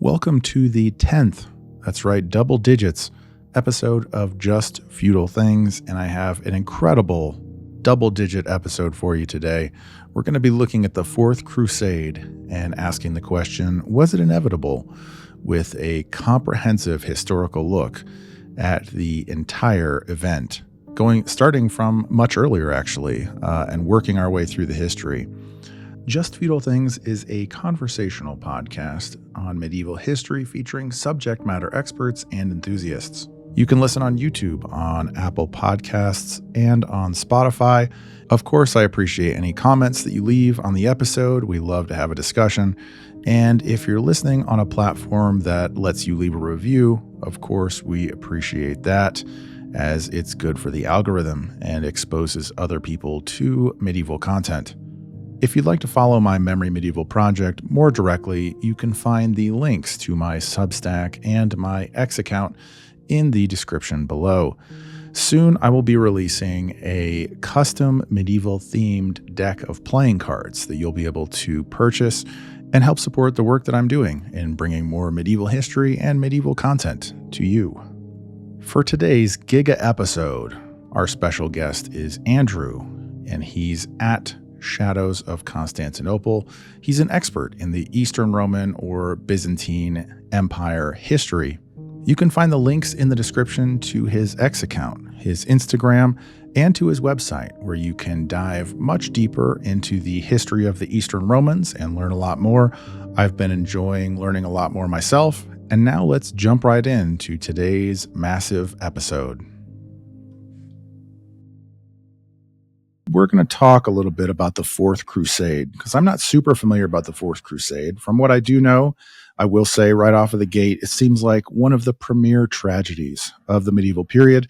Welcome to the 10th, that's right, double digits, episode of Just Feudal Things, and I have an incredible double-digit episode for you today. We're going to be looking at the Fourth Crusade and asking the question, was it inevitable? With a comprehensive historical look at the entire event, starting from much earlier, actually, and working our way through the history. Just Feudal Things is a conversational podcast on medieval history featuring subject matter experts and enthusiasts. You can listen on YouTube, on Apple Podcasts, and on Spotify. Of course, I appreciate any comments that you leave on the episode. We love to have a discussion. And if you're listening on a platform that lets you leave a review, of course, we appreciate that, as it's good for the algorithm and exposes other people to medieval content. If you'd like to follow my Memory Medieval project more directly, you can find the links to my Substack and my X account in the description below. Soon, I will be releasing a custom medieval-themed deck of playing cards that you'll be able to purchase and help support the work that I'm doing in bringing more medieval history and medieval content to you. For today's GIGA-EPISODE, our special guest is Andrew, and he's at Shadows of Constantinople. He's an expert in the Eastern Roman or Byzantine Empire history. You can find the links in the description to his X account, his Instagram, and to his website, where you can dive much deeper into the history of the Eastern Romans and learn a lot more. I've been enjoying learning a lot more myself, and now let's jump right into today's massive episode. We're going to talk a little bit about the Fourth Crusade, because I'm not super familiar about the Fourth Crusade. From what I do know, I will say right off of the gate, it seems like one of the premier tragedies of the medieval period.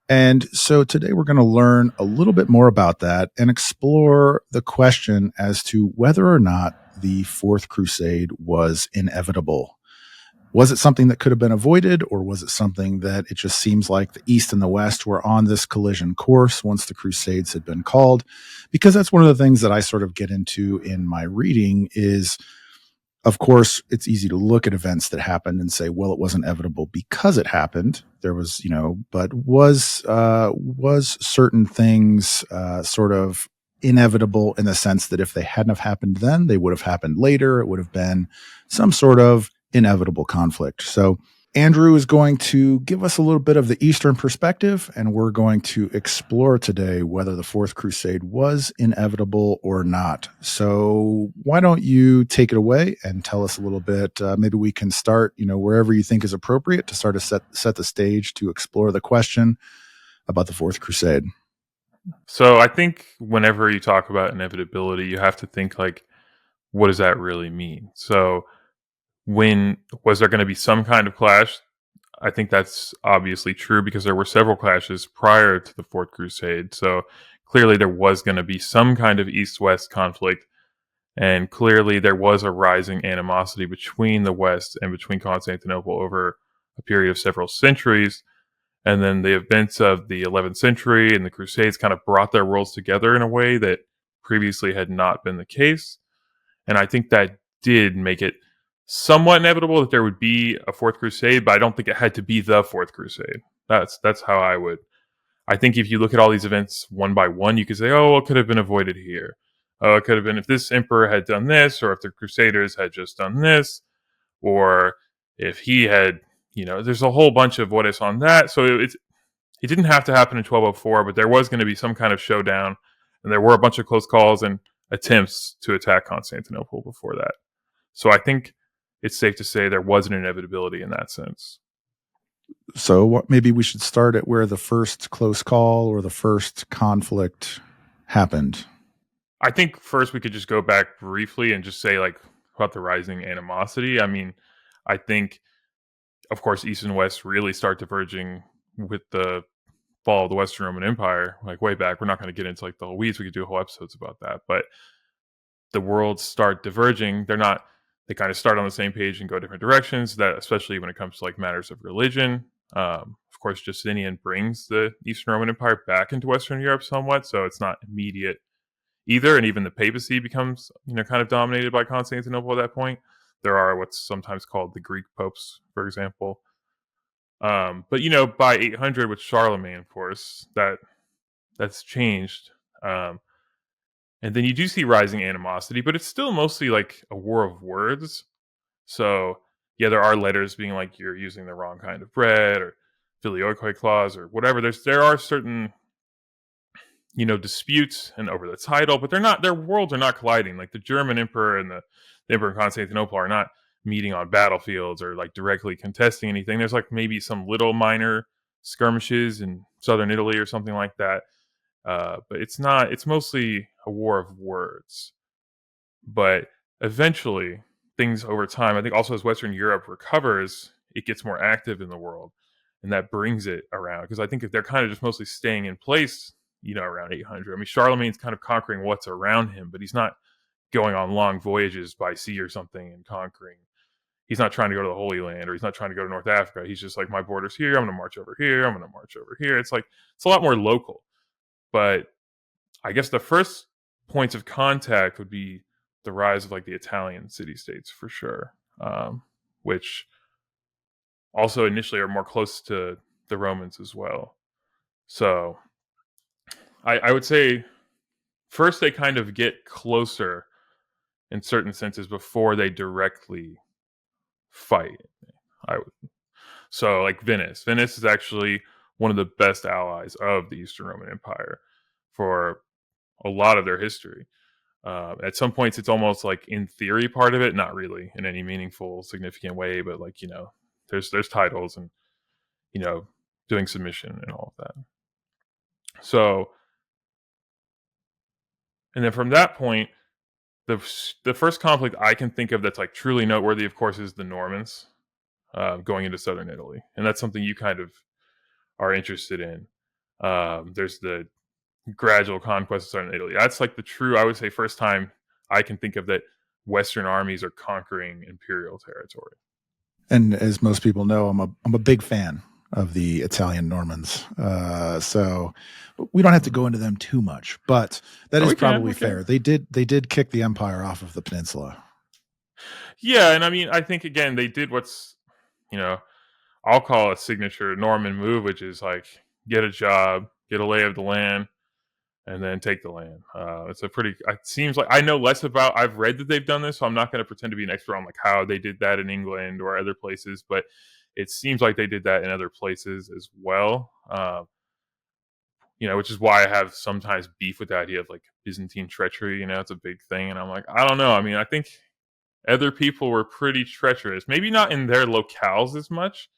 And so today we're going to learn a little bit more about that and explore the question as to whether or not the Fourth Crusade was inevitable. Was it something that could have been avoided, or was it something that it just seems like the East and the West were on this collision course once the Crusades had been called? Because that's one of the things that I sort of get into in my reading is, of course, it's easy to look at events that happened and say, well, it wasn't inevitable because it happened. There was, but was certain things sort of inevitable in the sense that if they hadn't have happened then, they would have happened later. It would have been some sort of inevitable conflict. So Andrew is going to give us a little bit of the Eastern perspective, and we're going to explore today whether the Fourth Crusade was inevitable or not. So why don't you take it away and tell us a little bit? Maybe we can start, wherever you think is appropriate to start to set the stage to explore the question about the Fourth Crusade. So I think whenever you talk about inevitability, you have to think like, what does that really mean? So was there going to be some kind of clash? I think that's obviously true because there were several clashes prior to the Fourth Crusade. So clearly there was going to be some kind of East-West conflict. And clearly there was a rising animosity between the West and between Constantinople over a period of several centuries. And then the events of the 11th century and the Crusades kind of brought their worlds together in a way that previously had not been the case. And I think that did make it somewhat inevitable that there would be a Fourth Crusade, but I don't think it had to be the Fourth Crusade. That's how I think if you look at all these events one by one, you could say, oh, it could have been avoided here. Oh, it could have been if this emperor had done this, or if the Crusaders had just done this, or if he had, there's a whole bunch of what ifs on that. So it didn't have to happen in 1204, but there was going to be some kind of showdown, and there were a bunch of close calls and attempts to attack Constantinople before that. So I think it's safe to say there was an inevitability in that sense. So maybe we should start at where the first close call or the first conflict happened. I think first we could just go back briefly and just say like about the rising animosity. I mean, I think, of course, East and West really start diverging with the fall of the Western Roman Empire, like way back. We're not going to get into like the whole weeds. We could do whole episodes about that, but the worlds start diverging. They kind of start on the same page and go different directions, that especially when it comes to like matters of religion. Of course, Justinian brings the Eastern Roman Empire back into Western Europe somewhat, so it's not immediate either. And even the papacy becomes, kind of dominated by Constantinople at that point. there are what's sometimes called the Greek popes, for example. But by 800 with Charlemagne, of course, that's changed. And then you do see rising animosity, but it's still mostly like a war of words. So yeah, there are letters being like you're using the wrong kind of bread or filioque clause or whatever. There are certain disputes and over the title, but their worlds are not colliding. Like the German emperor and the emperor of Constantinople are not meeting on battlefields or like directly contesting anything. There's like maybe some little minor skirmishes in southern Italy or something like that. But it's not. It's mostly a war of words. But eventually, things over time, I think also as Western Europe recovers, it gets more active in the world, and that brings it around. Because I think if they're kind of just mostly staying in place, around 800. I mean, Charlemagne's kind of conquering what's around him, but he's not going on long voyages by sea or something and conquering. He's not trying to go to the Holy Land, or he's not trying to go to North Africa. He's just like, my border's here. I'm going to march over here. I'm going to march over here. It's a lot more local. But I guess the first points of contact would be the rise of like the Italian city-states for sure, which also initially are more close to the Romans as well. So I would say first they kind of get closer in certain senses before they directly fight. So like Venice is actually one of the best allies of the Eastern Roman Empire for a lot of their history. At some points, it's almost like in theory part of it, not really in any meaningful, significant way, but like there's titles and doing submission and all of that. So, and then from that point, the first conflict I can think of that's like truly noteworthy, of course, is the Normans going into southern Italy, and that's something you kind of are interested in. There's the gradual conquest of southern Italy. That's like the true, I would say, first time I can think of that Western armies are conquering imperial territory. And as most people know, I'm a big fan of the Italian Normans. So we don't have to go into them too much, but that is probably fair. They did kick the empire off of the peninsula. Yeah, and I mean, I think again they did what's I'll call a signature Norman move, which is like get a job, get a lay of the land, and then take the land. It's a pretty. It seems like I know less about. I've read that they've done this, so I'm not going to pretend to be an expert on like how they did that in England or other places. But it seems like they did that in other places as well. Which is why I have sometimes beef with the idea of like Byzantine treachery. It's a big thing, and I'm like, I don't know. I mean, I think other people were pretty treacherous. Maybe not in their locales as much.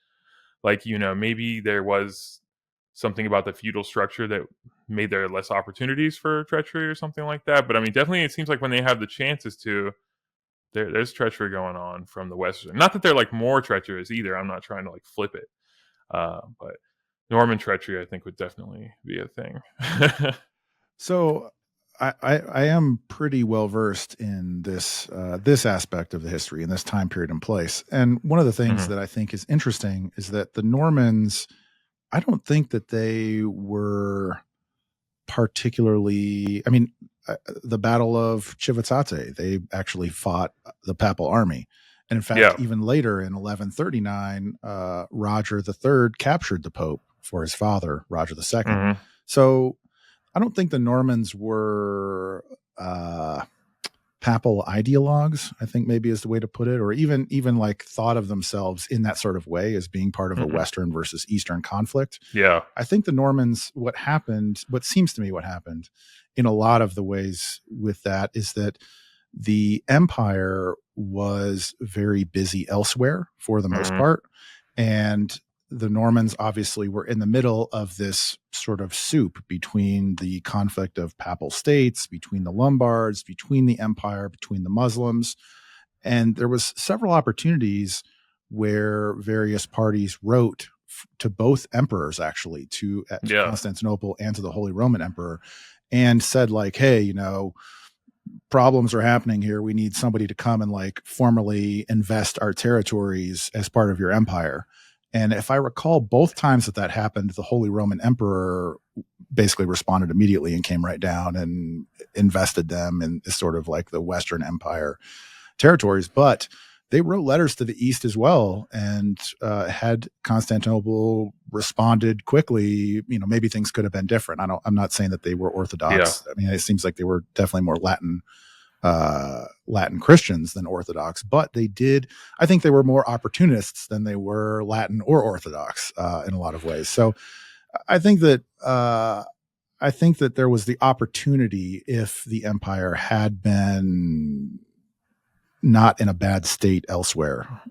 Like maybe there was something about the feudal structure that made there less opportunities for treachery or something like that. But I mean, definitely it seems like when they have the chances to, there's treachery going on from the Western. Not that they're like more treacherous either. I'm not trying to like flip it. But Norman treachery, I think, would definitely be a thing. So I am pretty well versed in this aspect of the history in this time period and place. And one of the things that I think is interesting is that the Normans, I don't think that they were particularly, I mean, the Battle of Civitate, they actually fought the papal army. And in fact, even later in 1139, Roger III captured the Pope for his father, Roger II. So I don't think the Normans were papal ideologues, I think maybe is the way to put it, or even like thought of themselves in that sort of way as being part of a Western versus Eastern conflict. Yeah. I think the Normans, what seems to me what happened in a lot of the ways with that is that the empire was very busy elsewhere for the most part. And the Normans obviously were in the middle of this sort of soup between the conflict of papal states, between the Lombards, between the empire, between the Muslims. And there was several opportunities where various parties wrote to both emperors, actually, to Constantinople and to the Holy Roman Emperor, and said like, hey, problems are happening here. We need somebody to come and like formally invest our territories as part of your empire. And if I recall, both times that happened, the Holy Roman Emperor basically responded immediately and came right down and invested them in sort of like the Western Empire territories. But they wrote letters to the east as well, and had Constantinople responded quickly, maybe things could have been different. I'm not saying that they were Yeah. Orthodox. I mean, it seems like they were definitely more Latin Christians than Orthodox, but I think they were more opportunists than they were Latin or Orthodox in a lot of ways. So I think that there was the opportunity, if the empire had been not in a bad state elsewhere,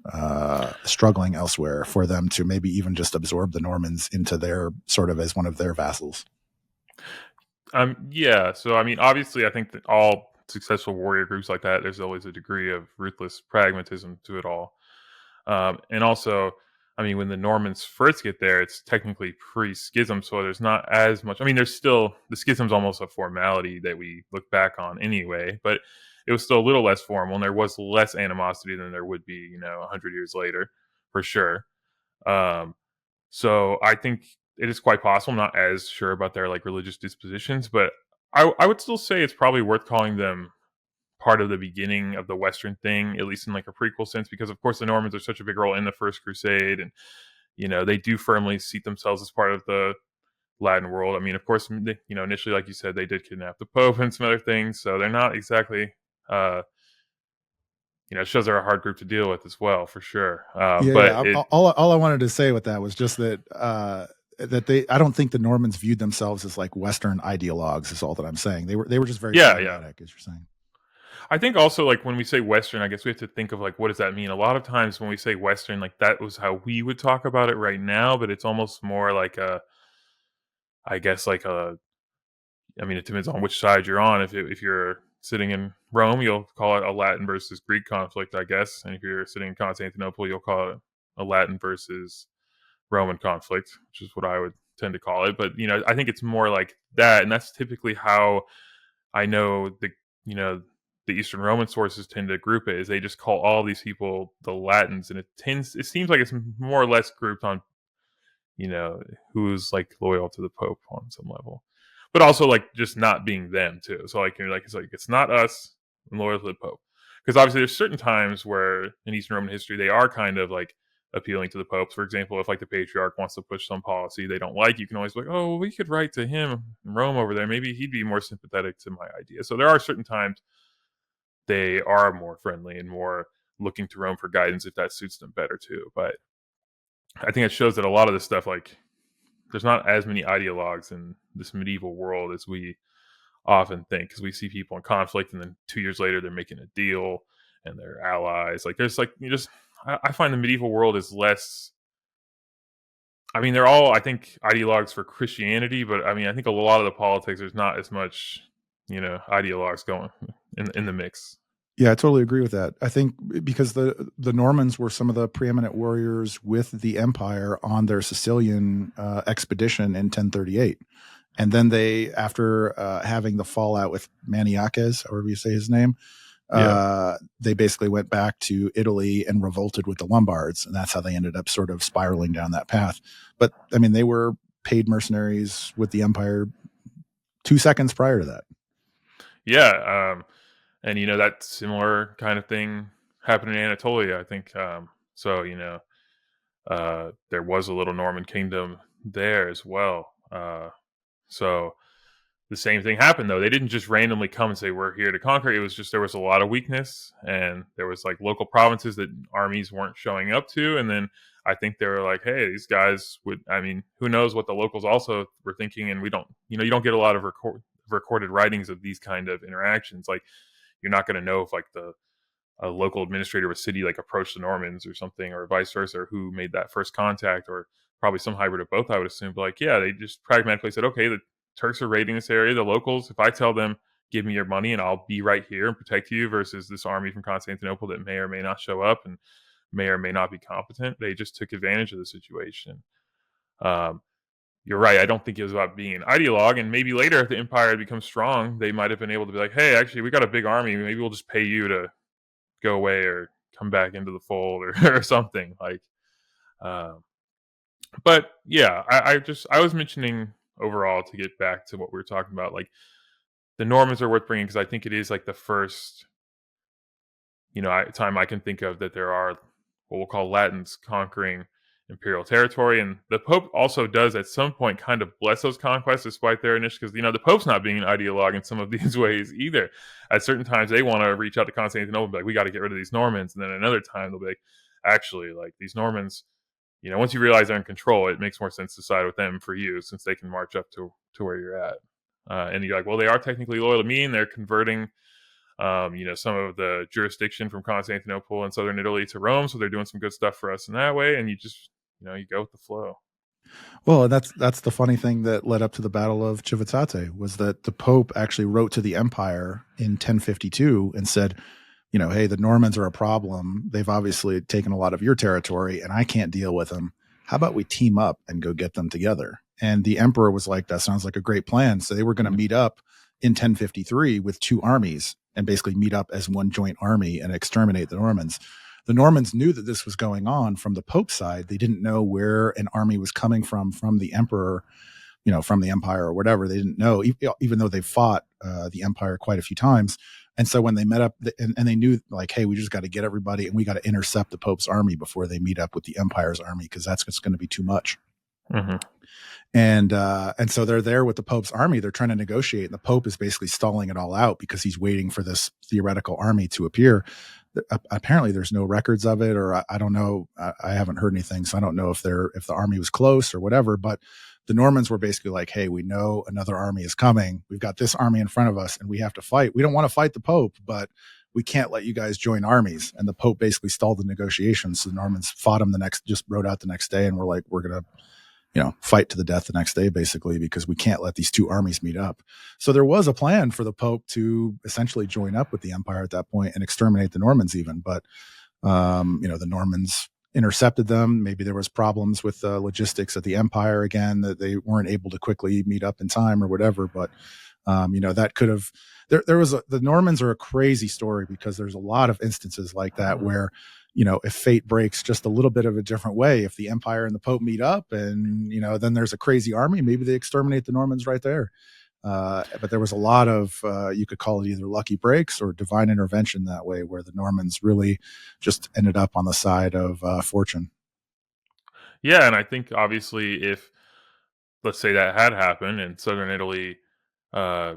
struggling elsewhere, for them to maybe even just absorb the Normans into their sort of as one of their vassals. Yeah. So, I mean, obviously, I think that all successful warrior groups like that, there's always a degree of ruthless pragmatism to it all. And also, I mean, when the Normans first get there, it's technically pre-schism, so there's not as much. I mean, there's still the schism's almost a formality that we look back on anyway, but it was still a little less formal, and there was less animosity than there would be, 100 years later, for sure. Um, so I think it is quite possible. I'm not as sure about their like religious dispositions, but I would still say it's probably worth calling them part of the beginning of the Western thing, at least in like a prequel sense, because of course the Normans are such a big role in the First Crusade, and they do firmly seat themselves as part of the Latin world. I mean, of course, initially, like you said, they did kidnap the Pope and some other things, so they're not exactly. It shows they're a hard group to deal with as well, for sure. But Yeah. it, All I wanted to say with that was just that I don't think the Normans viewed themselves as like Western ideologues. Is all that I'm saying. They were just very yeah, yeah. pragmatic, as you're saying. I think also like when we say Western, I guess we have to think of like what does that mean? A lot of times when we say Western, like that was how we would talk about it right now, but it's almost more like I guess like I mean, it depends on which side you're on. If you're sitting in Rome, you'll call it a Latin versus Greek conflict, I guess. And if you're sitting in Constantinople, you'll call it a Latin versus Roman conflict, which is what I would tend to call it. But I think it's more like that, and that's typically how I know the Eastern Roman sources tend to group it. Is they just call all these people the Latins, and it seems like it's more or less grouped on who's like loyal to the Pope on some level, but also like just not being them too. So like you're like it's not us and loyal to the Pope, because obviously there's certain times where in Eastern Roman history they are kind of like appealing to the popes. For example, if like the patriarch wants to push some policy they don't like, you can always be like, oh, we could write to him in Rome over there. Maybe he'd be more sympathetic to my idea. So there are certain times they are more friendly and more looking to Rome for guidance if that suits them better too. But I think it shows that a lot of this stuff, like, there's not as many ideologues in this medieval world as we often think, because we see people in conflict and then 2 years later they're making a deal and they're allies. Like, there's like, I find the medieval world is less. I mean, they're all, I think, ideologues for Christianity, but I mean, I think a lot of the politics, there's not as much, ideologues going in the mix. Yeah, I totally agree with that. I think because the Normans were some of the preeminent warriors with the empire on their Sicilian expedition in 1038. And then they, after having the fallout with Maniakes, however you say his name, they basically went back to Italy and revolted with the Lombards. And that's how they ended up sort of spiraling down that path. But I mean, they were paid mercenaries with the empire 2 seconds prior to that. Yeah. And that similar kind of thing happened in Anatolia, I think. So there was a little Norman kingdom there as well. So the same thing happened though. They didn't just randomly come and say we're here to conquer. It was just there was a lot of weakness, and there was like local provinces that armies weren't showing up to, and then I think they were like, hey, these guys would. I mean, who knows what the locals also were thinking? And we don't, you don't get a lot of recorded writings of these kind of interactions. Like, you're not going to know if like a local administrator of a city like approached the Normans or something, or vice versa, or who made that first contact, or probably some hybrid of both, I would assume. But like, yeah, they just pragmatically said, okay, the Turks are raiding this area. The locals, if I tell them, give me your money and I'll be right here and protect you, versus this army from Constantinople that may or may not show up and may or may not be competent. They just took advantage of the situation. Um, you're right. I don't think it was about being an ideologue. And maybe later, if the empire had become strong, they might have been able to be like, hey, actually, we got a big army. Maybe we'll just pay you to go away or come back into the fold, or something like. But yeah, I was mentioning overall, to get back to what we were talking about, like the Normans are worth bringing because I think it is like the first time I can think of that there are what we'll call Latins conquering imperial territory, and the Pope also does at some point kind of bless those conquests despite their initial, because the Pope's not being an ideologue in some of these ways either. At certain times, they want to reach out to Constantinople and be like, "We got to get rid of these Normans," and then another time they'll be like, "Actually, like these Normans." Once you realize they're in control, it makes more sense to side with them for you since they can march up to where you're at. And you're like, well, they are technically loyal to me, and they're converting some of the jurisdiction from Constantinople and southern Italy to Rome. So they're doing some good stuff for us in that way. And you just, you go with the flow. Well, that's the funny thing that led up to the Battle of Civitate was that the Pope actually wrote to the Empire in 1052 and said, hey, the Normans are a problem. They've obviously taken a lot of your territory, and I can't deal with them. How about we team up and go get them together? And the Emperor was like, that sounds like a great plan. So they were going to meet up in 1053 with two armies and basically meet up as one joint army and exterminate the Normans. The Normans knew that this was going on from the Pope's side. They didn't know where an army was coming from the Emperor, from the Empire or whatever. They didn't know, even though they fought the Empire quite a few times. And so when they met up and they knew like, hey, we just got to get everybody and we got to intercept the Pope's army before they meet up with the Empire's army, because that's just going to be too much. Mm-hmm. And so they're there with the Pope's army. They're trying to negotiate, and the Pope is basically stalling it all out because he's waiting for this theoretical army to appear. Apparently there's no records of it, or I don't know. I haven't heard anything, so I don't know if the army was close or whatever. But the Normans were basically like, hey, we know another army is coming. We've got this army in front of us, and we have to fight. We don't want to fight the Pope, but we can't let you guys join armies. And the Pope basically stalled the negotiations. So the Normans fought him just rode out the next day, and were like, we're gonna fight to the death the next day, basically, because we can't let these two armies meet up. So there was a plan for the Pope to essentially join up with the Empire at that point and exterminate the Normans even. But, the Normans intercepted them. Maybe there was problems with logistics at the Empire again, that they weren't able to quickly meet up in time or whatever. But, that could have, the Normans are a crazy story, because there's a lot of instances like that where, if fate breaks just a little bit of a different way, if the Empire and the Pope meet up and, then there's a crazy army, maybe they exterminate the Normans right there. But there was a lot of, you could call it either lucky breaks or divine intervention that way, where the Normans really just ended up on the side of fortune. Yeah. And I think obviously if, let's say that had happened and southern Italy, uh,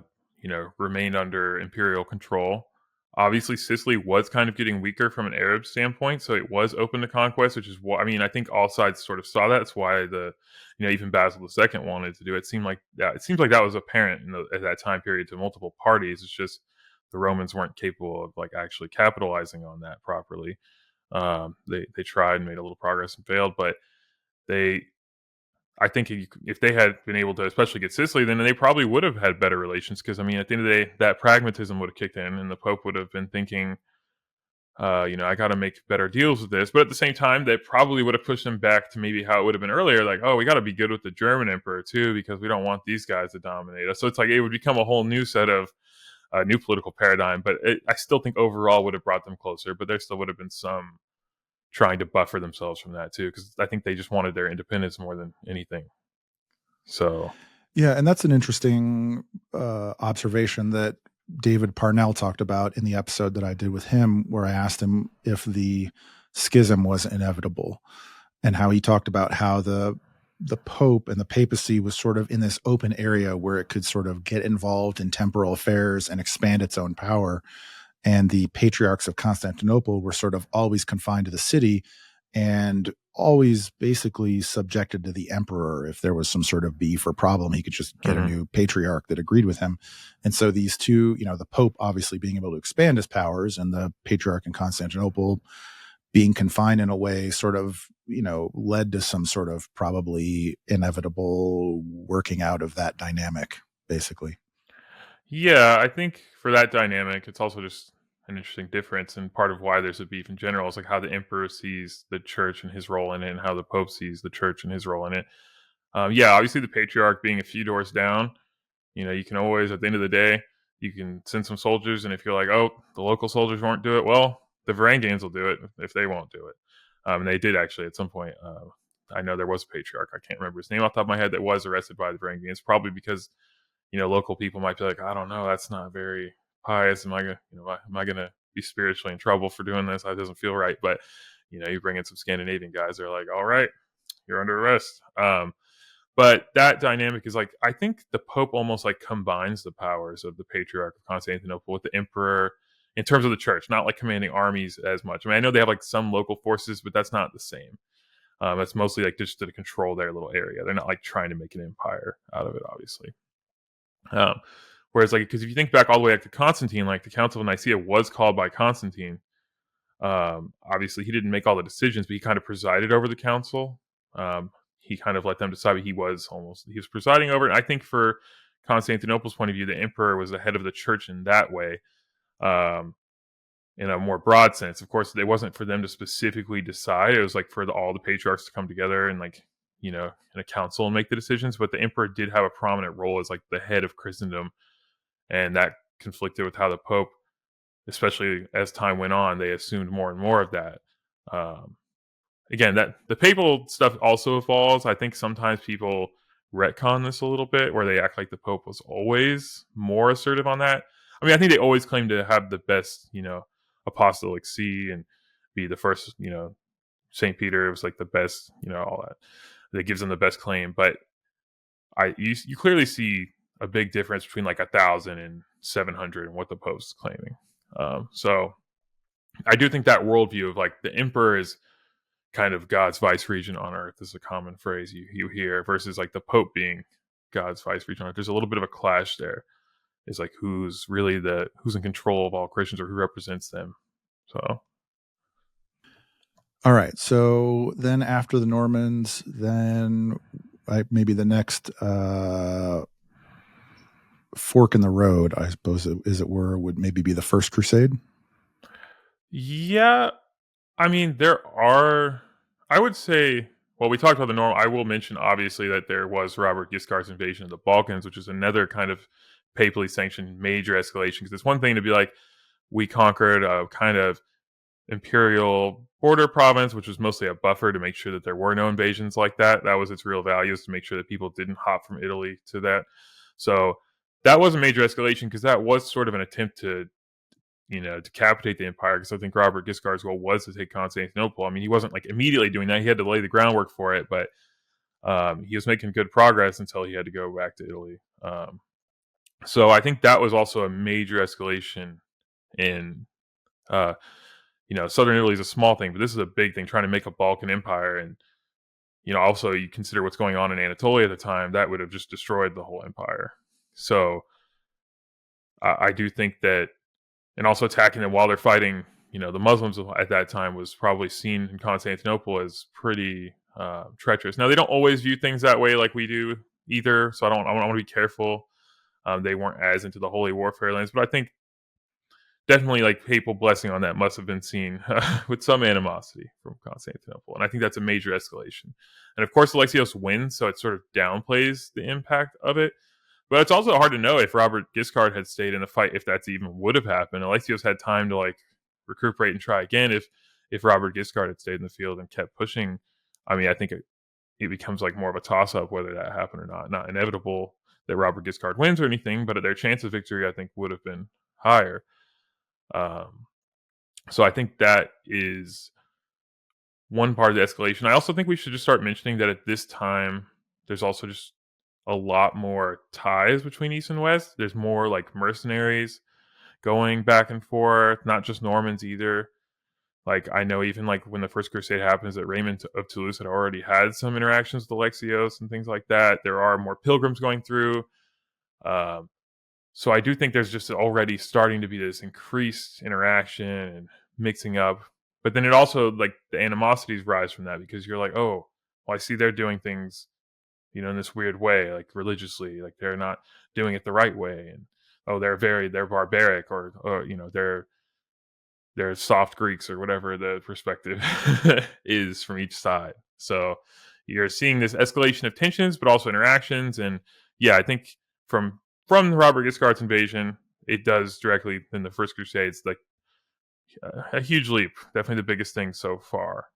remained under imperial control. Obviously, Sicily was kind of getting weaker from an Arab standpoint, so it was open to conquest, which is why I think all sides sort of saw that. That's why even Basil II wanted to do it. It seemed like that. It seems like that was apparent at that time period to multiple parties. It's just the Romans weren't capable of like actually capitalizing on that properly. They tried and made a little progress and failed, but they I think if they had been able to, especially get Sicily, then they probably would have had better relations. Because at the end of the day, that pragmatism would have kicked in, and the Pope would have been thinking, I got to make better deals with this. But at the same time, that probably would have pushed them back to maybe how it would have been earlier, like, oh, we got to be good with the German Emperor too, because we don't want these guys to dominate us. So it's like it would become a whole new set of new political paradigm. But I still think overall would have brought them closer. But there still would have been some trying to buffer themselves from that too, because I think they just wanted their independence more than anything. So Yeah, and that's an interesting observation that David Parnell talked about in the episode that I did with him, where I asked him if the schism was inevitable, and how he talked about how the Pope and the papacy was sort of in this open area where it could sort of get involved in temporal affairs and expand its own power. And the patriarchs of Constantinople were sort of always confined to the city and always basically subjected to the emperor. If there was some sort of beef or problem, he could just get a new patriarch that agreed with him. And so these two, the Pope obviously being able to expand his powers, and the patriarch in Constantinople being confined in a way, sort of, led to some sort of probably inevitable working out of that dynamic, basically. yeah, I think for that dynamic, it's also just an interesting difference, and part of why there's a beef in general is like how the emperor sees the church and his role in it, and how the pope sees the church and his role in it. Yeah, obviously the patriarch being a few doors down, you can always, at the end of the day, you can send some soldiers, and if you're like, oh, the local soldiers won't do it, well, the Varangians will do it if they won't do it. And they did actually at some point. I know there was a patriarch. I can't remember his name off the top of my head that was arrested by the Varangians, probably because local people might be like, I don't know, that's not very pious. Am I gonna be spiritually in trouble for doing this. That doesn't feel right. But you bring in some Scandinavian guys, they're like, all right, you're under arrest. But that dynamic is like, I think the Pope almost like combines the powers of the Patriarch of Constantinople with the Emperor in terms of the church, not like commanding armies as much. I mean, I know they have like some local forces, but that's not the same. It's mostly like just to control their little area. They're not like trying to make an empire out of it, obviously. Whereas, like, because if you think back all the way back to Constantine, like the Council of Nicaea was called by Constantine. Obviously, he didn't make all the decisions, but he kind of presided over the council. He kind of let them decide, but he was presiding over it. I think for Constantinople's point of view, the emperor was the head of the church in that way, in a more broad sense. Of course, it wasn't for them to specifically decide. It was like for all the patriarchs to come together and like, in a council and make the decisions. But the emperor did have a prominent role as like the head of Christendom, and that conflicted with how the Pope, especially as time went on, they assumed more and more of that. Again, that the papal stuff also evolves. I think sometimes people retcon this a little bit, where they act like the Pope was always more assertive on that. I mean, I think they always claim to have the best, apostolic see and be the first, St. Peter was like the best, all that gives them the best claim. But you clearly see a big difference between like 1,000 and 700 and what the Pope's claiming. So I do think that worldview of like the emperor is kind of God's vice regent on earth is a common phrase you hear, versus like the Pope being God's vice regent on earth. There's a little bit of a clash there. It's like who's in control of all Christians, or who represents them. So, all right. So then after the Normans, then maybe the next fork in the road, I suppose, as it were, would maybe be the First Crusade. Yeah, I mean, I would say, well, we talked about the Norman. I will mention, obviously, that there was Robert Guiscard's invasion of the Balkans, which is another kind of papally sanctioned major escalation. Because it's one thing to be like, we conquered a kind of imperial border province, which was mostly a buffer to make sure that there were no invasions like that. That was its real value, is to make sure that people didn't hop from Italy to that. So that was a major escalation, because that was sort of an attempt to decapitate the empire, because I think Robert Guiscard's goal was to take Constantinople. I mean, he wasn't like immediately doing that. He had to lay the groundwork for it, but he was making good progress until he had to go back to Italy. So I think that was also a major escalation in, Southern Italy is a small thing, but this is a big thing, trying to make a Balkan empire. And, also you consider what's going on in Anatolia at the time, that would have just destroyed the whole empire. So I do think that, and also attacking them while they're fighting, the Muslims at that time was probably seen in Constantinople as pretty treacherous. Now, they don't always view things that way like we do either, so I want to be careful. They weren't as into the holy warfare lands, but I think definitely like papal blessing on that must have been seen with some animosity from Constantinople, and I think that's a major escalation. And of course, Alexios wins, so it sort of downplays the impact of it. But it's also hard to know if Robert Guiscard had stayed in the fight, if that's even would have happened. Alexios had time to like recuperate and try again. If Robert Guiscard had stayed in the field and kept pushing, I mean, I think it becomes like more of a toss up whether that happened or not. Not inevitable that Robert Guiscard wins or anything, but their chance of victory, I think, would have been higher. So I think that is one part of the escalation. I also think we should just start mentioning that at this time, there's also just a lot more ties between East and West. There's more like mercenaries going back and forth, not just Normans either. Like I know even like when the First Crusade happens, that Raymond of Toulouse had already had some interactions with Alexios and things like that. There are more pilgrims going through. So I do think there's just already starting to be this increased interaction and mixing up. But then it also, like, the animosities rise from that, because you're like, oh, well, I see they're doing things, in this weird way, like religiously, like they're not doing it the right way. And, oh, they're barbaric, or they're soft Greeks, or whatever the perspective is from each side. So you're seeing this escalation of tensions, but also interactions. And yeah, I think from Robert Guiscard's invasion, it does directly in the First Crusades, like a huge leap. Definitely the biggest thing so far.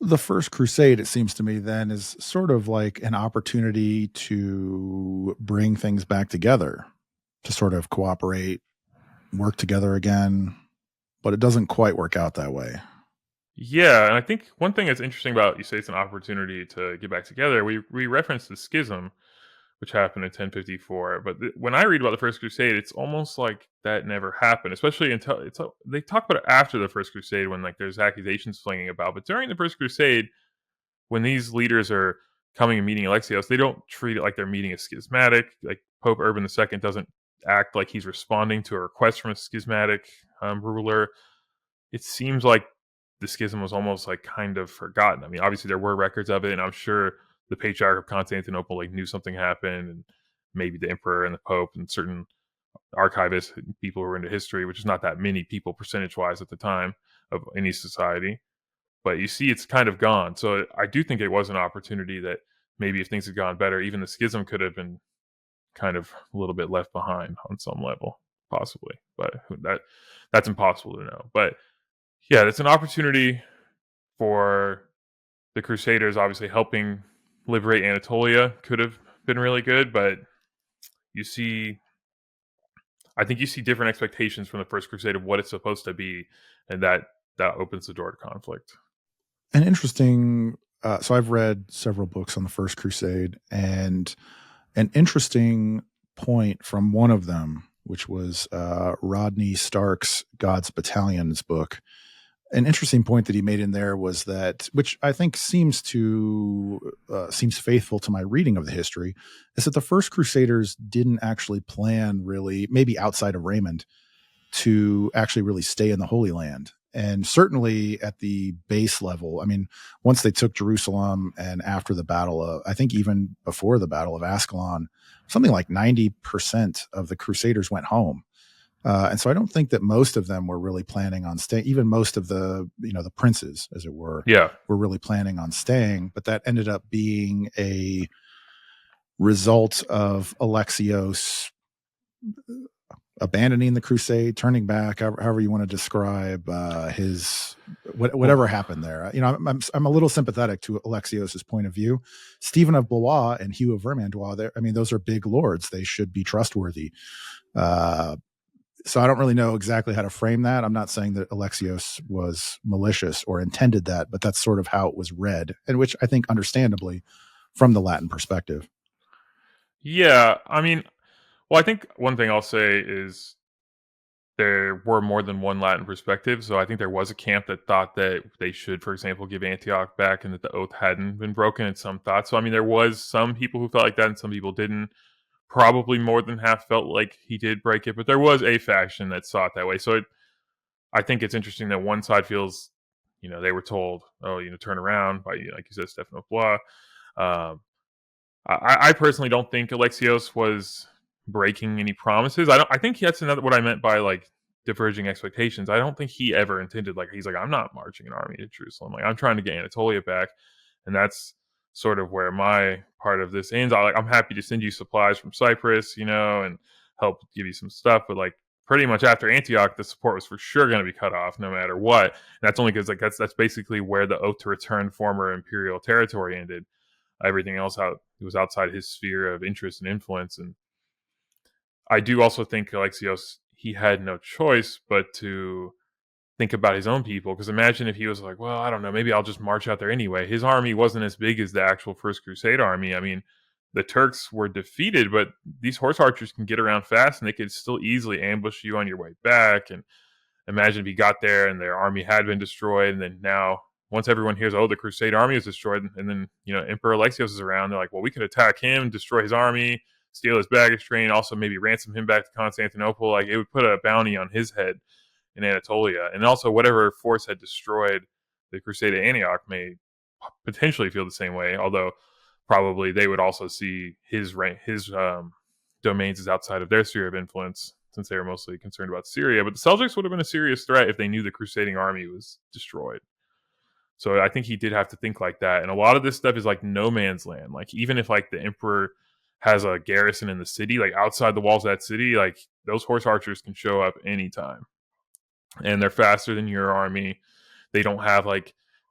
The First Crusade, it seems to me, then is sort of like an opportunity to bring things back together, to sort of cooperate, work together again, but it doesn't quite work out that way. Yeah, and I think one thing that's interesting about you say it's an opportunity to get back together. We referenced the schism, which happened in 1054. But when I read about the First Crusade, it's almost like that never happened. Especially until they talk about it after the First Crusade, when like there's accusations flinging about. But during the First Crusade, when these leaders are coming and meeting Alexios, they don't treat it like they're meeting a schismatic. Like Pope Urban II doesn't act like he's responding to a request from a schismatic ruler. It seems like the schism was almost like kind of forgotten. I mean, obviously there were records of it, and I'm sure the Patriarch of Constantinople like knew something happened, and maybe the Emperor and the Pope and certain archivists, people who were into history, which is not that many people percentage wise at the time of any society. But you see, it's kind of gone. So I do think it was an opportunity that maybe if things had gone better, even the schism could have been kind of a little bit left behind on some level, possibly. But that's impossible to know. But yeah, it's an opportunity for the Crusaders. Obviously, helping liberate Anatolia could have been really good, but you see, I think you see different expectations from the First Crusade of what it's supposed to be, and that opens the door to conflict. An interesting. So I've read several books on the First Crusade, and an interesting point from one of them, which was Rodney Stark's God's Battalion's book. An interesting point that he made in there was that, which I think seems faithful to my reading of the history, is that the First Crusaders didn't actually plan really, maybe outside of Raymond, to actually really stay in the Holy Land. And certainly at the base level, I mean, once they took Jerusalem and after the battle of, I think even before the Battle of Ascalon, something like 90% of the Crusaders went home. And so I don't think that most of them were really planning on staying. Even most of the, the princes, as it were Yeah. really planning on staying. But that ended up being a result of Alexios abandoning the crusade, turning back, however you want to describe his whatever happened there. I'm a little sympathetic to Alexios's point of view. Stephen of Blois and Hugh of Vermandois, I mean, those are big lords. They should be trustworthy. So I don't really know exactly how to frame that. I'm not saying that Alexios was malicious or intended that, but that's sort of how it was read, and which I think understandably from the Latin perspective. Yeah, I mean, well, I think one thing I'll say is there were more than one Latin perspective. So I think there was a camp that thought that they should, for example, give Antioch back and that the oath hadn't been broken, and some thought. So, I mean, there was some people who felt like that and some people didn't. Probably more than half felt like he did break it, but there was a faction that saw it that way. So I think it's interesting that one side feels, they were told, oh, turn around by, like you said, Stephen of Blois. Um, I personally don't think Alexios was breaking any promises. I think that's another what I meant by like diverging expectations. I don't think he ever intended he's like, I'm not marching an army to Jerusalem. Like, I'm trying to get Anatolia back, and that's sort of where my part of this ends. I'm happy to send you supplies from Cyprus, and help give you some stuff, but like pretty much after Antioch, the support was for sure going to be cut off no matter what. And that's only because that's basically where the oath to return former imperial territory ended. Everything else it was outside his sphere of interest and influence. And I do also think Alexios, he had no choice but to think about his own people. Because imagine if he was like, well, I don't know, maybe I'll just march out there anyway. His army wasn't as big as the actual First Crusade army. I mean, the Turks were defeated, but these horse archers can get around fast and they could still easily ambush you on your way back. And imagine if he got there and their army had been destroyed, and then now once everyone hears, oh, the Crusade army is destroyed, and then Emperor Alexios is around, they're like, well, we could attack him, destroy his army, steal his baggage train, also maybe ransom him back to Constantinople. Like, it would put a bounty on his head in Anatolia, and also whatever force had destroyed the Crusade of Antioch may potentially feel the same way, although probably they would also see his domains as outside of their sphere of influence, since they were mostly concerned about Syria. But the Seljuks would have been a serious threat if they knew the crusading army was destroyed. So I think he did have to think like that. And a lot of this stuff is like no man's land. Like, even if like the emperor has a garrison in the city, like outside the walls of that city, like those horse archers can show up anytime. And they're faster than your army. They don't have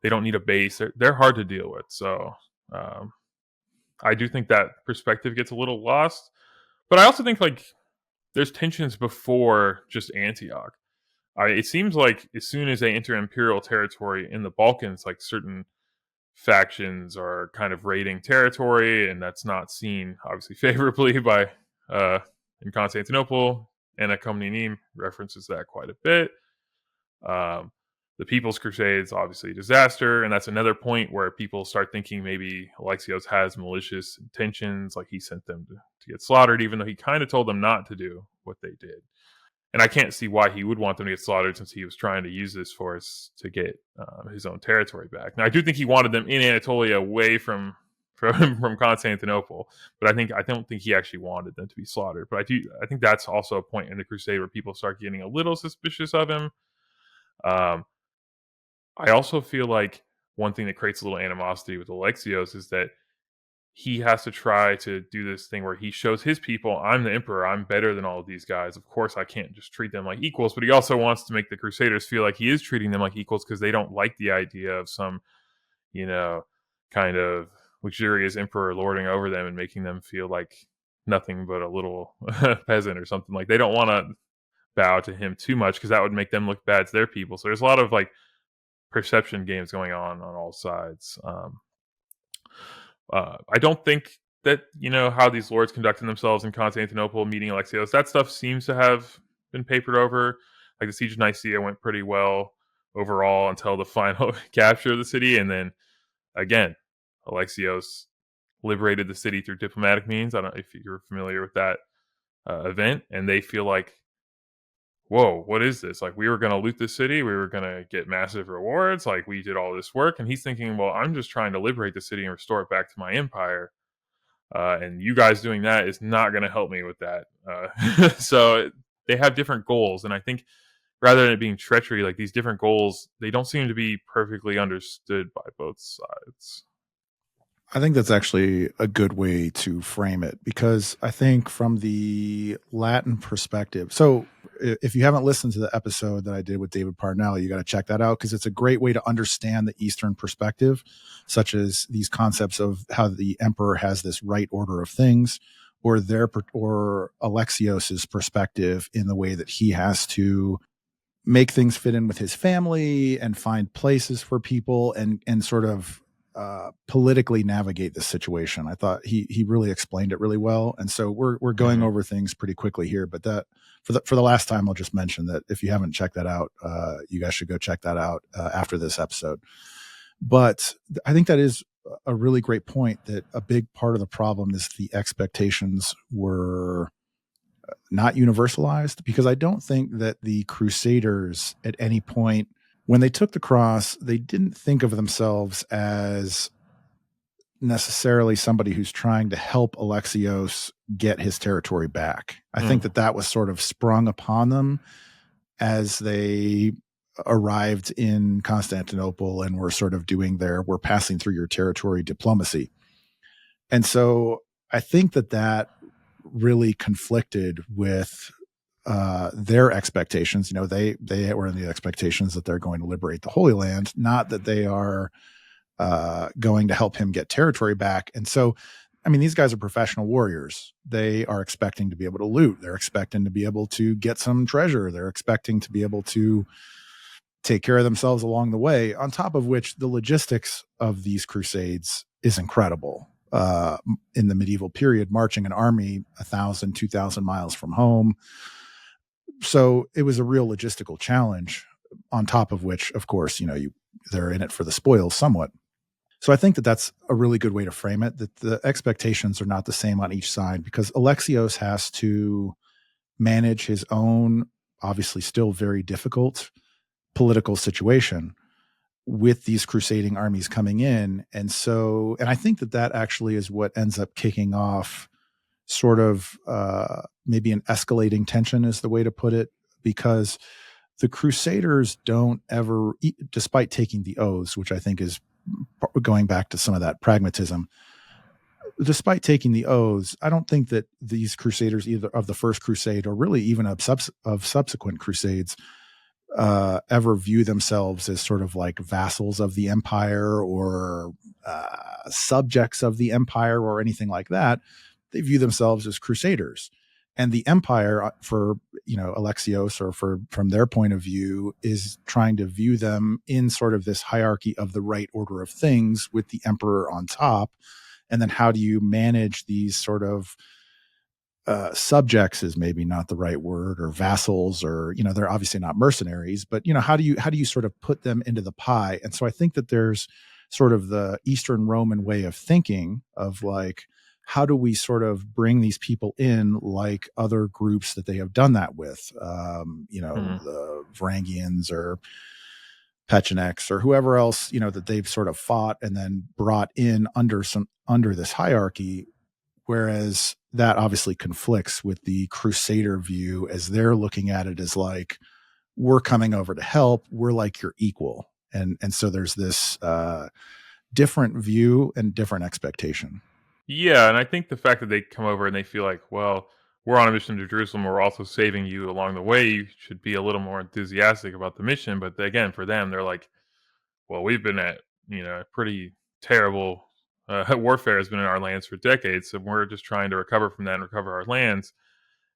they don't need a base. They're hard to deal with. So I do think that perspective gets a little lost. But I also think there's tensions before just Antioch. It seems like as soon as they enter imperial territory in the Balkans, like certain factions are kind of raiding territory, and that's not seen obviously favorably by uh, in Constantinople. And Komnenian references that quite a bit. Um, the People's Crusade is obviously a disaster, and that's another point where people start thinking maybe Alexios has malicious intentions, like he sent them to get slaughtered, even though he kind of told them not to do what they did. And I can't see why he would want them to get slaughtered, since he was trying to use this force to get his own territory back. Now, I do think he wanted them in Anatolia, away from Constantinople, but I don't think he actually wanted them to be slaughtered. But I think that's also a point in the Crusade where people start getting a little suspicious of him. Um, I also feel like one thing that creates a little animosity with Alexios is that he has to try to do this thing where he shows his people, I'm the emperor, I'm better than all of these guys. Of course, I can't just treat them like equals, but he also wants to make the Crusaders feel like he is treating them like equals, because they don't like the idea of some, kind of luxurious emperor lording over them and making them feel like nothing but a little peasant or something. Like, they don't want to bow to him too much, because that would make them look bad to their people. So there's a lot of like perception games going on all sides. I don't think that, how these lords conducted themselves in Constantinople, meeting Alexios, that stuff seems to have been papered over. Like, the siege of Nicaea went pretty well overall until the final capture of the city, and then again, Alexios liberated the city through diplomatic means. I don't know if you're familiar with that event, and they feel like, whoa, what is this? Like, we were going to loot the city, we were going to get massive rewards, like, we did all this work. And he's thinking, well, I'm just trying to liberate the city and restore it back to my empire, and you guys doing that is not going to help me with that. So they have different goals, and I think rather than it being treachery, like, these different goals, they don't seem to be perfectly understood by both sides. I think that's actually a good way to frame it, because I think from the Latin perspective, so if you haven't listened to the episode that I did with David Parnell, you got to check that out, because it's a great way to understand the Eastern perspective, such as these concepts of how the emperor has this right order of things, or Alexios's perspective in the way that he has to make things fit in with his family and find places for people and sort of politically navigate this situation. I thought he really explained it really well, and so we're going over things pretty quickly here. But that for the last time, I'll just mention that if you haven't checked that out, you guys should go check that out after this episode. But I think that is a really great point, that a big part of the problem is the expectations were not universalized, because I don't think that the Crusaders at any point, when they took the cross, they didn't think of themselves as necessarily somebody who's trying to help Alexios get his territory back. I think that was sort of sprung upon them as they arrived in Constantinople and were sort of doing we're passing through your territory diplomacy. And so I think that really conflicted with their expectations. They were in the expectations that they're going to liberate the Holy Land, not that they are going to help him get territory back. And so, I mean, these guys are professional warriors. They are expecting to be able to loot. They're expecting to be able to get some treasure. They're expecting to be able to take care of themselves along the way, on top of which the logistics of these crusades is incredible. In the medieval period, marching an army 1,000, 2,000 miles from home. So it was a real logistical challenge, on top of which, of course, they're in it for the spoils somewhat. So I think that that's a really good way to frame it, that the expectations are not the same on each side, because Alexios has to manage his own, obviously still very difficult political situation with these crusading armies coming in. And I think that actually is what ends up kicking off sort of maybe an escalating tension is the way to put it, because the Crusaders don't ever, despite taking the oaths, which I think is going back to some of that pragmatism, despite taking the oaths, I don't think that these Crusaders, either of the First Crusade or really even of subsequent Crusades, ever view themselves as sort of like vassals of the empire or subjects of the empire or anything like that. They view themselves as crusaders. And the empire, for Alexios, or from their point of view, is trying to view them in sort of this hierarchy of the right order of things with the emperor on top. And then how do you manage these sort of subjects, is maybe not the right word, or vassals, or they're obviously not mercenaries, but how do you sort of put them into the pie? And so I think that there's sort of the Eastern Roman way of thinking of like, how do we sort of bring these people in like other groups that they have done that with, Mhm. the Varangians or Pechenex or whoever else, that they've sort of fought and then brought in under this hierarchy. Whereas that obviously conflicts with the Crusader view, as they're looking at it as like, we're coming over to help. We're like your equal. And so there's this different view and different expectation. Yeah, and I think the fact that they come over and they feel like, well, we're on a mission to Jerusalem, we're also saving you along the way. You should be a little more enthusiastic about the mission. But again, for them, they're like, well, we've been at pretty terrible warfare has been in our lands for decades, and we're just trying to recover from that and recover our lands.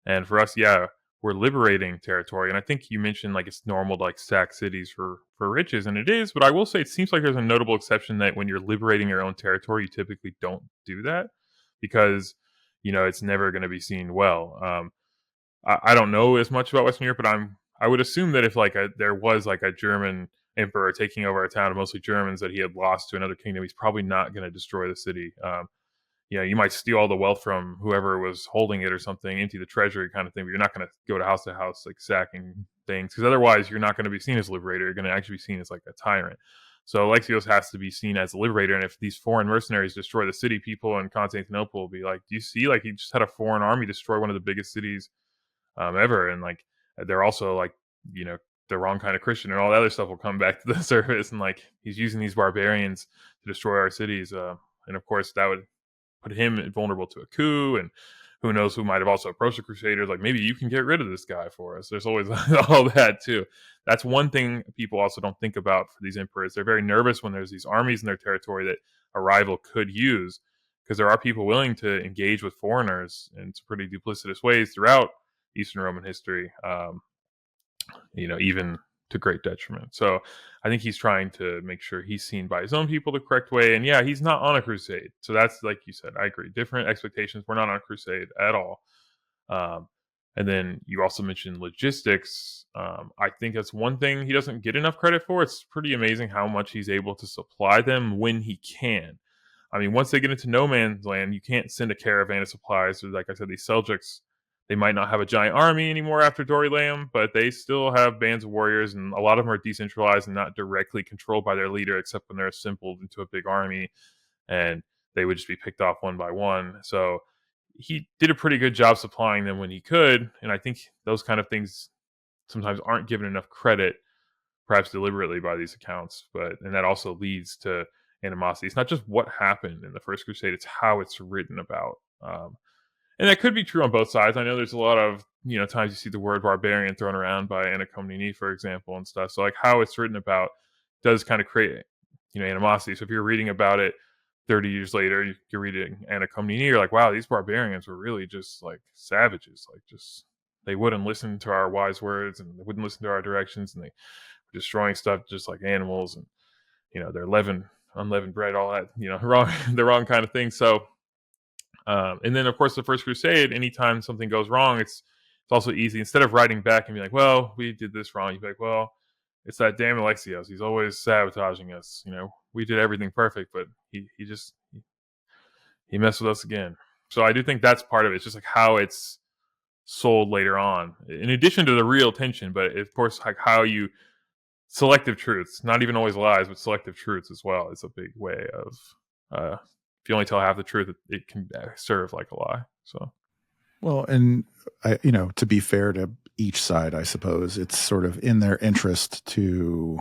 And for us, yeah, we're liberating territory. And I think you mentioned like it's normal to like sack cities for riches, and it is. But I will say it seems like there's a notable exception that when you're liberating your own territory, you typically don't do that because it's never going to be seen well. I don't know as much about Western Europe, but I would assume that if like there was like a German emperor taking over a town of mostly Germans that he had lost to another kingdom, he's probably not going to destroy the city. You might steal all the wealth from whoever was holding it or something, empty the treasury kind of thing, but you're not going to go to house, like sacking things, because otherwise you're not going to be seen as a liberator. You're going to actually be seen as like a tyrant. So Alexios has to be seen as a liberator. And if these foreign mercenaries destroy the city, people in Constantinople will be like, do you see, like, he just had a foreign army destroy one of the biggest cities ever. And like, they're also like, you know, the wrong kind of Christian, and all the other stuff will come back to the surface. And like, he's using these barbarians to destroy our cities. And of course, that would put him vulnerable to a coup, and who knows who might have also approached the Crusaders, like, maybe you can get rid of this guy for us. There's always all that too. That's one thing people also don't think about for these emperors. They're very nervous when there's these armies in their territory that a rival could use, because there are people willing to engage with foreigners in some pretty duplicitous ways throughout Eastern Roman history. Even to great detriment. So I think he's trying to make sure he's seen by his own people the correct way. And yeah, he's not on a crusade. So that's, like you said, I agree. Different expectations. We're not on a crusade at all. Um, and then you also mentioned logistics. I think that's one thing he doesn't get enough credit for. It's pretty amazing how much he's able to supply them when he can. I mean, once they get into no man's land, you can't send a caravan of supplies. Or, like I said, these Seljuks, they might not have a giant army anymore after Dorilaeum, but they still have bands of warriors, and a lot of them are decentralized and not directly controlled by their leader, except when they're assembled into a big army, and they would just be picked off one by one. So he did a pretty good job supplying them when he could, and I think those kind of things sometimes aren't given enough credit, perhaps deliberately, by these accounts. And that also leads to animosity. It's not just what happened in the First Crusade; it's how it's written about. And that could be true on both sides. I know there's a lot of times you see the word barbarian thrown around by Anna Komnenian, for example, and stuff. So like how it's written about does kind of create animosity. So if you're reading about it 30 years later, you're reading Anna Komnenian, you're like, wow, these barbarians were really just like savages. Like, just they wouldn't listen to our wise words, and they wouldn't listen to our directions, and they were destroying stuff just like animals, and they're unleavened bread, all that, wrong, the wrong kind of thing. So and then, of course, the First Crusade, anytime something goes wrong, it's also easy. Instead of writing back and be like, well, we did this wrong, you'd be like, well, it's that damn Alexios. He's always sabotaging us. We did everything perfect, but he messed with us again. So I do think that's part of it. It's just like how it's sold later on, in addition to the real tension. But of course, like how you selective truths, not even always lies, but selective truths as well, is a big way of if you only tell half the truth, it can serve like a lie. So, Well, and to be fair to each side, I suppose it's sort of in their interest to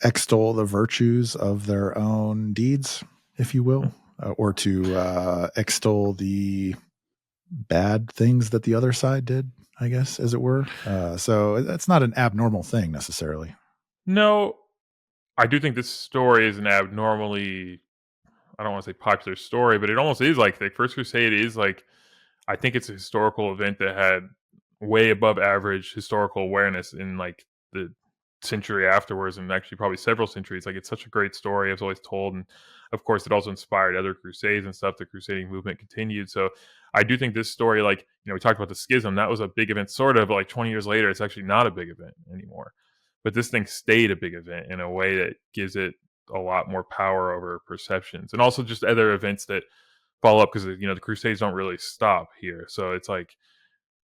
extol the virtues of their own deeds, if you will, or to extol the bad things that the other side did, I guess, as it were. So that's not an abnormal thing necessarily. no, I do think this story is an abnormally, I don't want to say popular story, but it almost is. Like the First Crusade is like I think it's a historical event that had way above average historical awareness in like the century afterwards, and actually probably several centuries. Like, it's such a great story. It was always told, and of course, it also inspired other crusades and stuff. The crusading movement continued. So I do think this story, like, we talked about the schism. That was a big event, sort of. But like 20 years later, it's actually not a big event anymore. But this thing stayed a big event in a way that gives it a lot more power over perceptions, and also just other events that follow up, because the crusades don't really stop here. So it's like,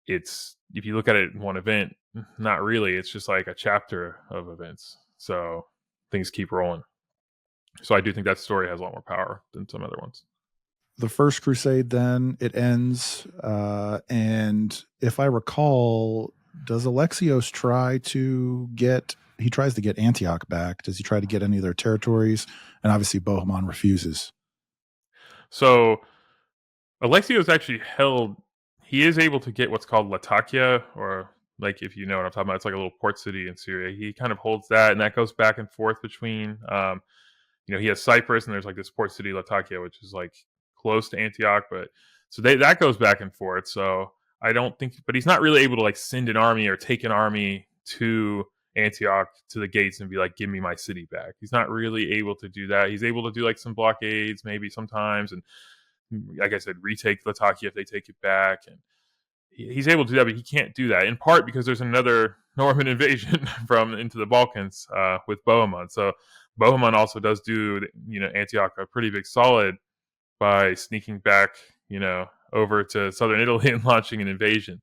it's, if you look at it in one event, not really. It's just like a chapter of events. So things keep rolling. So I do think that story has a lot more power than some other ones. The First Crusade, then it ends, and if I recall, does Alexios he tries to get Antioch back? Does he try to get any of their territories? And obviously Bohemond refuses. So Alexios actually he is able to get what's called Latakia, or, like, if you know what I'm talking about, it's like a little port city in Syria. He kind of holds that, and that goes back and forth between, he has Cyprus, and there's like this port city Latakia, which is like close to Antioch, but so that goes back and forth. So I don't think, but he's not really able to like send an army or take an army to Antioch to the gates and be like, give me my city back. He's not really able to do that. He's able to do like some blockades maybe sometimes, and like I said, retake Latakia if they take it back, and he's able to do that, but he can't do that in part because there's another Norman invasion from into the Balkans with Bohemond. So Bohemond also does do Antioch a pretty big solid by sneaking back over to southern Italy and launching an invasion.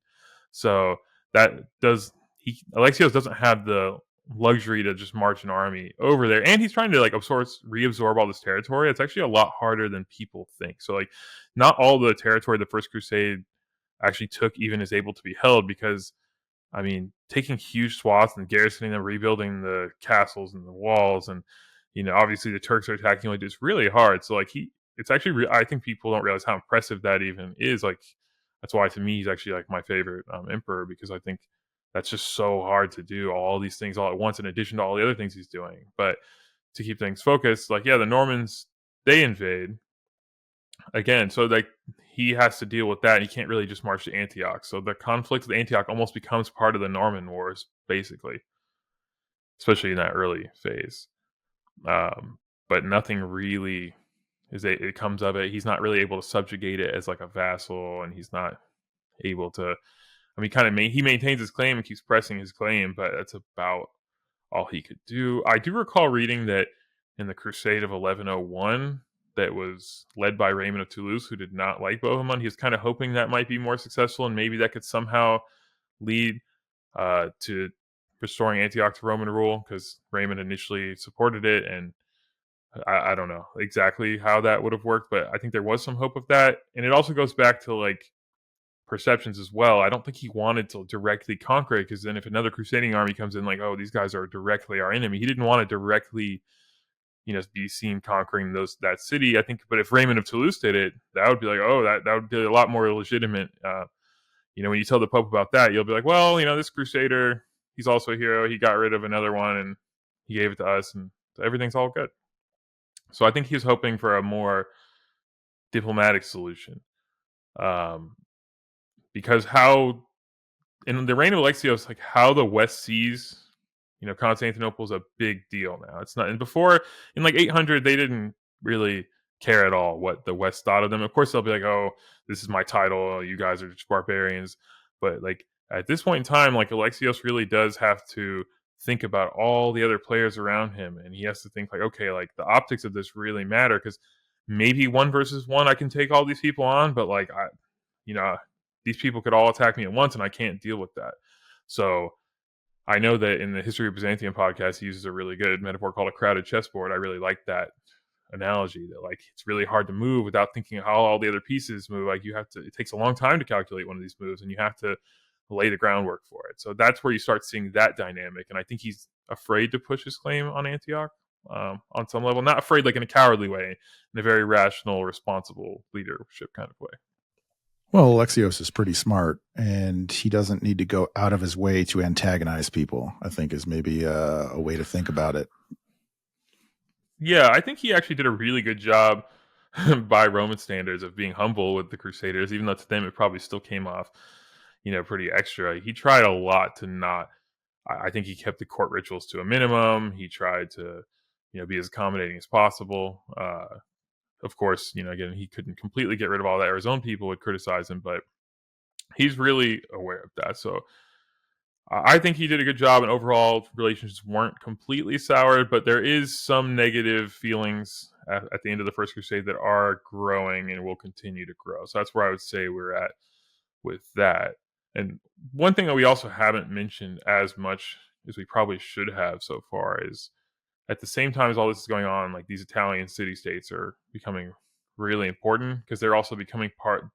So Alexios doesn't have the luxury to just march an army over there, and he's trying to like reabsorb all this territory. It's actually a lot harder than people think. So like, not all the territory the First Crusade actually took even is able to be held, because I mean, taking huge swaths and garrisoning them, rebuilding the castles and the walls, and obviously the Turks are attacking, like, it's really hard. So like, it's actually I think people don't realize how impressive that even is. Like, that's why to me he's actually like my favorite emperor, because I think that's just so hard to do all these things all at once, in addition to all the other things he's doing. But to keep things focused, like, yeah, the Normans, they invade again, so like, he has to deal with that. He can't really just march to Antioch. So the conflict with Antioch almost becomes part of the Norman Wars, basically, especially in that early phase. But nothing really it comes of it. He's not really able to subjugate it as like a vassal, and he's not able to. I mean, he maintains his claim and keeps pressing his claim, but that's about all he could do. I do recall reading that in the Crusade of 1101, that was led by Raymond of Toulouse, who did not like Bohemond. He was kind of hoping that might be more successful, and maybe that could somehow lead to restoring Antioch to Roman rule, because Raymond initially supported it, and I don't know exactly how that would have worked, but I think there was some hope of that. And it also goes back to like perceptions as well. I don't think he wanted to directly conquer it, because then if another crusading army comes in, like, oh, these guys are directly our enemy, he didn't want to directly be seen conquering that city. I think, but if Raymond of Toulouse did it, that would be like, oh, that would be a lot more legitimate. When you tell the Pope about that, you'll be like, well, this crusader, he's also a hero. He got rid of another one and he gave it to us, and so everything's all good. So I think he was hoping for a more diplomatic solution, because how in the reign of Alexios, like, how the West sees Constantinople is a big deal now. It's not, and before, in like 800, they didn't really care at all what the West thought of them. Of course, they'll be like, oh, this is my title, you guys are just barbarians. But like, at this point in time, like, Alexios really does have to think about all the other players around him, and he has to think like, okay, like, the optics of this really matter, because maybe 1 versus 1 I can take all these people on, but like, these people could all attack me at once, and I can't deal with that. So I know that in the History of Byzantium podcast, he uses a really good metaphor called a crowded chessboard. I really like that analogy, that like, it's really hard to move without thinking of how all the other pieces move. Like, it takes a long time to calculate one of these moves, and you have to lay the groundwork for it. So that's where you start seeing that dynamic. And I think he's afraid to push his claim on Antioch on some level, not afraid like in a cowardly way, in a very rational, responsible leadership kind of way. Well, Alexios is pretty smart, and he doesn't need to go out of his way to antagonize people, I think is maybe a way to think about it. Yeah, I think he actually did a really good job by Roman standards of being humble with the Crusaders, even though to them it probably still came off, pretty extra. He tried a lot to not. I think he kept the court rituals to a minimum. He tried to, be as accommodating as possible. Of course, again, he couldn't completely get rid of all that, or his own people would criticize him, but he's really aware of that. So I think he did a good job, and overall relationships weren't completely soured, but there is some negative feelings at the end of the First Crusade that are growing and will continue to grow. So that's where I would say we're at with that. And one thing that we also haven't mentioned as much as we probably should have so far is at the same time as all this is going on, like these Italian city states are becoming really important because they're also becoming part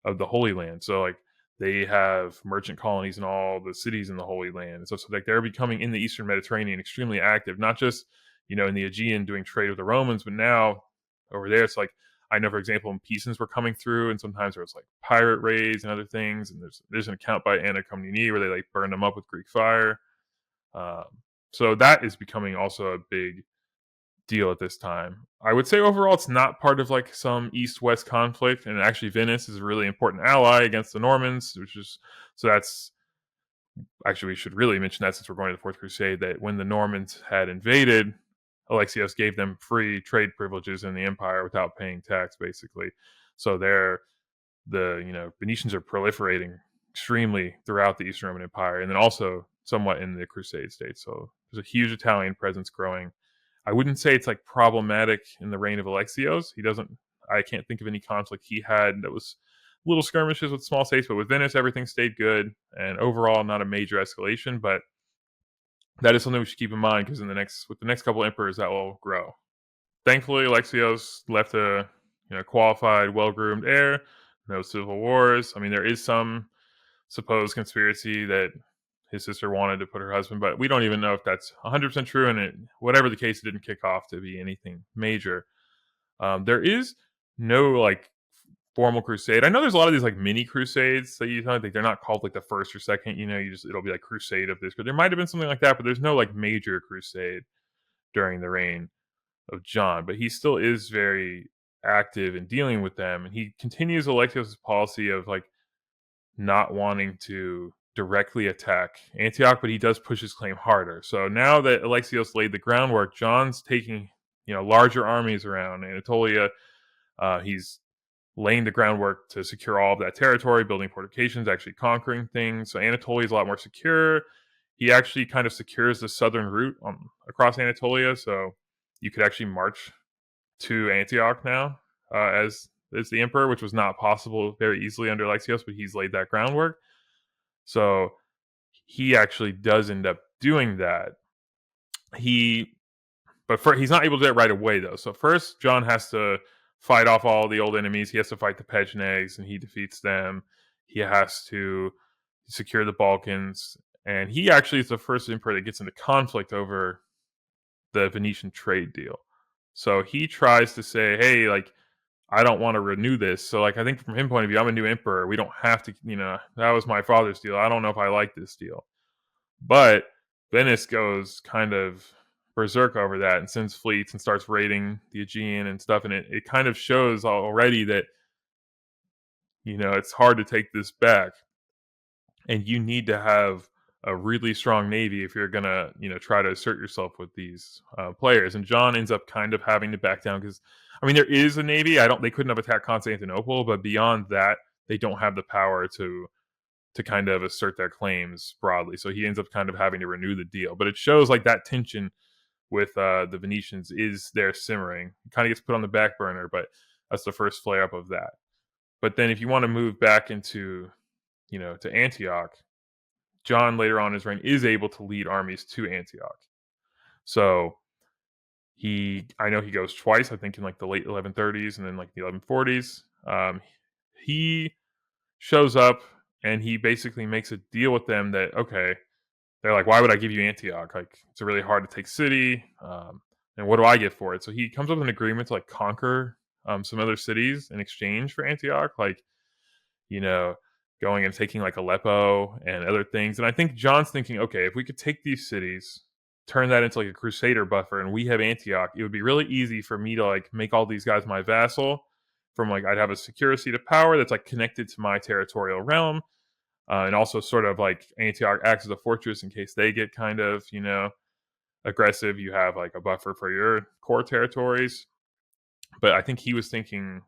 of the Holy Land. So like they have merchant colonies in all the cities in the Holy Land. So like they're becoming in the Eastern Mediterranean extremely active, not just, in the Aegean doing trade with the Romans, but now over there it's like I know, for example, when Pisans were coming through, and sometimes there was like pirate raids and other things. And there's an account by Anna Komnenian where they like burned them up with Greek fire. Um, so that is becoming also a big deal at this time. I would say overall it's not part of like some east-west conflict, and actually Venice is a really important ally against the Normans, which is so that's actually we should really mention that since we're going to the Fourth Crusade, that when the Normans had invaded, Alexios gave them free trade privileges in the empire without paying tax, basically. So the Venetians are proliferating extremely throughout the Eastern Roman Empire, and then also somewhat in the Crusade states. So there's a huge Italian presence growing. I wouldn't say it's like problematic in the reign of Alexios. I can't think of any conflict he had that was little skirmishes with small states, but with Venice, everything stayed good, and overall, not a major escalation. But that is something we should keep in mind because with the next couple emperors, that will grow. Thankfully, Alexios left a qualified, well-groomed heir. No civil wars. I mean, there is some supposed conspiracy that his sister wanted to put her husband, but we don't even know if that's 100% true. And whatever the case, it didn't kick off to be anything major. There is no like formal crusade. I know there's a lot of these like mini crusades that you think they're not called like the first or second. It'll be like crusade of this, but there might have been something like that. But there's no like major crusade during the reign of John. But he still is very active in dealing with them, and he continues Alexios' policy of like not wanting to directly attack Antioch, but he does push his claim harder. So now that Alexios laid the groundwork, John's taking larger armies around Anatolia. He's laying the groundwork to secure all of that territory, building fortifications, actually conquering things. So Anatolia is a lot more secure. He actually kind of secures the southern route across Anatolia, so you could actually march to Antioch now as the emperor, which was not possible very easily under Alexios, but he's laid that groundwork. So he actually does end up doing that. He's not able to do that right away though. So first, John has to fight off all the old enemies. He has to fight the Pechenegs, and he defeats them. He has to secure the Balkans, and he actually is the first emperor that gets into conflict over the Venetian trade deal. So he tries to say, hey, like, I don't want to renew this. So, like, I think from his point of view, I'm a new emperor. We don't have to, that was my father's deal. I don't know if I like this deal. But Venice goes kind of berserk over that and sends fleets and starts raiding the Aegean and stuff. And it kind of shows already that, it's hard to take this back. And you need to have a really strong navy if you're gonna try to assert yourself with these players. And John ends up kind of having to back down because there is a navy. They couldn't have attacked Constantinople, but beyond that, they don't have the power to kind of assert their claims broadly. So he ends up kind of having to renew the deal. But it shows like that tension with the Venetians is there simmering. It kind of gets put on the back burner, but that's the first flare up of that. But then if you want to move back into to Antioch, John later on in his reign is able to lead armies to Antioch. So I know he goes twice, I think in like the late 1130s and then like the 1140s. He shows up and he basically makes a deal with them that, okay, they're like, why would I give you Antioch? Like, it's a really hard to take city. And what do I get for it? So he comes up with an agreement to like conquer some other cities in exchange for Antioch. Like, going and taking like Aleppo and other things. And I think John's thinking, okay, if we could take these cities, turn that into like a crusader buffer and we have Antioch, it would be really easy for me to like make all these guys my vassal. From like, I'd have a secure seat of power that's like connected to my territorial realm, and also sort of like Antioch acts as a fortress in case they get kind of, aggressive. You have like a buffer for your core territories. But I think he was thinking,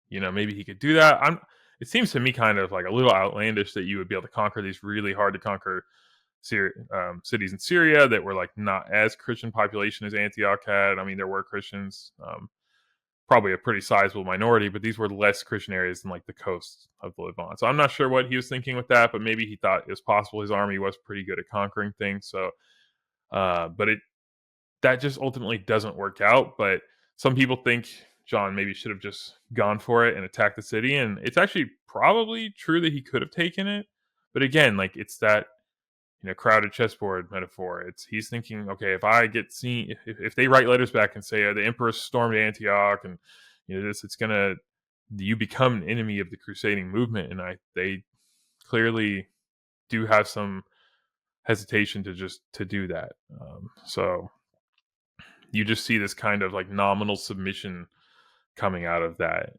maybe he could do that. It seems to me kind of like a little outlandish that you would be able to conquer these really hard to conquer cities in Syria that were like not as Christian population as Antioch had. I mean, there were Christians, probably a pretty sizable minority, but these were less Christian areas than like the coast of the Levant. So I'm not sure what he was thinking with that, but maybe he thought it was possible his army was pretty good at conquering things. So, but that just ultimately doesn't work out. But some people think John maybe should have just gone for it and attacked the city, and it's actually probably true that he could have taken it. But again, like it's that crowded chessboard metaphor. He's thinking, okay, if I get seen, if they write letters back and say the emperor stormed Antioch, and you become an enemy of the crusading movement, and they clearly do have some hesitation to do that. So you just see this kind of like nominal submission coming out of that,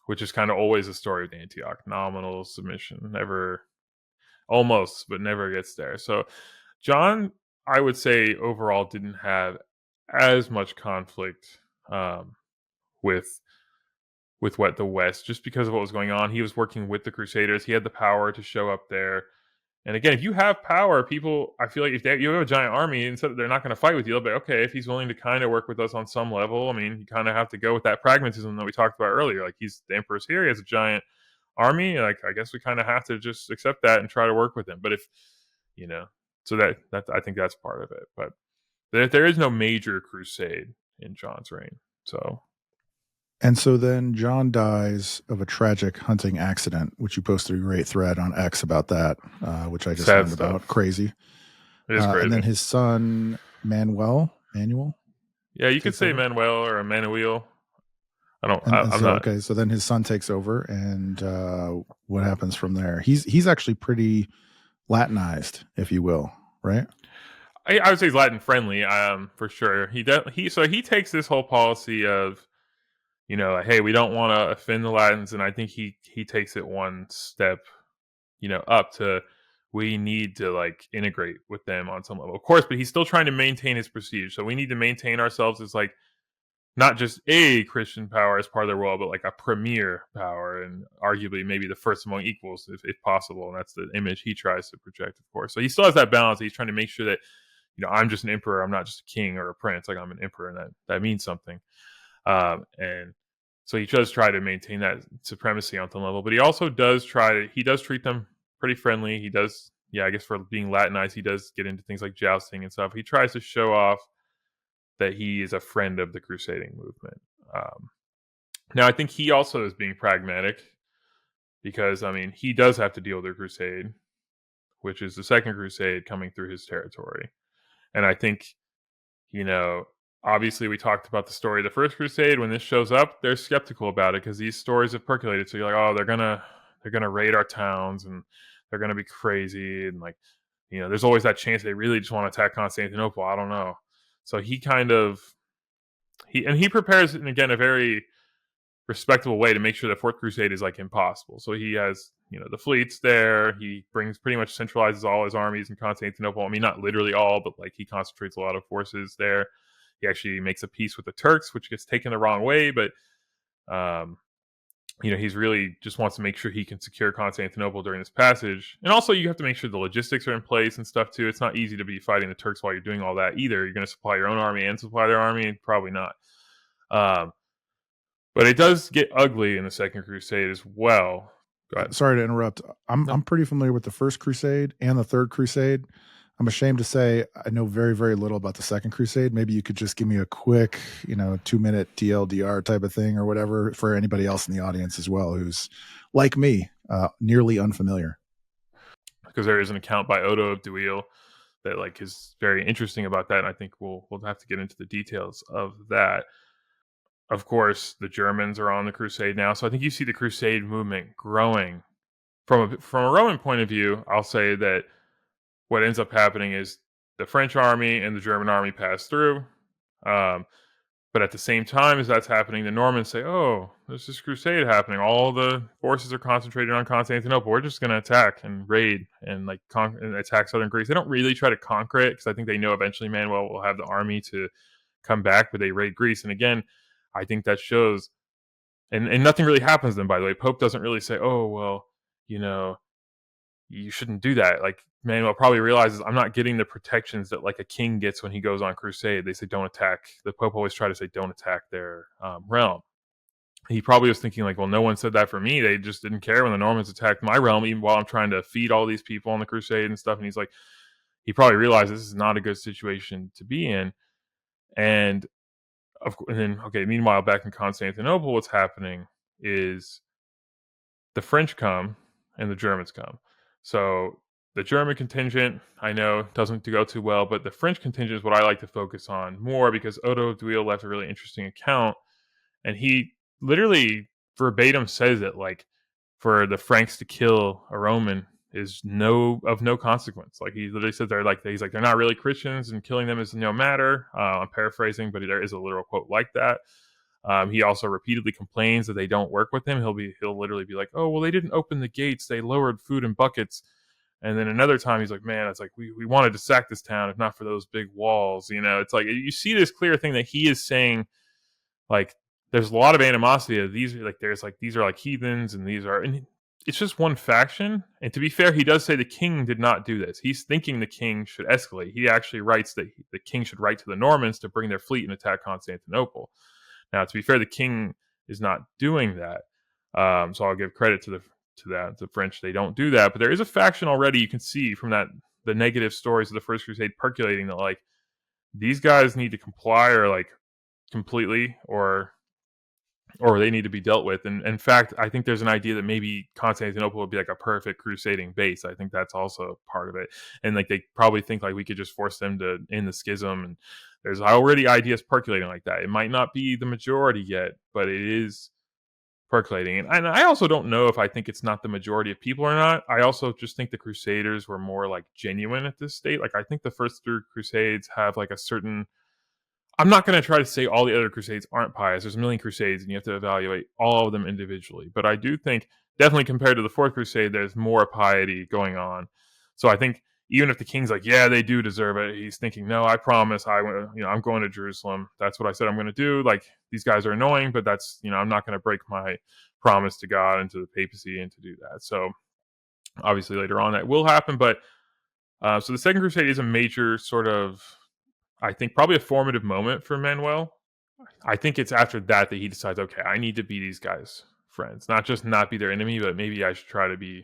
which is kind of always a story of Antioch. Nominal submission, never almost, but never gets there. So John, I would say overall didn't have as much conflict with what the West, just because of what was going on. He was working with the Crusaders. He had the power to show up there. And again, if you have power, people, I feel like if you have a giant army, instead they're not going to fight with you. They'll be okay if he's willing to kind of work with us on some level. I mean, you kind of have to go with that pragmatism that we talked about earlier. Like he's the emperor's here, he has a giant army. Like I guess we kind of have to just accept that and try to work with him. But if so that I think that's part of it. But there is no major crusade in John's reign. And so then John dies of a tragic hunting accident, which you posted a great thread on X about that, which I just learned about. Crazy. It is crazy. And then his son, Manuel. Yeah, you could say Manuel or Emmanuel. I'm not. Okay, so then his son takes over, and what happens from there? He's actually pretty Latinized, if you will, right? I would say he's Latin friendly, for sure. He takes this whole policy of, hey, we don't want to offend the Latins, and I think he takes it one step, up to, we need to like integrate with them on some level, of course, but he's still trying to maintain his prestige. So we need to maintain ourselves as like not just a Christian power as part of their world, but like a premier power, and arguably maybe the first among equals, if possible. And that's the image he tries to project, of course. So he still has that balance. He's trying to make sure that, I'm just an emperor. I'm not just a king or a prince. Like I'm an emperor, and that means something. And so he does try to maintain that supremacy on some level, but he also does treat them pretty friendly. He does, I guess for being Latinized, he does get into things like jousting and stuff. He tries to show off that he is a friend of the crusading movement. Now, I think he also is being pragmatic because, I mean, he does have to deal with the crusade, which is the Second Crusade coming through his territory. And I think, obviously we talked about the story of the First Crusade. When this shows up, they're skeptical about it because these stories have percolated. So you're like, oh, they're gonna raid our towns and they're gonna be crazy, and like, there's always that chance they really just want to attack Constantinople. I don't know. So he prepares in, again, a very respectable way to make sure the Fourth Crusade is like impossible. So he has, the fleets there. He pretty much centralizes all his armies in Constantinople. I mean, not literally all, but like he concentrates a lot of forces there. He actually makes a peace with the Turks, which gets taken the wrong way, but he's really just wants to make sure he can secure Constantinople during this passage. And also you have to make sure the logistics are in place and stuff too. It's not easy to be fighting the Turks while you're doing all that either. You're going to supply your own army and supply their army? Probably not. But it does get ugly in the Second Crusade as well. Go ahead. Sorry to interrupt. I'm pretty familiar with the First Crusade and the Third Crusade. I'm ashamed to say I know very, very little about the Second Crusade. Maybe you could just give me a quick, 2-minute TLDR type of thing or whatever for anybody else in the audience as well who's like me, nearly unfamiliar. Because there is an account by Odo of Duil that like is very interesting about that. And I think we'll have to get into the details of that. Of course, the Germans are on the crusade now. So I think you see the crusade movement growing. From a Roman point of view, I'll say that what ends up happening is the French army and the German army pass through. But at the same time as that's happening, the Normans say, "Oh, there's this crusade happening. All the forces are concentrated on Constantinople. We're just going to attack and raid and and attack southern Greece." They don't really try to conquer it because I think they know eventually Manuel will have the army to come back, but they raid Greece. And again, I think that shows, and nothing really happens then. By the way, Pope doesn't really say, "Oh, well, you know, you shouldn't do that." Like Manuel probably realizes I'm not getting the protections that like a king gets when he goes on crusade. They say don't attack. The Pope always try to say don't attack their realm. He probably was thinking like, well, no one said that for me. They just didn't care when the Normans attacked my realm, even while I'm trying to feed all these people on the crusade and stuff. And he's like, he probably realized this is not a good situation to be in. And meanwhile, back in Constantinople, what's happening is the French come and the Germans come. So the German contingent, I know, doesn't go too well, but the French contingent is what I like to focus on more because Odo of Duil left a really interesting account, and he literally verbatim says it like for the Franks to kill a Roman is of no consequence. Like he literally said he's like they're not really Christians and killing them is no matter. I'm paraphrasing, but there is a literal quote like that. He also repeatedly complains that they don't work with him. He'll literally be like, "Oh, well, they didn't open the gates. They lowered food in buckets." And then another time he's like, "Man, it's like we wanted to sack this town if not for those big walls." You know, it's like you see this clear thing that he is saying, like there's a lot of animosity. These are these are like heathens, and it's just one faction. And to be fair, he does say the king did not do this. He's thinking the king should escalate. He actually writes that the king should write to the Normans to bring their fleet and attack Constantinople. Now, to be fair, the king is not doing that. So I'll give credit to the French. They don't do that, but there is a faction already. You can see from the negative stories of the First Crusade percolating that like these guys need to comply or like completely or they need to be dealt with. And in fact, I think there's an idea that maybe Constantinople would be like a perfect crusading base. I think that's also part of it. And like they probably think like we could just force them to end the schism. And there's already ideas percolating like that. It might not be the majority yet, but it is percolating. And I also don't know if I think it's not the majority of people or not. I also just think the Crusaders were more like genuine at this state. Like I think the first three Crusades have like a certain, I'm not going to try to say all the other crusades aren't pious. There's a million crusades and you have to evaluate all of them individually. But I do think definitely compared to the Fourth Crusade, there's more piety going on. So I think even if the king's like, yeah, they do deserve it, he's thinking, no, I promise I'm going to Jerusalem. That's what I said I'm going to do. Like these guys are annoying, but that's, I'm not going to break my promise to God and to the papacy and to do that. So obviously later on that will happen. But so the Second Crusade is a major sort of, I think probably a formative moment for Manuel. I think it's after that he decides, okay, I need to be these guys' friends, not just not be their enemy, but maybe I should try to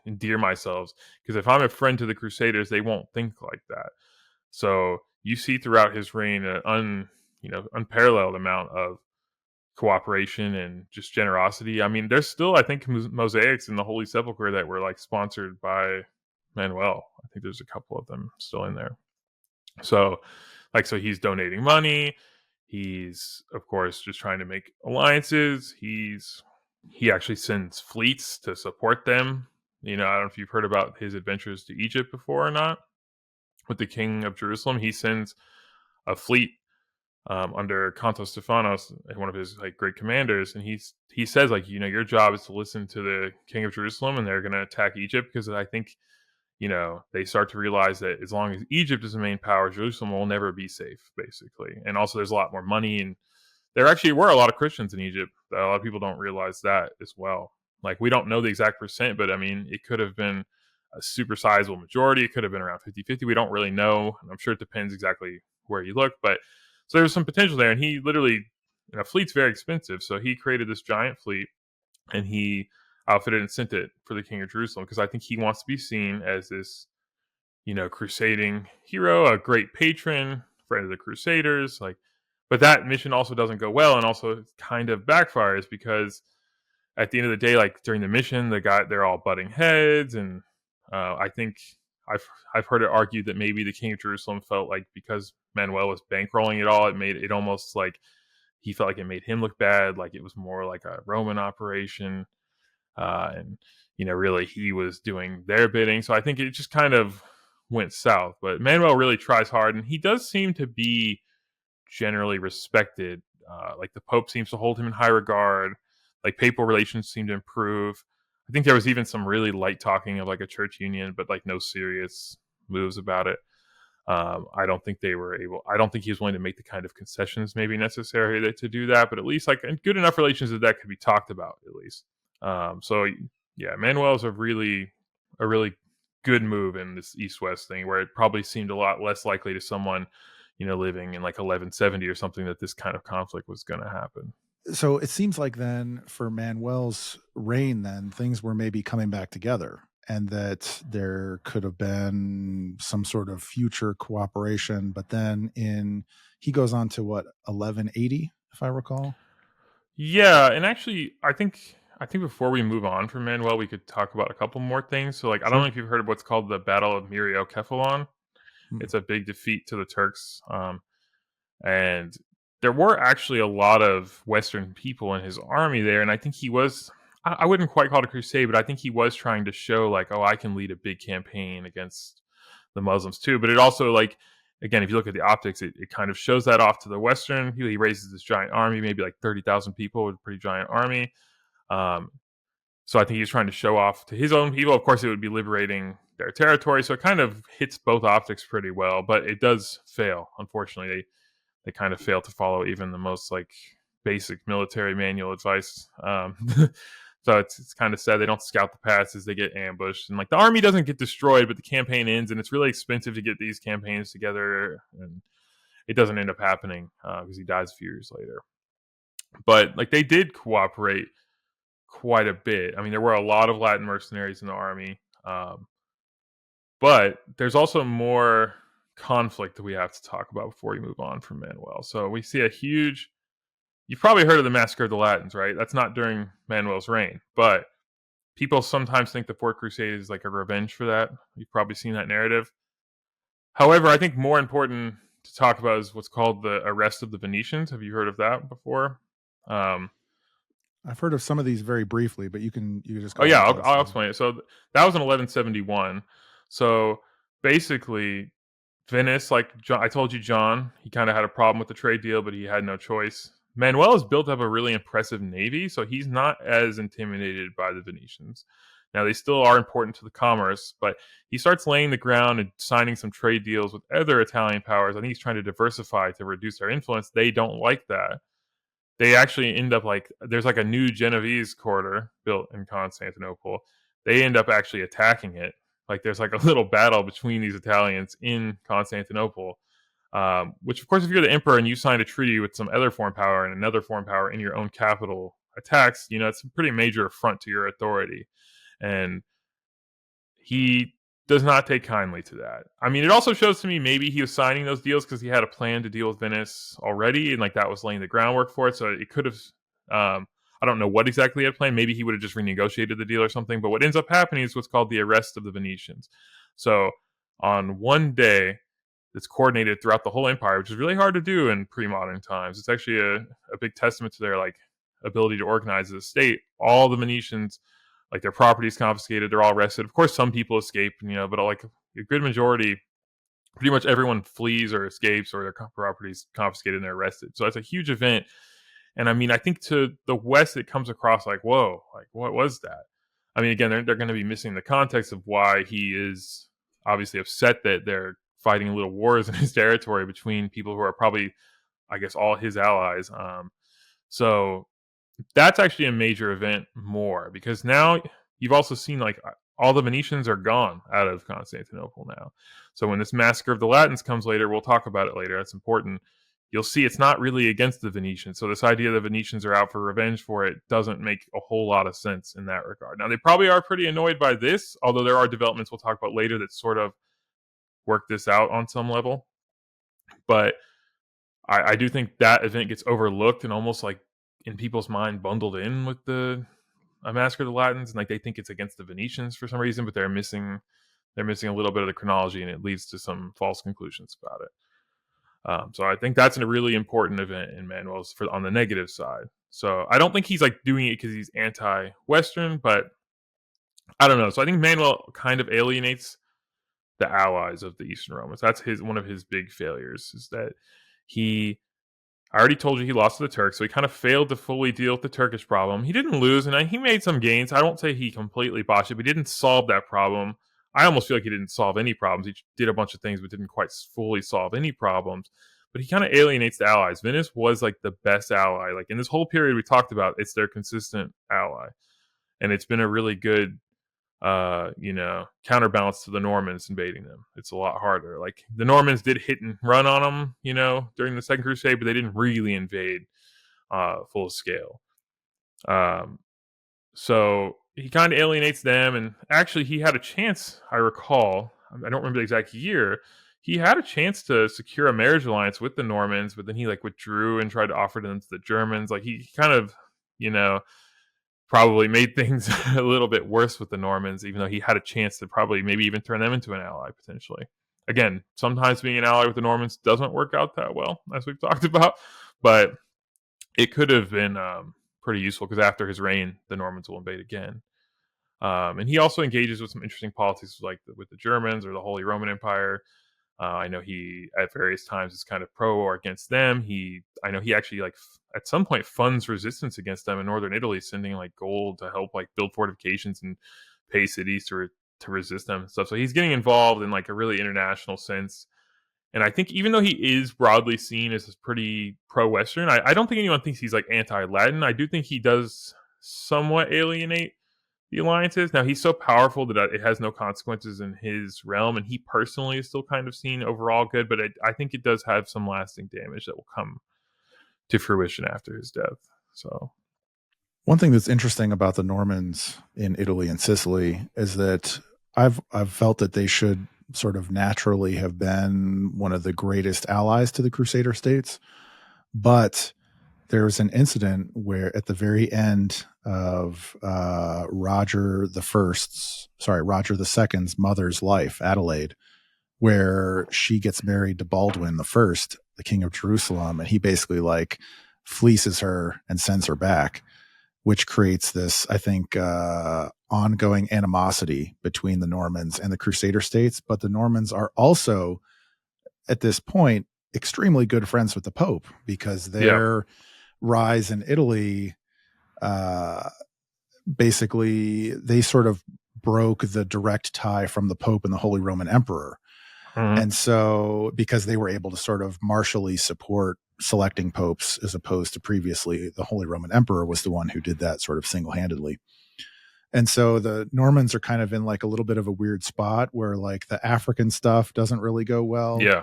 endear myself. Because if I'm a friend to the Crusaders, they won't think like that. So you see throughout his reign an unparalleled amount of cooperation and just generosity. I mean, there's still, I think, mosaics in the Holy Sepulchre that were like sponsored by Manuel. I think there's a couple of them still in there. So he's donating money. He's, of course, just trying to make alliances. He actually sends fleets to support them. I don't know if you've heard about his adventures to Egypt before or not. With the king of Jerusalem, he sends a fleet under Contos Stephanos, one of his great commanders, and he says your job is to listen to the king of Jerusalem, and they're going to attack Egypt because I think they start to realize that as long as Egypt is the main power, Jerusalem will never be safe, basically. And also there's a lot more money, and there actually were a lot of Christians in Egypt. A lot of people don't realize that as well. Like, we don't know the exact percent, but I mean, it could have been a super sizable majority. It could have been around 50-50. We don't really know. I'm sure it depends exactly where you look, but so there's some potential there. And he literally, fleet's very expensive. So he created this giant fleet, and he outfitted and sent it for the king of Jerusalem because I think he wants to be seen as this, crusading hero, a great patron, friend of the Crusaders. But that mission also doesn't go well, and also kind of backfires because at the end of the day, during the mission, they're all butting heads, and I think I've heard it argued that maybe the king of Jerusalem felt like because Manuel was bankrolling it all, it made it almost like he felt like it made him look bad, like it was more like a Roman operation. And really he was doing their bidding. So I think it just kind of went south. But Manuel really tries hard, and he does seem to be generally respected. Like the Pope seems to hold him in high regard. Like papal relations seem to improve. I think there was even some really light talking of like a church union, but like no serious moves about it. I don't think they were able. I don't think he was willing to make the kind of concessions maybe necessary to do that. But at least like good enough relations that could be talked about at least. So yeah, Manuel is a really good move in this East-West thing, where it probably seemed a lot less likely to someone, living in like 1170 or something, that this kind of conflict was going to happen. So it seems like then for Manuel's reign, then things were maybe coming back together, and that there could have been some sort of future cooperation. But then he goes on to what, 1180, if I recall. Yeah, and actually, I think before we move on from Manuel, we could talk about a couple more things. So, like, I don't know Sure. if you've heard of what's called the Battle of Myriokephalon. Mm. It's a big defeat to the Turks, and there were actually a lot of Western people in his army there. And I think he was. I wouldn't quite call it a crusade, but I think he was trying to show, like, oh, I can lead a big campaign against the Muslims too. But it also, like, again, if you look at the optics, it kind of shows that off to the Western. He raises this giant army, maybe like 30,000 people, with a pretty giant army. Um, so I think he's trying to show off to his own people. Of course, it would be liberating their territory. So it kind of hits both optics pretty well, but it does fail. Unfortunately, they kind of fail to follow even the most like basic military manual advice. So it's kind of sad they don't scout the passes; they get ambushed, and like the army doesn't get destroyed, but the campaign ends, and it's really expensive to get these campaigns together, and it doesn't end up happening because he dies a few years later. But like they did cooperate quite a bit. I mean, there were a lot of Latin mercenaries in the army, but there's also more conflict that we have to talk about before we move on from Manuel. So we see a huge. You've probably heard of the Massacre of the Latins, right? That's not during Manuel's reign, but people sometimes think the Fourth Crusade is like a revenge for that. You've probably seen that narrative. However, I think more important to talk about is what's called the arrest of the Venetians. Have you heard of that before? Um, I've heard of some of these very briefly, but you can just oh go yeah, ahead and I'll, tell us I'll them. explain it. So that was in 1171. So basically, Venice, like I told you, John, he kind of had a problem with the trade deal, but he had no choice. Manuel has built up a really impressive navy, so he's not as intimidated by the Venetians. Now, they still are important to the commerce, but he starts laying the ground and signing some trade deals with other Italian powers. I think he's trying to diversify to reduce their influence. They don't like that. They actually end up like, there's like a new Genovese quarter built in Constantinople. They end up actually attacking it. Like there's like a little battle between these Italians in Constantinople, which of course, if you're the emperor and you signed a treaty with some other foreign power and another foreign power in your own capital attacks, it's a pretty major affront to your authority. And he does not take kindly to that. I mean, it also shows to me maybe he was signing those deals because he had a plan to deal with Venice already, and like that was laying the groundwork for it. So it could have. I don't know what exactly he had planned. Maybe he would have just renegotiated the deal or something. But what ends up happening is what's called the arrest of the Venetians. So on one day, it's coordinated throughout the whole empire, which is really hard to do in pre-modern times. It's actually a big testament to their like ability to organize as a state. All the Venetians, like their property is confiscated, they're all arrested. Of course, some people escape, but like a good majority, pretty much everyone flees or escapes, or their property is confiscated and they're arrested. So it's a huge event. And I mean, I think to the West, it comes across like, whoa, like what was that? I mean, again, they're going to be missing the context of why he is obviously upset that they're fighting little wars in his territory between people who are probably, I guess, all his allies. So that's actually a major event more, because now you've also seen like all the Venetians are gone out of Constantinople now. So when this Massacre of the Latins comes later, we'll talk about it later. That's important. You'll see it's not really against the Venetians. So this idea the Venetians are out for revenge for it doesn't make a whole lot of sense in that regard. Now, they probably are pretty annoyed by this, although there are developments we'll talk about later that sort of work this out on some level. But I do think that event gets overlooked and almost like in people's mind bundled in with the Massacre of the Latins, and like they think it's against the Venetians for some reason, but they're missing a little bit of the chronology, and it leads to some false conclusions about it. So I think that's a really important event in Manuel's on the negative side. So I don't think he's like doing it because he's anti-Western, but I don't know. So I think Manuel kind of alienates the allies of the Eastern Romans. That's one of his big failures, is that he I already told you he lost to the Turks, so he kind of failed to fully deal with the Turkish problem. He didn't lose, and he made some gains. I won't say he completely botched it, but he didn't solve that problem. I almost feel like he didn't solve any problems. He did a bunch of things, but didn't quite fully solve any problems. But he kind of alienates the allies. Venice was like the best ally. Like in this whole period we talked about, it's their consistent ally. And it's been a really good counterbalance to the Normans invading them. It's a lot harder. Like the Normans did hit and run on them, during the Second Crusade, but they didn't really invade full scale. So he kind of alienates them, and actually he had a chance, I recall, I don't remember the exact year, he had a chance to secure a marriage alliance with the Normans, but then he like withdrew and tried to offer them to the Germans. Like he kind of, probably made things a little bit worse with the Normans, even though he had a chance to probably maybe even turn them into an ally potentially. Again, sometimes being an ally with the Normans doesn't work out that well, as we've talked about, but it could have been pretty useful because after his reign, the Normans will invade again. And he also engages with some interesting politics, like with the Germans or the Holy Roman Empire. I know he at various times is kind of pro or against them. I know he actually at some point funds resistance against them in northern Italy, sending like gold to help like build fortifications and pay cities to resist them and stuff. So he's getting involved in like a really international sense. And I think even though he is broadly seen as pretty pro-Western, I don't think anyone thinks he's like anti-Latin. I do think he does somewhat alienate the alliances. Now, he's so powerful that it has no consequences in his realm, and he personally is still kind of seen overall good, but I think it does have some lasting damage that will come to fruition after his death. So, one thing that's interesting about the Normans in Italy and Sicily is that I've felt that they should sort of naturally have been one of the greatest allies to the Crusader states, but there was an incident where at the very end of Roger the Second's mother's life, Adelaide, where she gets married to Baldwin the First, the king of Jerusalem, and he basically like fleeces her and sends her back, which creates this, I think, ongoing animosity between the Normans and the Crusader states. But the Normans are also, at this point, extremely good friends with the Pope because their rise in Italy, basically, they sort of broke the direct tie from the Pope and the Holy Roman Emperor. Mm-hmm. And so, because they were able to sort of martially support selecting popes, as opposed to previously, the Holy Roman Emperor was the one who did that sort of single-handedly. And so the Normans are kind of in like a little bit of a weird spot where like the African stuff doesn't really go well. Yeah.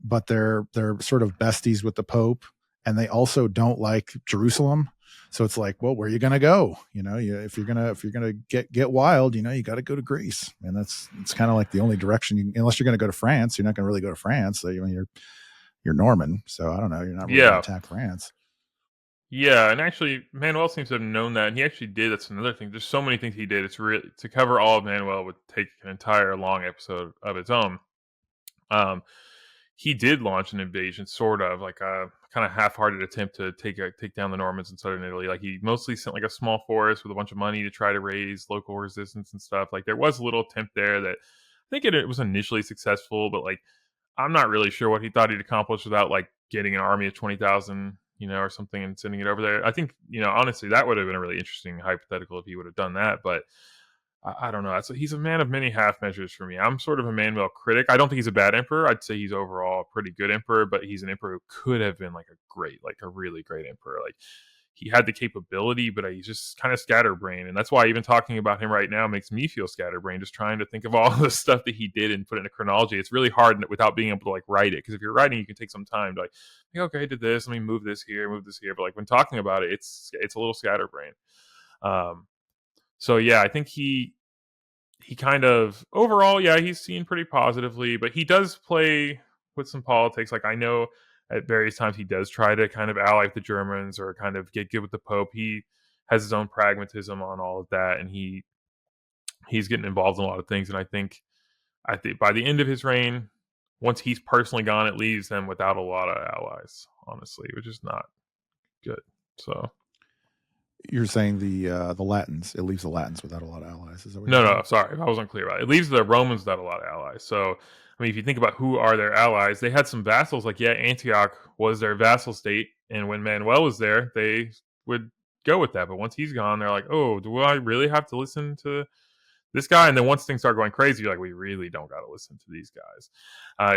But they're sort of besties with the Pope, and they also don't like Jerusalem. So it's like, well, where are you going to go? If you're going to get wild, you got to go to Greece. And it's kind of like the only direction, unless you're going to go to France, you're not going to really go to France. So you're Norman. So I don't know. You're not really going to attack France. Yeah. And actually Manuel seems to have known that. And he actually did. That's another thing. There's so many things he did. It's really, to cover all of Manuel would take an entire long episode of its own. He did launch an invasion, sort of like a kind of half-hearted attempt to take down the Normans in southern Italy. Like he mostly sent like a small force with a bunch of money to try to raise local resistance and stuff. Like there was a little attempt there that I think it was initially successful, but like I'm not really sure what he thought he'd accomplish without like getting an army of 20,000, or something and sending it over there. I think, honestly, that would have been a really interesting hypothetical if he would have done that, but I don't know. He's a man of many half measures for me. I'm sort of a Manuel critic. I don't think he's a bad emperor. I'd say he's overall a pretty good emperor, but he's an emperor who could have been like a really great emperor. Like he had the capability, but he's just kind of scatterbrained. And that's why even talking about him right now makes me feel scatterbrained, just trying to think of all the stuff that he did and put it in a chronology. It's really hard without being able to like write it. Because if you're writing, you can take some time to like, okay, I did this. Let me move this here. But like when talking about it, it's a little scatterbrained. So yeah, I think he kind of overall, he's seen pretty positively, but he does play with some politics. Like I know at various times he does try to kind of ally with the Germans or kind of get good with the Pope. He has his own pragmatism on all of that, and he's getting involved in a lot of things. And I think by the end of his reign, once he's personally gone, it leaves them without a lot of allies, honestly, which is not good. So You're saying the Latins. It leaves the Latins without a lot of allies. Is that what you're No, saying? no, sorry, I wasn't clear about it. It leaves the Romans without a lot of allies. So, I mean, if you think about who are their allies, they had some vassals. Like, yeah, Antioch was their vassal state, and when Manuel was there, they would go with that. But once he's gone, they're like, oh, do I really have to listen to this guy? And then once things start going crazy, you're like, we really don't got to listen to these guys.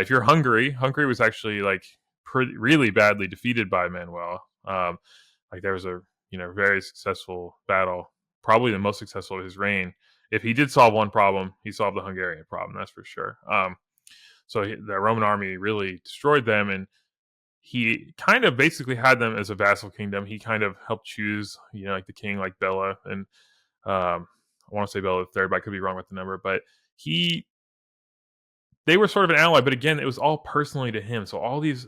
If you're Hungary, Hungary was actually like really badly defeated by Manuel. Like there was a very successful battle, probably the most successful of his reign. If he did solve one problem, he solved the Hungarian problem. That's for sure. The Roman army really destroyed them, and he kind of basically had them as a vassal kingdom. He kind of helped choose, like the king, like Bella, and I want to say Bella the Third, but I could be wrong with the number. But they were sort of an ally, but again, it was all personally to him. So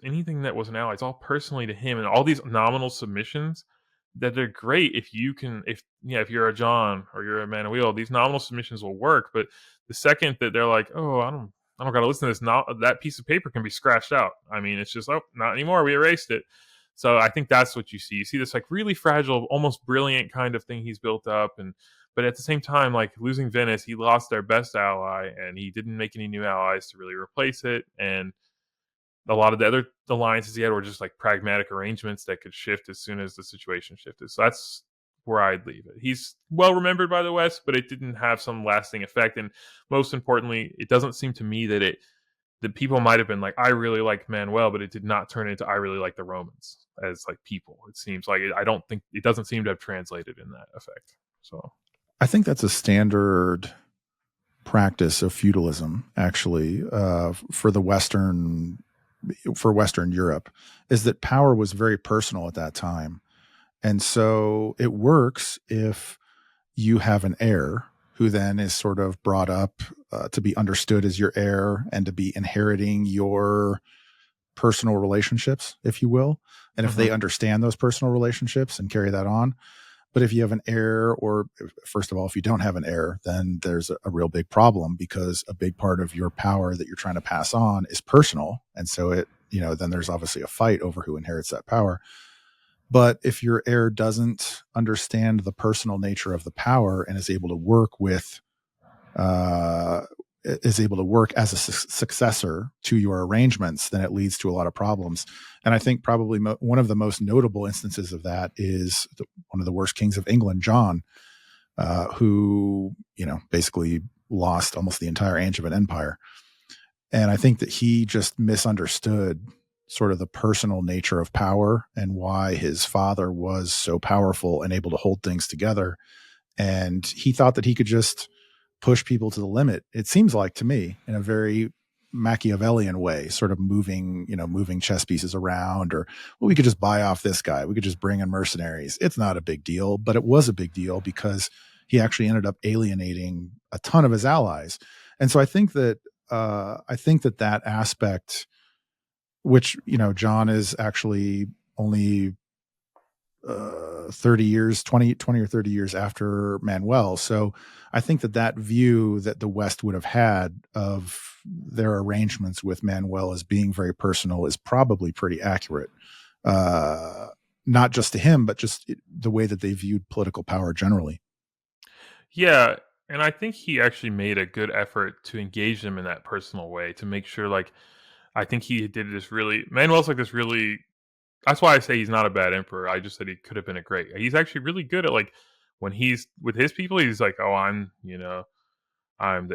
anything that was an ally, it's all personally to him, and all these nominal submissions that they're great if you're a John or you're a Manuel, these nominal submissions will work. But the second that they're like, oh, I don't got to listen to this, that piece of paper can be scratched out. I mean, it's just, oh, not anymore. We erased it. So I think that's what you see. You see this like really fragile, almost brilliant kind of thing he's built up, but at the same time, like losing Venice, he lost their best ally, and he didn't make any new allies to really replace it. And a lot of the other alliances he had were just like pragmatic arrangements that could shift as soon as the situation shifted. So that's where I'd leave it. He's well remembered by the West, but it didn't have some lasting effect. And most importantly, it doesn't seem to me that people might have been like, I really like Manuel, but it did not turn into I really like the Romans as like people. It seems like I don't think it doesn't seem to have translated in that effect. So I think that's a standard practice of feudalism, actually, for Western Europe, is that power was very personal at that time. And so it works if you have an heir who then is sort of brought up to be understood as your heir and to be inheriting your personal relationships, if you will. And if they understand those personal relationships and carry that on. But if you have an heir, or first of all, if you don't have an heir, then there's a real big problem, because a big part of your power that you're trying to pass on is personal. And so then there's obviously a fight over who inherits that power. But if your heir doesn't understand the personal nature of the power and is able to work as a successor to your arrangements, then it leads to a lot of problems. And I think probably one of the most notable instances of that is one of the worst kings of England, John, who, basically lost almost the entire Angevin Empire. And I think that he just misunderstood sort of the personal nature of power and why his father was so powerful and able to hold things together. And he thought that he could just push people to the limit, it seems like to me, in a very Machiavellian way, sort of moving chess pieces around, or, well, we could just buy off this guy. We could just bring in mercenaries. It's not a big deal, but it was a big deal because he actually ended up alienating a ton of his allies. And so I think that that aspect, which, John is actually only 30 years, 20 or 30 years after Manuel. So I think that view that the West would have had of their arrangements with Manuel as being very personal is probably pretty accurate. Not just to him, but just the way that they viewed political power generally. yeah, and I think he actually made a good effort to engage them in that personal way to make sure, like, I think he did this really. Manuel's like this really. That's why I say he's not a bad emperor. I just said he could have been a great. He's actually really good at like when he's with his people. He's like, oh, I'm the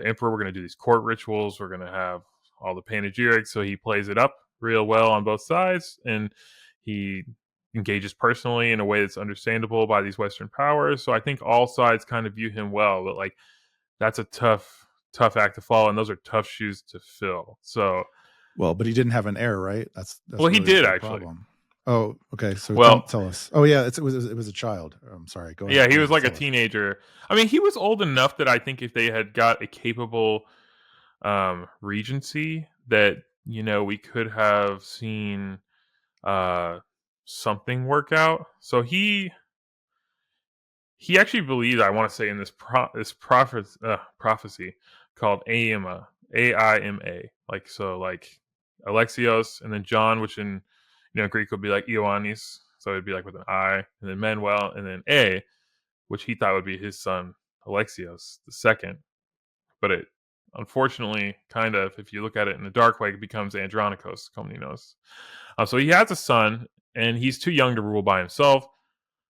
emperor. We're gonna do these court rituals. We're gonna have all the panegyrics. So he plays it up real well on both sides, and he engages personally in a way that's understandable by these Western powers. So I think all sides kind of view him well, but like that's a tough act to follow, and those are tough shoes to fill. So, well, but he didn't have an heir, right? That's well, he really did the actually. problem. Oh, okay. So Well, tell us. Oh, yeah, it was a child. I'm sorry. Go ahead. yeah, he Go was ahead, like a tell us. teenager. I mean, he was old enough that I think if they had got a capable regency, that we could have seen something work out. So he actually believed, I want to say, in this prophecy called Aima, Aima, like so, like Alexios, and then John, which in Greek would be like Ioannis, so it'd be like with an I, and then Manuel, and then A. which he thought would be his son Alexios II. But it unfortunately, kind of, if you look at it in a dark way, it becomes Andronikos Komnenos. So he has a son, and he's too young to rule by himself.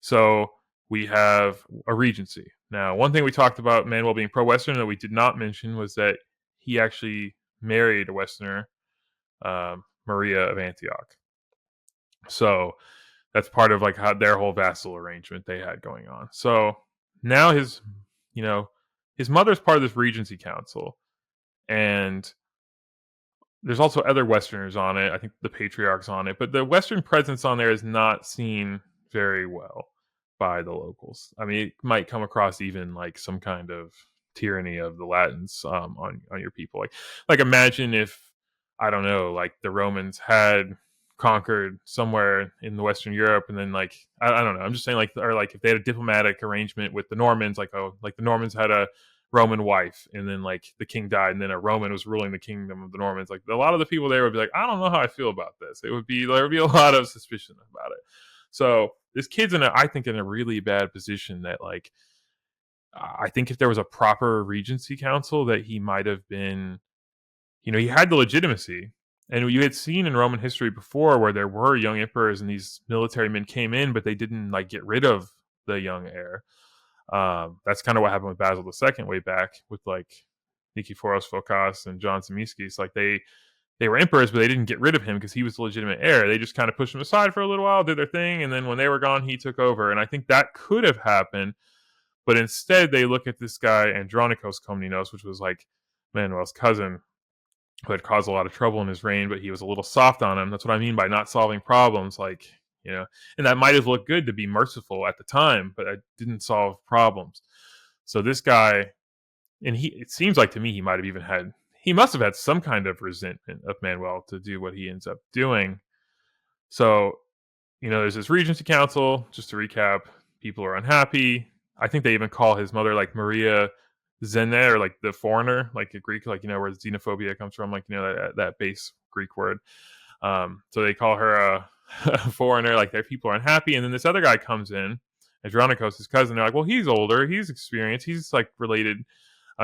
So we have a regency. Now, one thing we talked about Manuel being pro-Western that we did not mention was that he actually married a Westerner, Maria of Antioch. So that's part of like how their whole vassal arrangement they had going on. So now his mother's part of this regency council, and there's also other Westerners on it. I think the patriarch's on it, but the Western presence on there is not seen very well by the locals. I mean, it might come across even like some kind of tyranny of the Latins on your people. Like imagine if, I don't know, like the Romans had conquered somewhere in the Western Europe, and then like I don't know. I'm just saying like, or like if they had a diplomatic arrangement with the Normans, like like the Normans had a Roman wife, and then like the king died, and then a Roman was ruling the kingdom of the Normans. Like a lot of the people there would be like, I don't know how I feel about this. There would be a lot of suspicion about it. So this kid's I think in a really bad position that like I think if there was a proper regency council that he might have been, he had the legitimacy. And you had seen in Roman history before where there were young emperors and these military men came in, but they didn't like get rid of the young heir. That's kind of what happened with Basil II way back with like Nikephoros Phokas and John Zimisces. Like they were emperors, but they didn't get rid of him because he was the legitimate heir. They just kind of pushed him aside for a little while, did their thing, and then when they were gone, he took over. And I think that could have happened, but instead they look at this guy Andronikos Komnenos, which was like Manuel's cousin, who had caused a lot of trouble in his reign, but he was a little soft on him. That's what I mean by not solving problems. Like, and that might have looked good to be merciful at the time, but it didn't solve problems. So this guy, and it seems like to me, he must have had some kind of resentment of Manuel to do what he ends up doing. So, there's this Regency Council, just to recap, people are unhappy. I think they even call his mother like Maria Zene, or like the foreigner, like a Greek, like, where xenophobia comes from, like, that base Greek word. So they call her a foreigner, like their people are unhappy. And then this other guy comes in, Andronikos, his cousin. They're like, well, he's older, he's experienced, he's like related.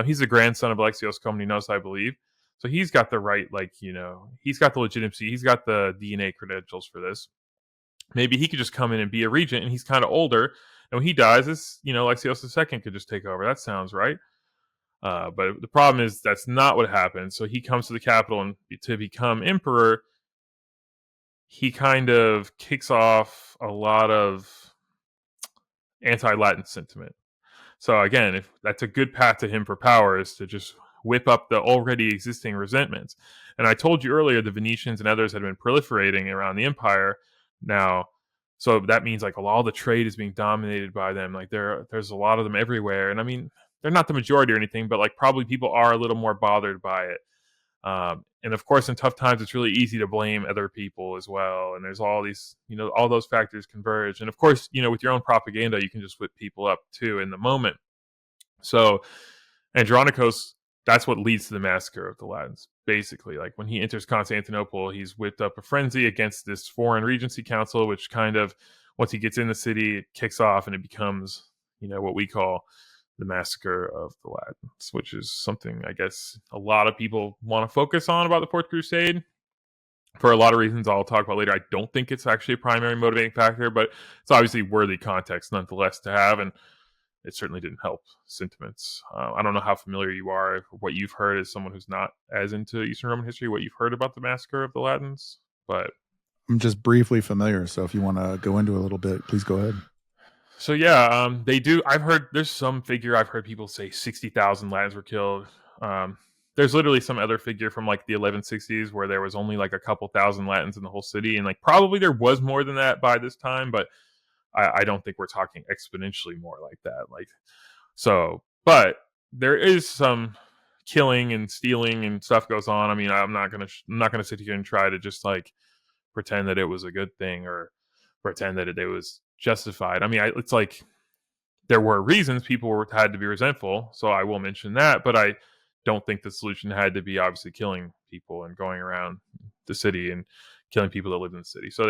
He's the grandson of Alexios Komnenos, I believe. So he's got the right, like, he's got the legitimacy, he's got the DNA credentials for this. Maybe he could just come in and be a regent, and he's kind of older. And when he dies, Alexios II could just take over. That sounds right. But the problem is that's not what happened. So he comes to the capital, and to become emperor, he kind of kicks off a lot of anti-Latin sentiment. So again, if that's a good path to him for power, is to just whip up the already existing resentments. And I told you earlier, the Venetians and others had been proliferating around the empire now. So that means like all the trade is being dominated by them. Like there's a lot of them everywhere. And I mean, they're not the majority or anything, but like probably people are a little more bothered by it. And of course, in tough times, it's really easy to blame other people as well. And there's all these, all those factors converge. And of course, with your own propaganda, you can just whip people up too in the moment. So Andronikos, that's what leads to the massacre of the Latins. Basically, like when he enters Constantinople, he's whipped up a frenzy against this foreign regency council, which kind of, once he gets in the city, it kicks off and it becomes, what we call the massacre of the Latins, which is something I guess a lot of people want to focus on about the Fourth Crusade for a lot of reasons I'll talk about later. I don't think it's actually a primary motivating factor, but it's obviously worthy context nonetheless to have, and it certainly didn't help sentiments. I don't know how familiar you are, or what you've heard as someone who's not as into Eastern Roman history, what you've heard about the massacre of the Latins, but I'm just briefly familiar, so if you want to go into a little bit, please go ahead. So yeah, they do. I've heard there's some figure I've heard people say 60,000 Latins were killed. There's literally some other figure from like the 1160s where there was only like a couple thousand Latins in the whole city, and like probably there was more than that by this time, but I don't think we're talking exponentially more like that. Like, so, but there is some killing and stealing and stuff goes on. I mean, I'm not gonna sit here and try to just like pretend that it was a good thing or pretend that it was justified. I mean, it's like there were reasons people had to be resentful, so I will mention that, but I don't think the solution had to be obviously killing people and going around the city and killing people that lived in the city. So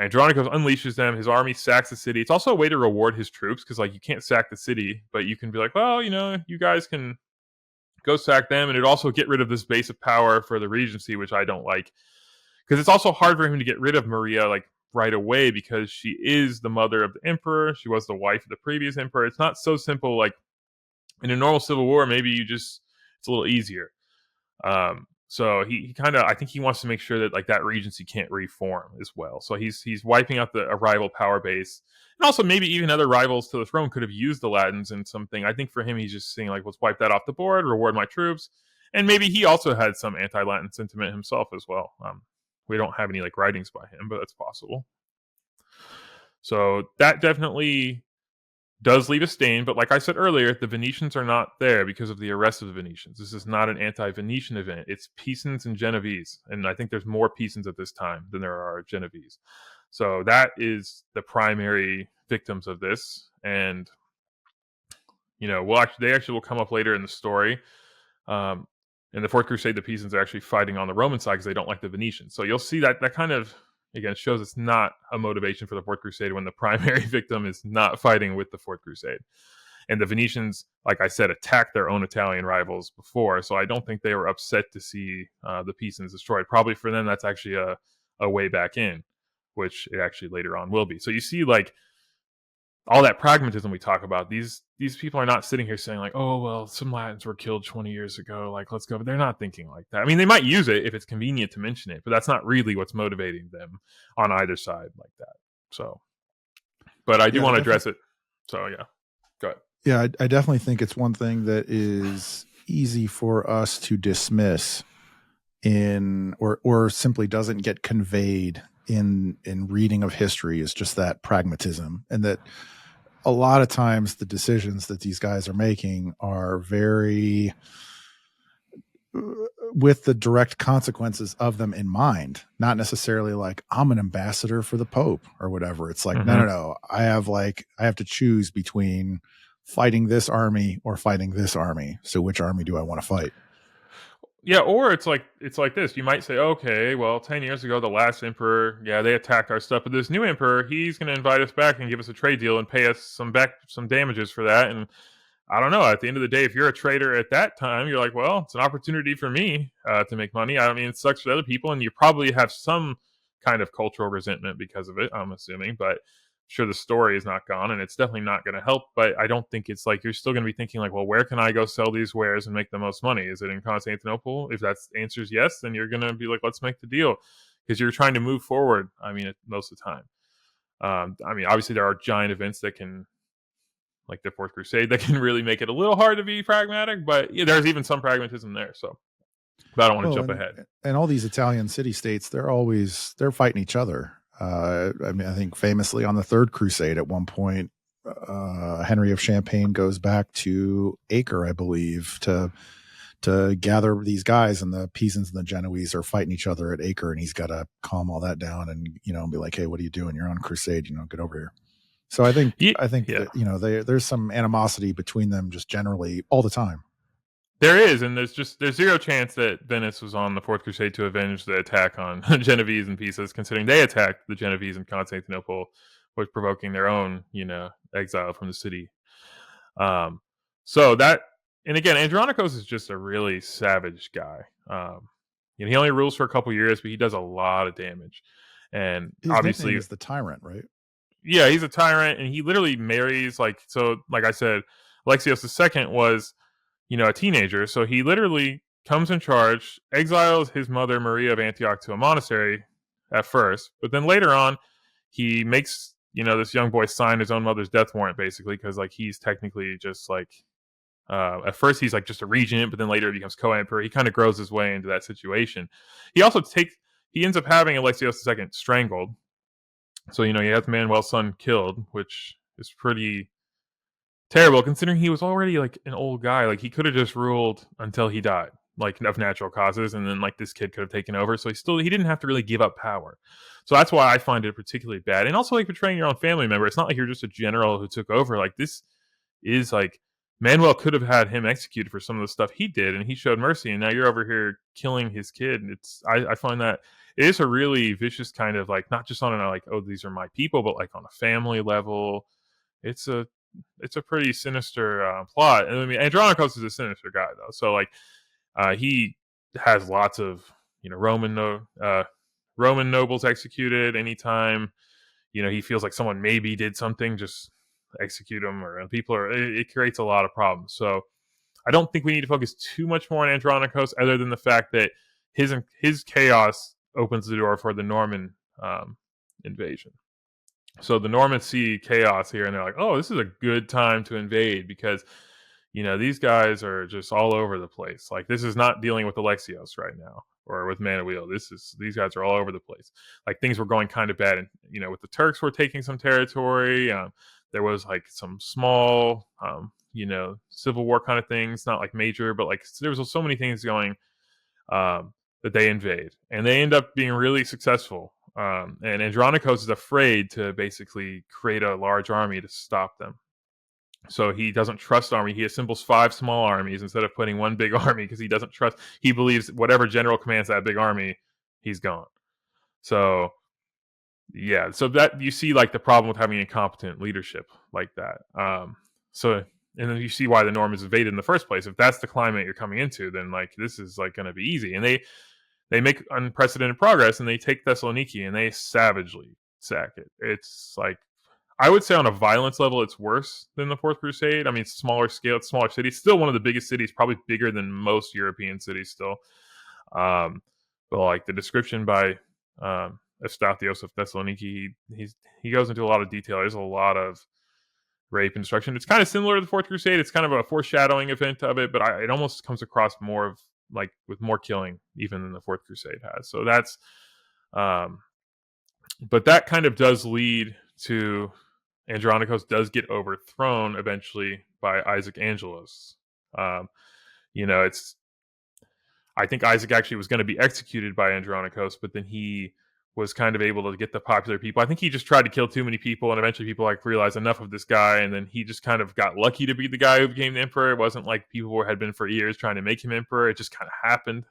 Andronikos unleashes them. His army sacks the city. It's also a way to reward his troops because, like, you can't sack the city, but you can be like, well, you guys can go sack them, and it also get rid of this base of power for the regency, which I don't like, because it's also hard for him to get rid of Maria like right away because she is the mother of the emperor. She was the wife of the previous emperor. It's not so simple. Like in a normal civil war, maybe it's a little easier. So he kind of, I think he wants to make sure that like that regency can't reform as well. So he's wiping out a rival power base, and also maybe even other rivals to the throne could have used the Latins in something. I think for him, he's just saying like, let's wipe that off the board, reward my troops, and maybe he also had some anti-Latin sentiment himself as well. We don't have any like writings by him, but that's possible. So that definitely does leave a stain, but like I said earlier, the Venetians are not there because of the arrest of the Venetians. This is not an anti-Venetian event. It's Pisans and Genovese, and I think there's more Pisans at this time than there are Genovese. So that is the primary victims of this, and they actually will come up later in the story. In the Fourth Crusade, the Pisans are actually fighting on the Roman side because they don't like the Venetians. So you'll see that kind of, again, shows it's not a motivation for the Fourth Crusade when the primary victim is not fighting with the Fourth Crusade. And the Venetians, like I said, attacked their own Italian rivals before, so I don't think they were upset to see the Pisans destroyed. Probably for them, that's actually a way back in, which it actually later on will be. So you see, like, all that pragmatism we talk about, these people are not sitting here saying like, oh, well, some Latins were killed 20 years ago, like, let's go. But they're not thinking like that. I mean, they might use it if it's convenient to mention it, but that's not really what's motivating them on either side like that. So, but I do want to address it. So, yeah, go ahead. Yeah, I definitely think it's one thing that is easy for us to dismiss or simply doesn't get conveyed in reading of history, is just that pragmatism, and that a lot of times the decisions that these guys are making are very with the direct consequences of them in mind, not necessarily like, I'm an ambassador for the Pope or whatever. It's like, no, I have to choose between fighting this army or fighting this army. So which army do I want to fight? Yeah, or it's like this. You might say, okay, well, 10 years ago, the last emperor, yeah, they attacked our stuff, but this new emperor, he's going to invite us back and give us a trade deal and pay us some damages for that. And I don't know. At the end of the day, if you're a trader at that time, you're like, well, it's an opportunity for me to make money. I mean, it sucks for other people, and you probably have some kind of cultural resentment because of it, I'm assuming, but sure, the story is not gone, and it's definitely not going to help, but I don't think it's like you're still going to be thinking like, well, where can I go sell these wares and make the most money? Is it in Constantinople? If that answer is yes, then you're going to be like, let's make the deal, because you're trying to move forward. I mean, most of the time. I mean, obviously there are giant events that can, like the Fourth Crusade, that can really make it a little hard to be pragmatic, but yeah, there's even some pragmatism there. So, but I don't want to jump ahead. And all these Italian city-states, they're fighting each other. I mean, I think famously on the Third Crusade, at one point, Henry of Champagne goes back to Acre, I believe, to gather these guys, and the Pisans and the Genoese are fighting each other at Acre, and he's got to calm all that down and be like, hey, what are you doing? You're on crusade, get over here. So I think that, there's some animosity between them just generally all the time. There is, and there's zero chance that Venice was on the Fourth Crusade to avenge the attack on Genovese and Pisas, considering they attacked the Genovese in Constantinople, was provoking their own, exile from the city. So that, and again, Andronikos is just a really savage guy. He only rules for a couple years, but he does a lot of damage. And his obviously, he's the tyrant, right? Yeah, he's a tyrant, and he literally marries like I said, Alexios II was, a teenager. So he literally comes in charge, exiles his mother, Maria of Antioch, to a monastery at first. But then later on, he makes, this young boy sign his own mother's death warrant, basically, because like he's technically just like, at first he's like just a regent, but then later he becomes co-emperor. He kind of grows his way into that situation. He also ends up having Alexios II strangled. So, he has Manuel's son killed, which is pretty terrible, considering he was already like an old guy. Like he could have just ruled until he died, like of natural causes, and then like this kid could have taken over. So he didn't have to really give up power. So that's why I find it particularly bad. And also like betraying your own family member. It's not like you're just a general who took over. Like this is like Manuel could have had him executed for some of the stuff he did, and he showed mercy. And now you're over here killing his kid. I find that it is a really vicious kind of like, not just on a like, oh, these are my people, but like on a family level. It's a pretty sinister plot. And I mean, Andronikos is a sinister guy though, so like he has lots of Roman nobles executed anytime he feels like someone maybe did something, just execute them, or people are. It creates a lot of problems. So I don't think we need to focus too much more on Andronikos, other than the fact that his chaos opens the door for the Norman invasion. So the Normans see chaos here, and they're like, "Oh, this is a good time to invade because these guys are just all over the place. Like this is not dealing with Alexios right now or with Manuel. These guys are all over the place. Like things were going kind of bad, and with the Turks were taking some territory. There was like some small, civil war kind of things, not like major, but like there was so many things going that they invade, and they end up being really successful. And Andronikos is afraid to basically create a large army to stop them. So he doesn't trust army. He assembles 5 small armies instead of putting one big army because he doesn't trust. He believes whatever general commands that big army, he's gone. So yeah, so that you see like the problem with having incompetent leadership like that. And then you see why the Normans invaded in the first place. If that's the climate you're coming into, then like this is like going to be easy. And they make unprecedented progress, and they take Thessaloniki and they savagely sack it. It's like, I would say on a violence level, it's worse than the Fourth Crusade. I mean, it's smaller scale, it's smaller city. It's still one of the biggest cities, probably bigger than most European cities still. But like the description by Eustathios of Thessaloniki, he goes into a lot of detail. There's a lot of rape and destruction. It's kind of similar to the Fourth Crusade. It's kind of a foreshadowing event of it, but it almost comes across more of like with more killing even than the Fourth Crusade has. So that's, but that kind of does lead to Andronikos does get overthrown eventually by Isaac Angelos. I think Isaac actually was going to be executed by Andronikos, but then he was kind of able to get the popular people. I think he just tried to kill too many people, and eventually people like realized enough of this guy, and then he just kind of got lucky to be the guy who became the emperor. It wasn't like people had been for years trying to make him emperor. It just kind of happened.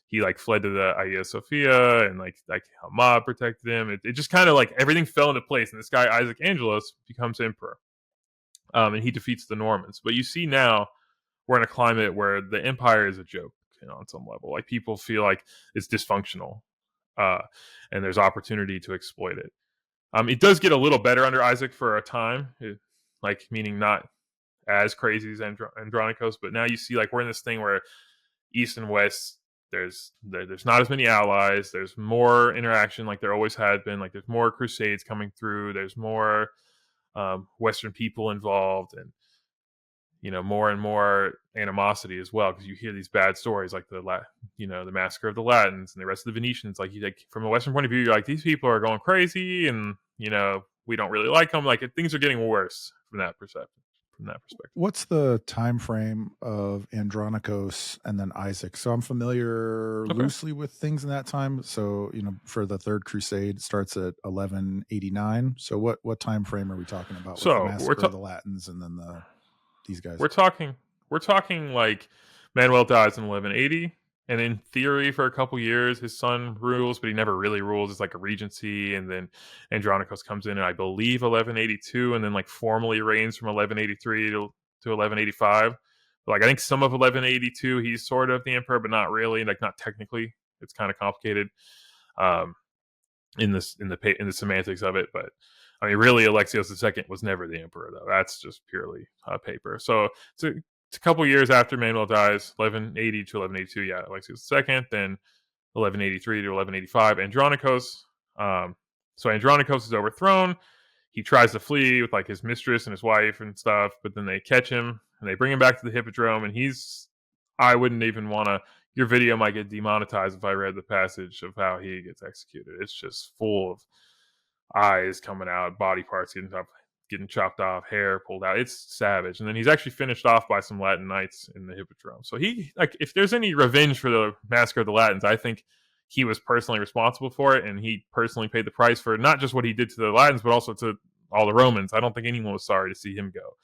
He like fled to the Hagia Sophia, and like a mob protected him. It just kind of like everything fell into place, and this guy Isaac Angelos becomes emperor, and he defeats the Normans. But you see now we're in a climate where the empire is a joke, on some level. Like people feel like it's dysfunctional, and there's opportunity to exploit it. It does get a little better under Isaac for a time, meaning not as crazy as Andronikos, but now you see like we're in this thing where East and West, there's not as many allies. There's more interaction, like there always had been. Like there's more crusades coming through. There's more Western people involved, and more and more animosity as well, because you hear these bad stories like the massacre of the Latins and the rest of the Venetians. Like from a Western point of view, you're like, these people are going crazy, and we don't really like them. Like things are getting worse from that perspective. What's the time frame of Andronikos and then Isaac? So I'm familiar loosely with things in that time. So for the Third Crusade, it starts at 1189. So what time frame are we talking about? So with the massacre of the Latins and then these guys? We're talking like Manuel dies in 1180, and in theory for a couple years his son rules, but he never really rules. It's like a regency, and then Andronikos comes in I believe 1182, and then like formally reigns from 1183 to 1185. But like I think some of 1182 he's sort of the emperor, but not really, like not technically. It's kind of complicated in the semantics of it, but I mean, really, Alexios II was never the emperor, though. That's just purely paper. So it's a couple years after Manuel dies, 1180 to 1182. Yeah, Alexios II. Then 1183 to 1185, Andronikos. So Andronikos is overthrown. He tries to flee with like his mistress and his wife and stuff, but then they catch him and they bring him back to the Hippodrome. And I wouldn't even want to. Your video might get demonetized if I read the passage of how he gets executed. It's just full of eyes coming out, body parts getting chopped off, hair pulled out. It's savage. And then he's actually finished off by some Latin knights in the Hippodrome. So he, like, if there's any revenge for the massacre of the Latins, I think he was personally responsible for it, and he personally paid the price for not just what he did to the Latins, but also to all the Romans. I don't think anyone was sorry to see him go.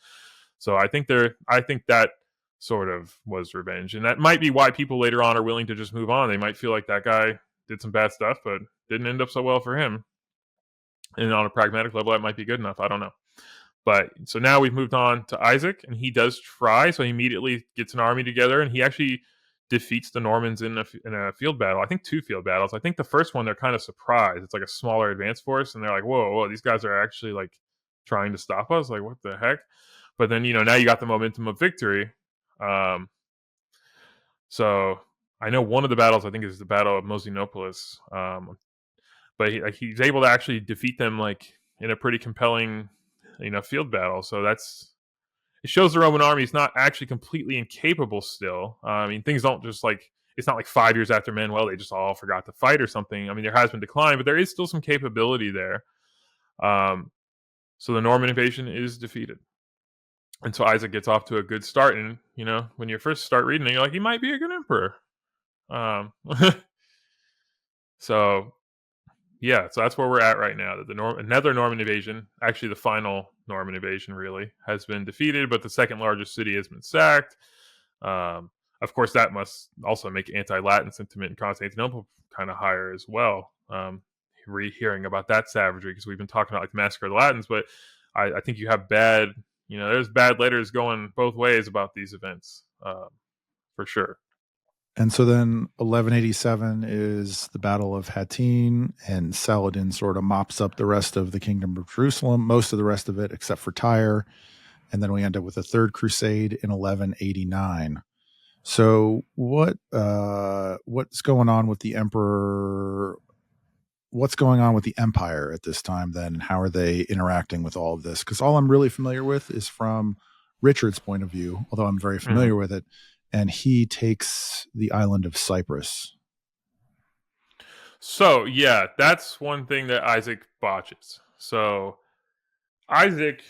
So I think that sort of was revenge, and that might be why people later on are willing to just move on. They might feel like that guy did some bad stuff, but didn't end up so well for him. And on a pragmatic level, that might be good enough. I don't know. But so now we've moved on to Isaac, and he does try. So he immediately gets an army together, and he actually defeats the Normans in a field battle. I think 2 field battles. I think the first one they're kind of surprised. It's like a smaller advanced force, and they're like, "Whoa, these guys are actually like trying to stop us. Like, what the heck?" But then now you got the momentum of victory. Um, so I know one of the battles I think is the Battle of Mosinopolis. But he's able to actually defeat them like in a pretty compelling field battle. So it shows the Roman army is not actually completely incapable still. I mean, things don't just it's not like 5 years after Manuel they just all forgot to fight or something. I mean, there has been decline, but there is still some capability there. So the Norman invasion is defeated, and so Isaac gets off to a good start. And when you first start reading it, you're like, he might be a good emperor. So yeah, so that's where we're at right now. That another Norman invasion, actually the final Norman invasion, really has been defeated, but the second largest city has been sacked. Of course, that must also make anti-Latin sentiment in Constantinople kind of higher as well. Hearing about that savagery, because we've been talking about like the massacre of the Latins, but I think you have there's bad letters going both ways about these events, for sure. And so then 1187 is the Battle of Hattin, and Saladin sort of mops up the rest of the Kingdom of Jerusalem, most of the rest of it except for Tyre. And then we end up with the Third Crusade in 1189. So what's going on with the emperor? What's going on with the empire at this time then? How are they interacting with all of this? Because all I'm really familiar with is from Richard's point of view, although I'm very familiar with it. And he takes the island of Cyprus. So, yeah, that's one thing that Isaac botches. So, Isaac,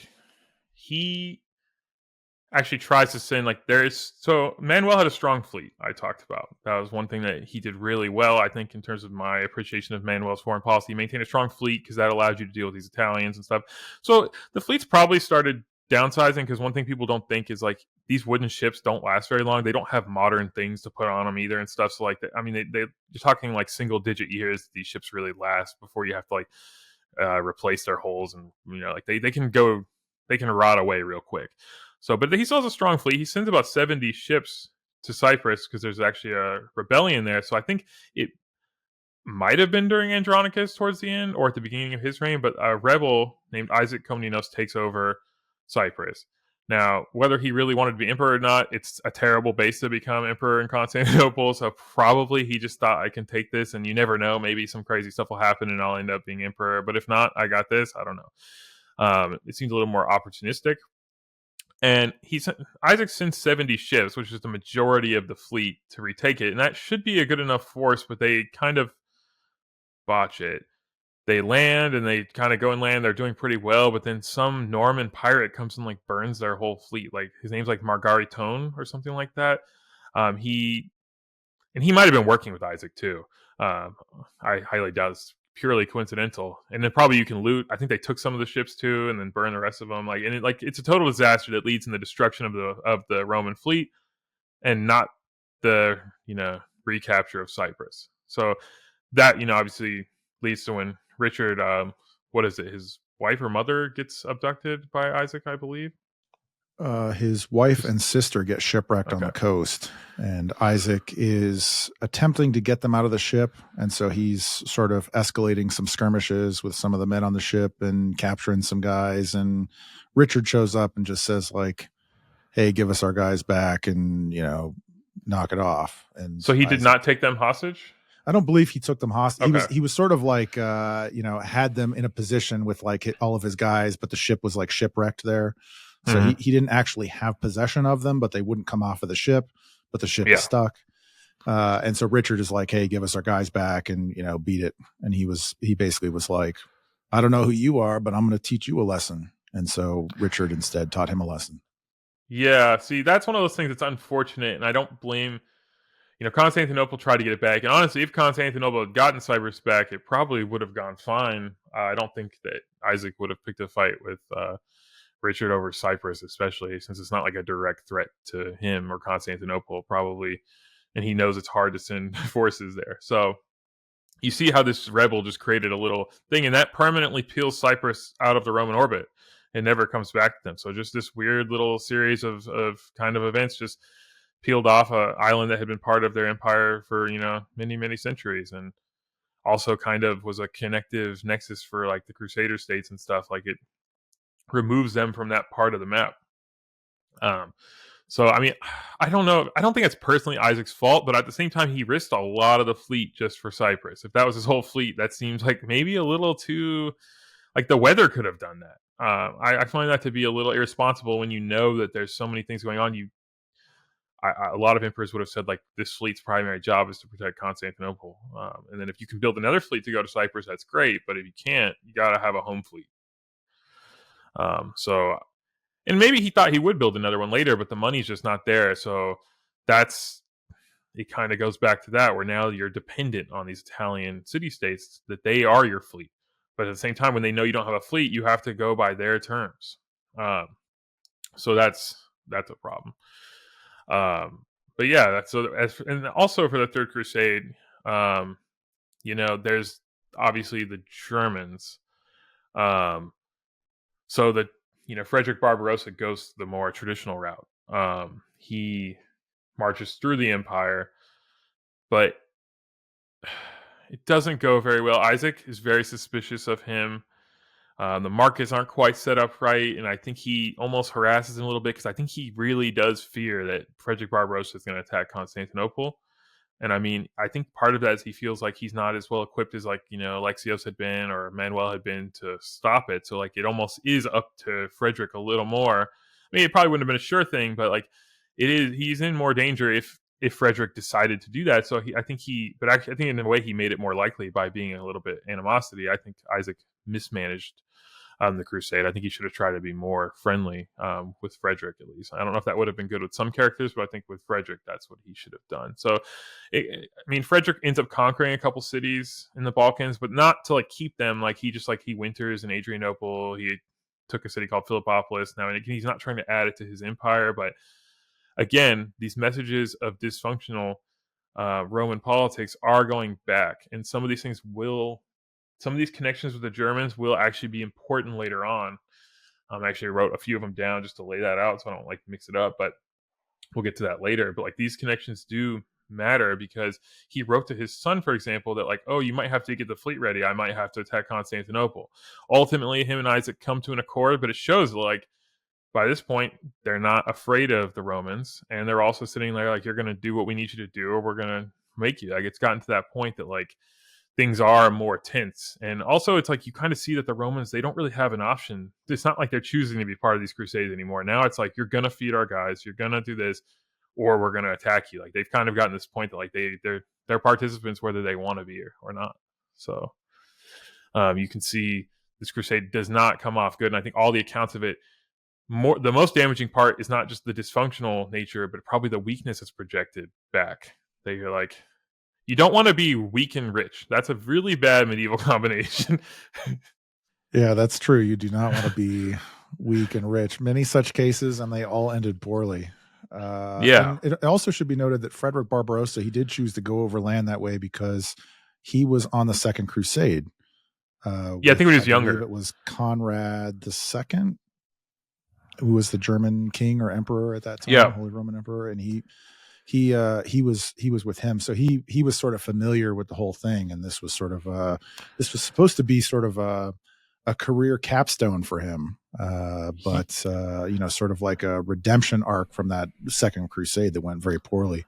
he actually tries to send, Manuel had a strong fleet, I talked about. That was one thing that he did really well, I think, in terms of my appreciation of Manuel's foreign policy. He maintained a strong fleet because that allowed you to deal with these Italians and stuff. So, the fleets probably started downsizing, because one thing people don't think is these wooden ships don't last very long. They don't have modern things to put on them either and stuff. So I mean, you're talking like single digit years these ships really last before you have to replace their hulls, and they can rot away real quick. So, but he still has a strong fleet. He sends about 70 ships to Cyprus because there's actually a rebellion there. So I think it might have been during Andronikos towards the end or at the beginning of his reign, but a rebel named Isaac Komnenian takes over Cyprus. Now, whether he really wanted to be emperor or not, it's a terrible base to become emperor in Constantinople, so probably he just thought, I can take this, and you never know, maybe some crazy stuff will happen and I'll end up being emperor, but if not, I got this. I don't know. It seems a little more opportunistic. And Isaac sends 70 ships, which is the majority of the fleet, to retake it, and that should be a good enough force, but they kind of botch it. They land and they kind of go and land. They're doing pretty well, but then some Norman pirate comes and burns their whole fleet. His name's Margaritone or something like that. He might have been working with Isaac too. I highly doubt it's purely coincidental. And then probably you can loot. I think they took some of the ships too, and then burn the rest of them. It's a total disaster that leads in the destruction of the Roman fleet, and not the recapture of Cyprus. So that obviously leads to when Richard, his wife or mother gets abducted by Isaac, I believe. His wife and sister get shipwrecked on the coast, and Isaac is attempting to get them out of the ship. And so he's sort of escalating some skirmishes with some of the men on the ship and capturing some guys. And Richard shows up and just says hey, give us our guys back and, knock it off. And so he did not take them hostage? I don't believe he took them hostage. Okay. He was sort of had them in a position with all of his guys, but the ship was shipwrecked there. So he didn't actually have possession of them, but they wouldn't come off of the ship, but the ship is stuck. And so Richard is hey, give us our guys back and, beat it. And he basically was I don't know who you are, but I'm going to teach you a lesson. And so Richard instead taught him a lesson. Yeah. See, that's one of those things that's unfortunate. And I don't blame, Constantinople tried to get it back. And honestly, if Constantinople had gotten Cyprus back, it probably would have gone fine. I don't think that Isaac would have picked a fight with Richard over Cyprus, especially since it's not like a direct threat to him or Constantinople, probably, and he knows it's hard to send forces there. So you see how this rebel just created a little thing, and that permanently peels Cyprus out of the Roman orbit. It never comes back to them. So just this weird little series of kind of events just peeled off an island that had been part of their empire for many many centuries, and also kind of was a connective nexus for like the Crusader states and stuff. Like it removes them from that part of the map. So I mean, I don't know. I don't think it's personally Isaac's fault, but at the same time, he risked a lot of the fleet just for Cyprus. If that was his whole fleet, that seems like maybe a little too. Like the weather could have done that. I find that to be a little irresponsible when you know that there's so many things going on. A lot of emperors would have said like this fleet's primary job is to protect Constantinople, and then if you can build another fleet to go to Cyprus, that's great. But if you can't, you got to have a home fleet. So, and maybe he thought he would build another one later, but the money's just not there. So it kind of goes back to that, where now you're dependent on these Italian city-states that they are your fleet. But at the same time, when they know you don't have a fleet, you have to go by their terms. So that's a problem. But yeah, and also for the Third Crusade, there's obviously the Germans. So that Frederick Barbarossa goes the more traditional route. He marches through the empire, but it doesn't go very well. Isaac is very suspicious of him. The markets aren't quite set up right, and I think he almost harasses him a little bit because I think he really does fear that Frederick Barbarossa is going to attack Constantinople. And I mean, I think part of that is he feels like he's not as well equipped as Alexios had been or Manuel had been to stop it. So like it almost is up to Frederick a little more. I mean, it probably wouldn't have been a sure thing, but like he's in more danger if Frederick decided to do that. So I think in a way he made it more likely by being a little bit animosity. I think Isaac mismanaged the Crusade. I think he should have tried to be more friendly with Frederick, at least. I don't know if that would have been good with some characters, but I think with Frederick, that's what he should have done. So, Frederick ends up conquering a couple cities in the Balkans, but not to like keep them. Like he winters in Adrianople. He took a city called Philippopolis. Now, and he's not trying to add it to his empire, but again, these messages of dysfunctional Roman politics are going back, and some of these connections with the Germans will actually be important later on. I actually wrote a few of them down just to lay that out, so I don't like mix it up, but we'll get to that later. But like these connections do matter because he wrote to his son, for example, that like, oh, you might have to get the fleet ready. I might have to attack Constantinople. Ultimately, him and Isaac come to an accord, but it shows like by this point, they're not afraid of the Romans, and they're also sitting there like, you're going to do what we need you to do, or we're going to make you. Like it's gotten to that point that like things are more tense. And also it's like you kind of see that the Romans, they don't really have an option. It's not like they're choosing to be part of these crusades anymore. Now it's like, you're going to feed our guys, you're going to do this, or we're going to attack you. Like they've kind of gotten this point that like they're participants whether they want to be or not. So you can see this crusade does not come off good. And I think all the accounts of it, the most damaging part is not just the dysfunctional nature, but probably the weakness that's projected back. They're like, you don't want to be weak and rich. That's a really bad medieval combination. Yeah, that's true. You do not want to be weak and rich. Many such cases, and they all ended poorly. Yeah. And it also should be noted that Frederick Barbarossa, he did choose to go overland that way because he was on the Second Crusade. I think when he was younger. It was Conrad II, who was the German king or emperor at that time, Holy Roman Emperor, and he was with him, so he was sort of familiar with the whole thing, and this was supposed to be sort of a career capstone for him, but sort of like a redemption arc from that Second Crusade that went very poorly,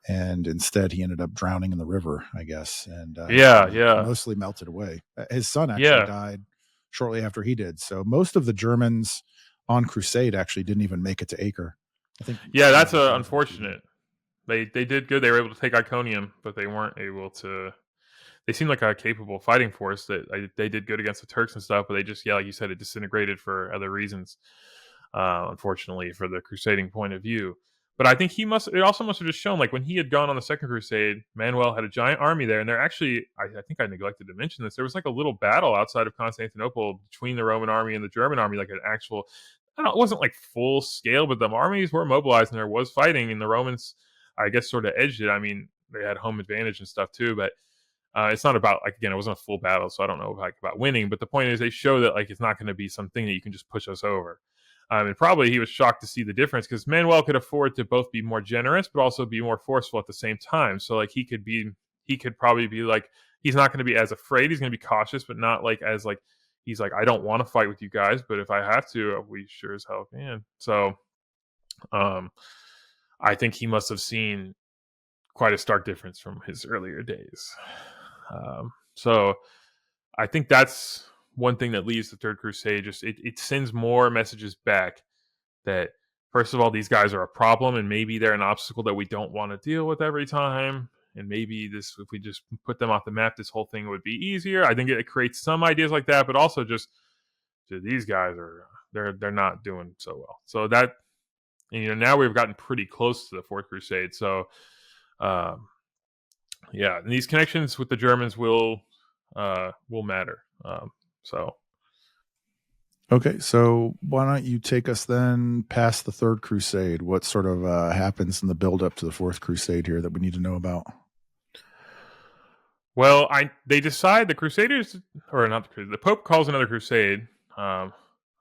and instead he ended up drowning in the river, I guess, and mostly melted away. His son actually died shortly after he did, so most of the Germans on Crusade actually didn't even make it to Acre. I think. Yeah, that's unfortunate. They did good. They were able to take Iconium, but they weren't able to. They seemed like a capable fighting force. That they did good against the Turks and stuff, but they just, like you said, it disintegrated for other reasons. Unfortunately, for the crusading point of view. But I think it also must have just shown, like when he had gone on the Second Crusade, Manuel had a giant army there, and they're actually, I think I neglected to mention this, there was like a little battle outside of Constantinople between the Roman army and the German army, like an actual, it wasn't like full scale, but the armies were mobilized and there was fighting, and the Romans, I guess, sort of edged it. I mean, they had home advantage and stuff too, but it's not about, like, again, it wasn't a full battle, so I don't know like about winning. But the point is, they show that like it's not going to be something that you can just push us over. And probably he was shocked to see the difference, because Manuel could afford to both be more generous but also be more forceful at the same time. So like he could probably be like, he's not going to be as afraid. He's going to be cautious, but not like as like he's like, I don't want to fight with you guys, but if I have to, we sure as hell can. So I think he must have seen quite a stark difference from his earlier days. So I think that's one thing that leads the Third Crusade. Just it sends more messages back that, first of all, these guys are a problem, and maybe they're an obstacle that we don't want to deal with every time. And maybe this, if we just put them off the map, this whole thing would be easier. I think it creates some ideas like that, but also just these guys are they're not doing so well. So that, now we've gotten pretty close to the Fourth Crusade. So yeah, and these connections with the Germans will matter. So Okay, so why don't you take us then past the Third Crusade? What sort of happens in the build-up to the Fourth Crusade here that we need to know about? Well, they decide, the Crusaders, or not the Crusaders, the Pope calls another crusade. I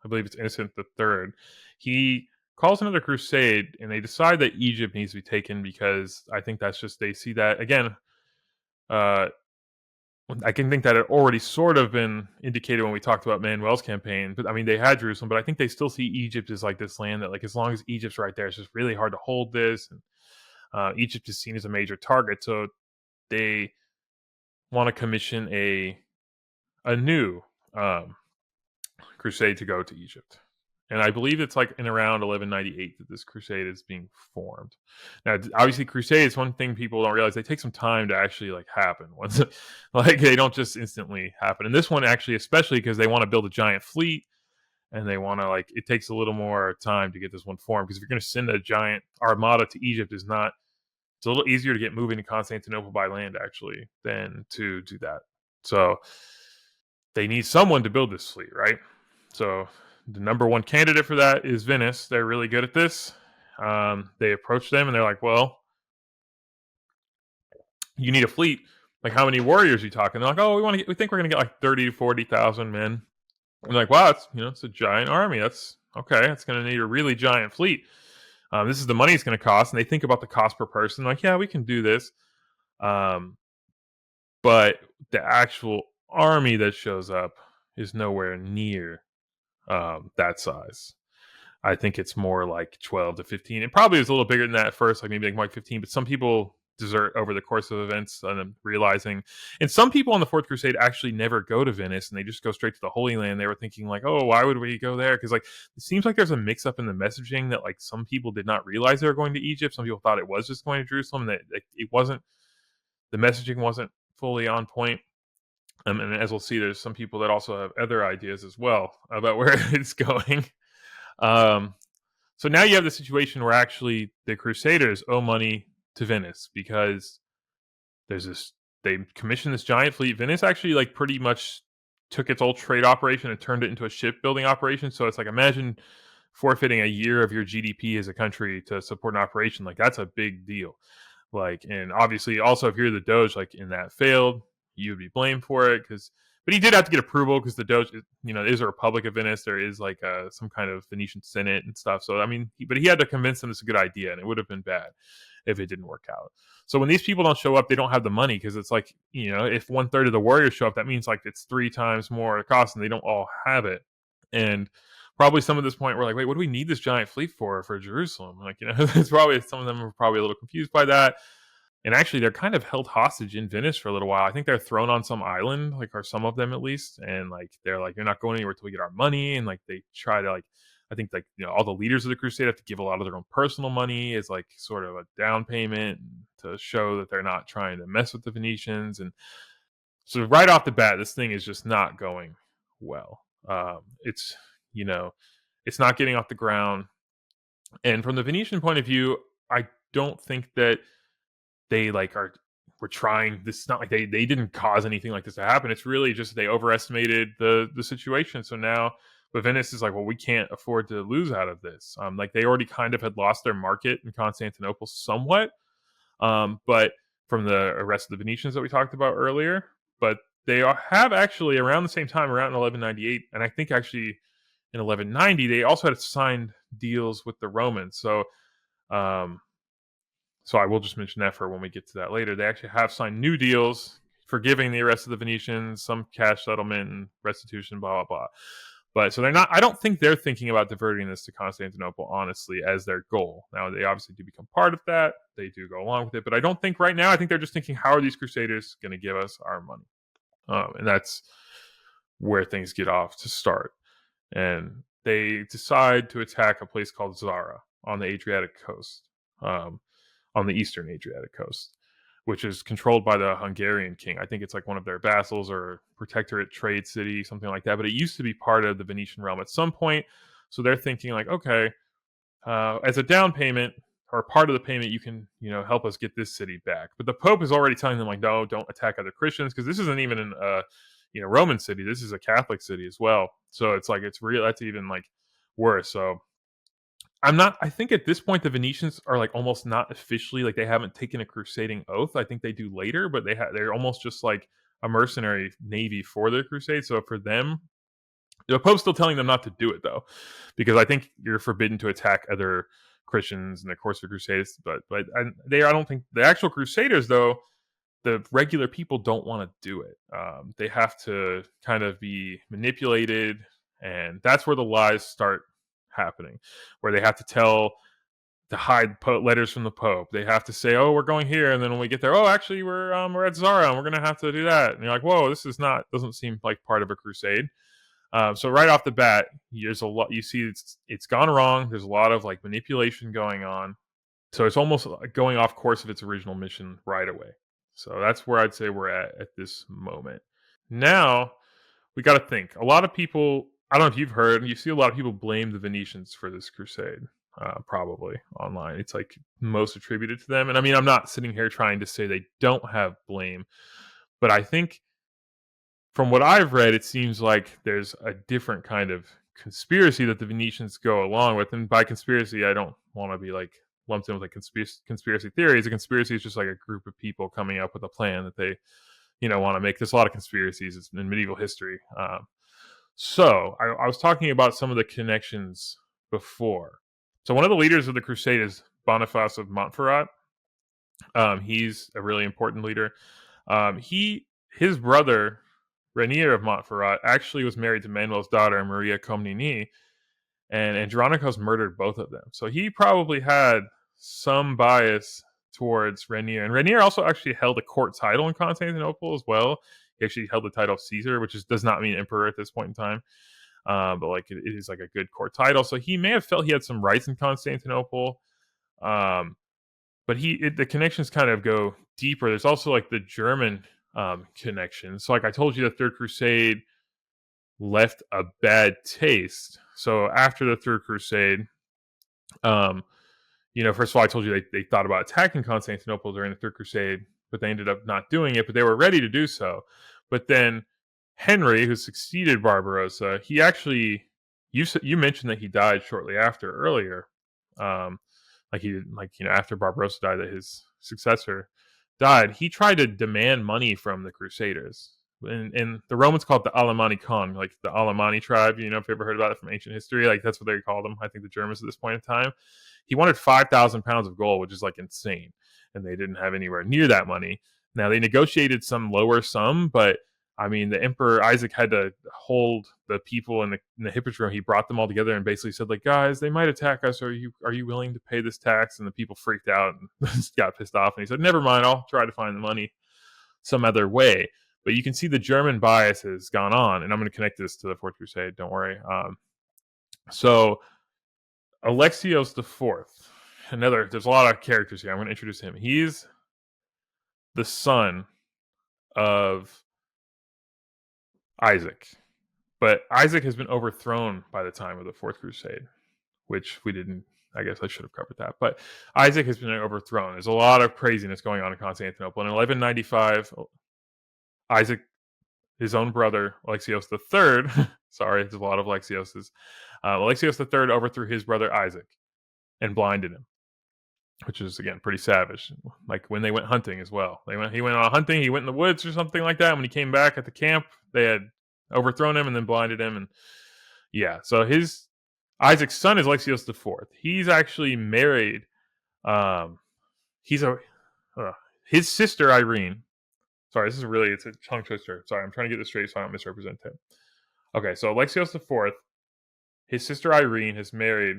believe it's Innocent the Third. He calls another crusade, and they decide that Egypt needs to be taken, because I think that's just, they see that, again, I can think that it already sort of been indicated when we talked about Manuel's campaign. But I mean, they had Jerusalem, but I think they still see Egypt as like this land that, like, as long as Egypt's right there, it's just really hard to hold this. And Egypt is seen as a major target, so they want to commission a new crusade to go to Egypt. And I believe it's like in around 1198 that this crusade is being formed. Now, obviously, crusades, one thing people don't realize, they take some time to actually like happen. Once, like, they don't just instantly happen. And this one actually, especially because they want to build a giant fleet, and they want to, like, it takes a little more time to get this one formed. Because if you're going to send a giant armada to Egypt, it's a little easier to get moving to Constantinople by land actually than to do that. So they need someone to build this fleet, right? So the number one candidate for that is Venice. They're really good at this. They approach them and they're like, well, you need a fleet. Like, how many warriors are you talking? They're like, oh, we think we're going to get like 30 to 40,000 men. I'm like, wow, it's a giant army. That's okay. It's going to need a really giant fleet. This is the money it's going to cost. And they think about the cost per person. Like, yeah, we can do this. But the actual army that shows up is nowhere near that size. I think it's more like 12 to 15. It probably is a little bigger than that at first, like maybe like 15, but some people desert over the course of events and realizing, and some people on the Fourth Crusade actually never go to Venice and they just go straight to the Holy Land. They were thinking like, oh, why would we go there? Because like it seems like there's a mix up in the messaging that like some people did not realize they were going to Egypt. Some people thought it was just going to Jerusalem, and that it wasn't, the messaging wasn't fully on point. And as we'll see, there's some people that also have other ideas as well about where it's going. So now you have the situation where actually the Crusaders owe money to Venice, because they commissioned this giant fleet. Venice actually like pretty much took its old trade operation and turned it into a shipbuilding operation. So it's like, imagine forfeiting a year of your GDP as a country to support an operation. Like, that's a big deal. Like, and obviously also if you're the Doge, like, and that failed, you would be blamed for it. But he did have to get approval, because the Doge, is a Republic of Venice. There is like some kind of Venetian Senate and stuff. So I mean, but he had to convince them it's a good idea, and it would have been bad if it didn't work out. So when these people don't show up, they don't have the money, because it's like, if 1/3 of the warriors show up, that means like it's 3 times more cost, and they don't all have it. And probably some at this point were like, wait, what do we need this giant fleet for Jerusalem? Like, it's probably, some of them are probably a little confused by that. And actually, they're kind of held hostage in Venice for a little while. I think they're thrown on some island, like, or some of them at least. And like, they're like, you're not going anywhere till we get our money. And like, they try to like, I think like, all the leaders of the crusade have to give a lot of their own personal money as like sort of a down payment to show that they're not trying to mess with the Venetians. And so right off the bat, this thing is just not going well. It's, it's not getting off the ground. And from the Venetian point of view, I don't think that they like were trying this. It's not like they didn't cause anything like this to happen. It's really just they overestimated the situation. So now But Venice is like, well, we can't afford to lose out of this. Like they already kind of had lost their market in Constantinople somewhat, but from the rest of the Venetians that we talked about earlier. But they have actually around the same time, around 1198, and I think actually in 1190, they also had signed deals with the Romans. Um, so I will just mention that for when we get to that later. They actually have signed new deals, forgiving the rest of the Venetians, some cash settlement and restitution, blah, blah, blah. But so they're not, I don't think they're thinking about diverting this to Constantinople, honestly, as their goal. Now, they obviously do become part of that. They do go along with it. But I don't think right now, I think they're just thinking, how are these Crusaders going to give us our money? And that's where things get off to start. And they decide to attack a place called Zara on the Adriatic coast, on the eastern Adriatic coast, which is controlled by the Hungarian king. I think it's like one of their vassals or protectorate trade city, something like that. But it used to be part of the Venetian realm at some point. So they're thinking like, okay, as a down payment or part of the payment, you can, help us get this city back. But the Pope is already telling them like, no, don't attack other Christians, because this isn't even an Roman city. This is a Catholic city as well. So it's like it's real. That's even like worse. So I think at this point the Venetians are like almost not officially, like they haven't taken a crusading oath. I think they do later, but they're almost just like a mercenary navy for the crusade. So for them, the Pope's still telling them not to do it though, because I think you're forbidden to attack other Christians in the course of crusades. But I don't think the actual crusaders though, the regular people don't want to do it. They have to kind of be manipulated, and that's where the lies start happening, where they have to hide letters from the Pope. They have to say, "Oh, we're going here," and then when we get there, "Oh, actually, we're at Zara, and we're going to have to do that." And you're like, "Whoa, this doesn't seem like part of a crusade." So right off the bat, there's a lot. You see, it's gone wrong. There's a lot of like manipulation going on. So it's almost going off course of its original mission right away. So that's where I'd say we're at this moment. Now we got to think. A lot of people, I don't know if you've heard, you see a lot of people blame the Venetians for this crusade, probably online. It's like most attributed to them. And I mean, I'm not sitting here trying to say they don't have blame, but I think from what I've read, it seems like there's a different kind of conspiracy that the Venetians go along with. And by conspiracy, I don't want to be like lumped in with like conspiracy theories. A conspiracy is just like a group of people coming up with a plan that they, want to make. There's a lot of conspiracies in medieval history. So I was talking about some of the connections before. So one of the leaders of the crusade is Boniface of Montferrat. He's a really important leader. His brother Rainier of Montferrat actually was married to Manuel's daughter, Maria Komnenian, and Andronikos murdered both of them. So he probably had some bias towards Rainier. And Rainier also actually held a court title in Constantinople as well. He actually held the title of Caesar, which does not mean emperor at this point in time. But like it is like a good court title. So he may have felt he had some rights in Constantinople. But the connections kind of go deeper. There's also like the German connection. So like I told you, the Third Crusade left a bad taste. So after the Third Crusade, first of all, I told you they thought about attacking Constantinople during the Third Crusade, but they ended up not doing it, but they were ready to do so. But then Henry, who succeeded Barbarossa, he actually, you mentioned that he died shortly after earlier. After Barbarossa died, that his successor died, he tried to demand money from the Crusaders. And the Romans called it the Alemanni Con, like the Alemanni tribe. If you ever heard about it from ancient history, like that's what they called them. I think the Germans at this point in time. He wanted 5,000 pounds of gold, which is like insane, and they didn't have anywhere near that money. Now they negotiated some lower sum, but I mean, the Emperor Isaac had to hold the people in the Hippodrome. He brought them all together and basically said, like, guys, they might attack us. Are you willing to pay this tax? And the people freaked out and got pissed off. And he said, never mind, I'll try to find the money some other way. But you can see the German bias has gone on, and I'm going to connect this to the Fourth Crusade. Don't worry. So Alexios IV, there's a lot of characters here. I'm going to introduce him. He's the son of Isaac, but Isaac has been overthrown by the time of the Fourth Crusade, which we didn't. I guess I should have covered that, but Isaac has been overthrown. There's a lot of craziness going on in Constantinople. In 1195, Isaac, his own brother Alexios III, Sorry, there's a lot of Alexioses. Alexios III overthrew his brother Isaac and blinded him, which is again pretty savage. Like when they went hunting as well. He went on hunting. He went in the woods or something like that. And when he came back at the camp, they had overthrown him and then blinded him. And yeah, so his Isaac's son is Alexios IV. He's actually married. He's a his sister Irene. Sorry, it's a tongue twister. Sorry, I'm trying to get this straight so I don't misrepresent him. Okay, so Alexios IV, his sister Irene has married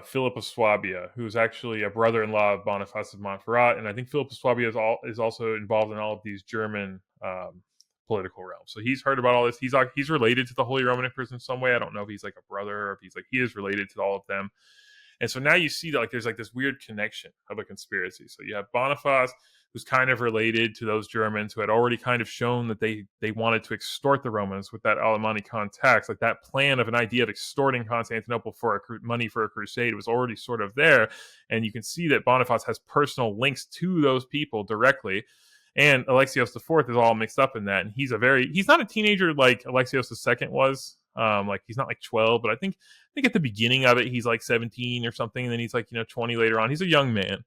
Philip of Swabia, who's actually a brother-in-law of Boniface of Montferrat, and I think Philip of Swabia is also involved in all of these German political realms. So he's heard about all this. He's related to the Holy Roman Emperors in some way. I don't know if he's like a brother or if he is related to all of them. And so now you see that there's this weird connection of a conspiracy. So you have Boniface, who's kind of related to those Germans who had already kind of shown that they wanted to extort the Romans with that Alemanni tax. Like that plan of an idea of extorting Constantinople for money for a crusade was already sort of there. And you can see that Boniface has personal links to those people directly. And Alexios IV is all mixed up in that. And he's not a teenager like Alexios II was. He's not 12, but I think at the beginning of it, he's 17 or something. And then he's 20 later on. He's a young man.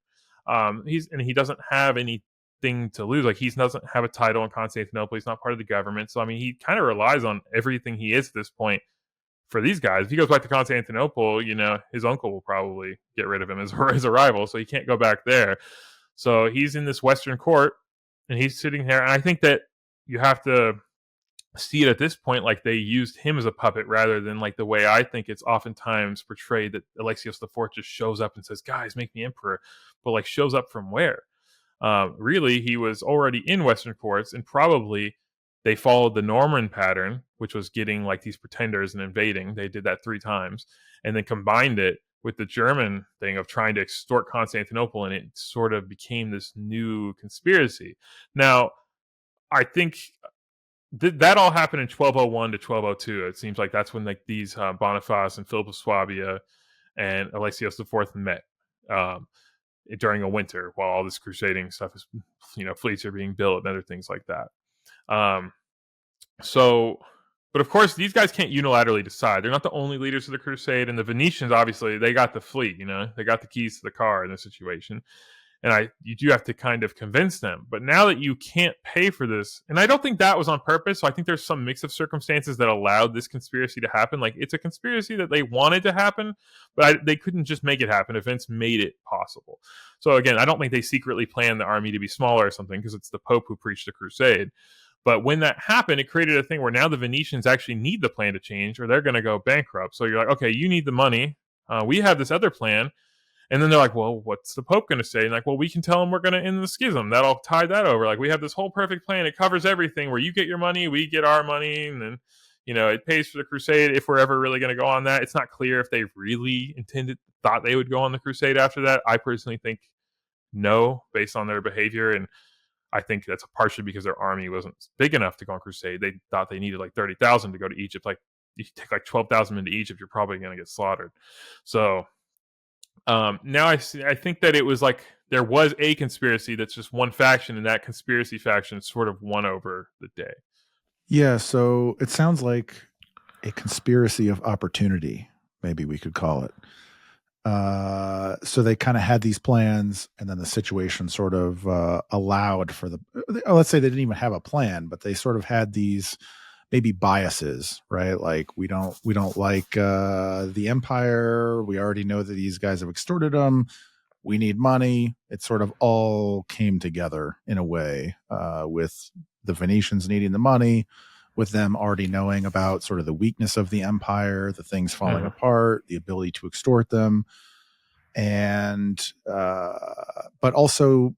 He doesn't have anything to lose. He doesn't have a title in Constantinople. He's not part of the government. So, he kind of relies on everything he is at this point for these guys. If he goes back to Constantinople, his uncle will probably get rid of him as a rival. So he can't go back there. So he's in this Western court and he's sitting there. And I think that you have to see it at this point like they used him as a puppet rather than the way I think it's oftentimes portrayed that Alexios IV just shows up and says, guys, make me emperor. But shows up from where? Really, he was already in Western courts, and probably they followed the Norman pattern, which was getting these pretenders and invading. They did that 3 times, and then combined it with the German thing of trying to extort Constantinople, and it sort of became this new conspiracy. Now, I think that all happened in 1201 to 1202. It seems like that's when these Boniface and Philip of Swabia and Alexios IV met during a winter while all this crusading stuff is, fleets are being built and other things like that. But of course, these guys can't unilaterally decide. They're not the only leaders of the crusade, and the Venetians, obviously, they got the fleet. They got the keys to the car in this situation. And you do have to kind of convince them. But now that you can't pay for this, and I don't think that was on purpose, so I think there's some mix of circumstances that allowed this conspiracy to happen. It's a conspiracy that they wanted to happen, but they couldn't just make it happen. Events made it possible. So again, I don't think they secretly planned the army to be smaller or something, because it's the Pope who preached the crusade. But when that happened, it created a thing where now the Venetians actually need the plan to change or they're going to go bankrupt. So you're okay, you need the money. We have this other plan. And then they're well, what's the Pope going to say? And we can tell him we're going to end the schism. That'll tie that over. We have this whole perfect plan. It covers everything where you get your money, we get our money. And then, it pays for the crusade if we're ever really going to go on that. It's not clear if they really thought they would go on the crusade after that. I personally think no, based on their behavior. And I think that's partially because their army wasn't big enough to go on crusade. They thought they needed 30,000 to go to Egypt. You take 12,000 into Egypt, you're probably going to get slaughtered. So now I think that it was there was a conspiracy that's just one faction, and that conspiracy faction sort of won over the day. Yeah, so it sounds like a conspiracy of opportunity, maybe we could call it. So they kind of had these plans, and then the situation sort of allowed for let's say they didn't even have a plan, but they sort of had these maybe biases, right? We don't like the empire. We already know that these guys have extorted them. We need money. It sort of all came together in a way, with the Venetians needing the money, with them already knowing about sort of the weakness of the empire, the things falling apart, the ability to extort them, and but also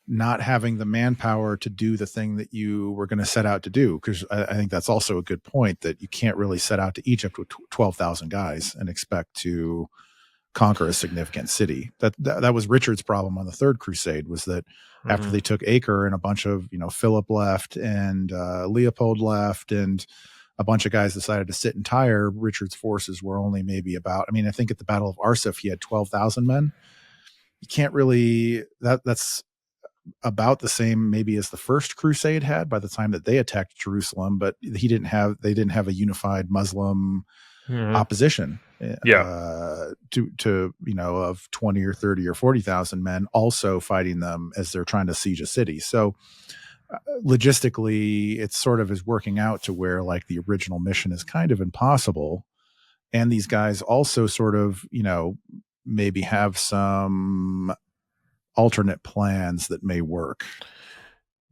not having the manpower to do the thing that you were going to set out to do. Because I think that's also a good point, that you can't really set out to Egypt with 12,000 guys and expect to conquer a significant city. That was Richard's problem on the Third Crusade, was that after they took Acre and a bunch of, Philip left and Leopold left and a bunch of guys decided to sit and tire, Richard's forces were only maybe about, I think at the Battle of Arsuf, he had 12,000 men. You can't really, that's about the same maybe as the First Crusade had by the time that they attacked Jerusalem, but they didn't have a unified Muslim Mhm. opposition Yeah. to of 20 or 30 or 40,000 men also fighting them as they're trying to siege a city. So logistically, it sort of is working out to where like the original mission is kind of impossible, and these guys also sort of maybe have some alternate plans that may work.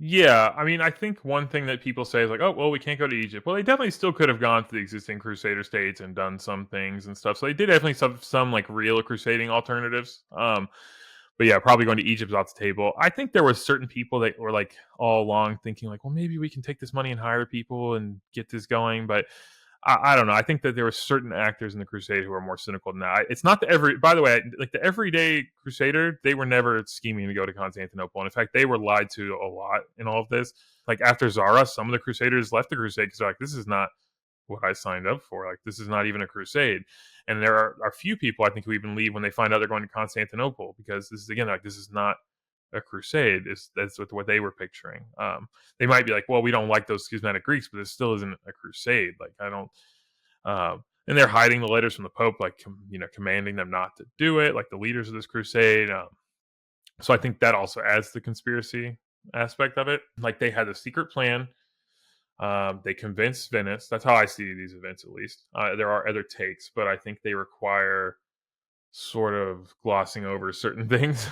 Yeah, I mean, I think one thing that people say is like, "Oh, well, we can't go to Egypt." Well, they definitely still could have gone to the existing Crusader states and done some things and stuff. So they did definitely some like real crusading alternatives. But yeah, probably going to Egypt's off the table. I think there was certain people that were like all along thinking like, well, maybe we can take this money and hire people and get this going. But I don't know. I think that there were certain actors in the Crusade who are more cynical than that. It's not the by the way, like the everyday Crusader, they were never scheming to go to Constantinople. And in fact, they were lied to a lot in all of this. Like after Zara, some of the Crusaders left the Crusade because they're like, this is not what I signed up for. Like this is not even a crusade. And there are a few people I think who even leave when they find out they're going to Constantinople because this is again like this is not a crusade. That's what they were picturing. They might be like, well, we don't like those schismatic Greeks, but this still isn't a crusade. Like I don't. And they're hiding the letters from the Pope, like commanding them not to do it, like the leaders of this crusade. So I think that also adds the conspiracy aspect of it. Like they had a secret plan. They convinced Venice. That's how I see these events, at least. There are other takes, but I think they require sort of glossing over certain things.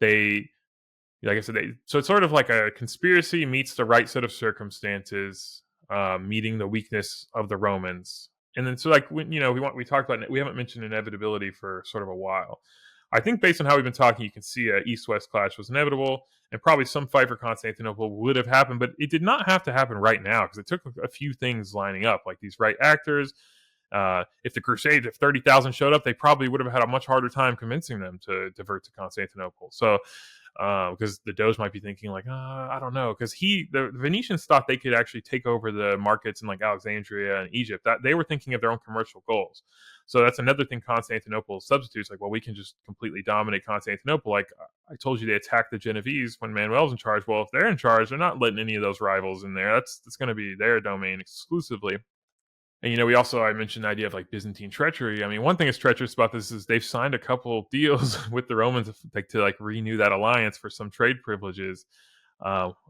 They, like I said, so it's sort of like a conspiracy meets the right set of circumstances, meeting the weakness of the Romans. And then, so like when we talked about, we haven't mentioned inevitability for sort of a while. I think based on how we've been talking, you can see a East-West clash was inevitable, and probably some fight for Constantinople would have happened, but it did not have to happen right now because it took a few things lining up, like these right actors. If the Crusades, if 30,000 showed up, they probably would have had a much harder time convincing them to divert to Constantinople. So because the Doge might be thinking like, I don't know, because the Venetians thought they could actually take over the markets in like Alexandria and Egypt. That they were thinking of their own commercial goals. So that's another thing Constantinople substitutes. Like, well, we can just completely dominate Constantinople. Like I told you, they attacked the Genovese when Manuel's in charge. Well, if they're in charge, they're not letting any of those rivals in there. That's going to be their domain exclusively. And we also I mentioned the idea of like Byzantine treachery. I mean, one thing that's treacherous about this is they've signed a couple deals with the Romans to like renew that alliance for some trade privileges,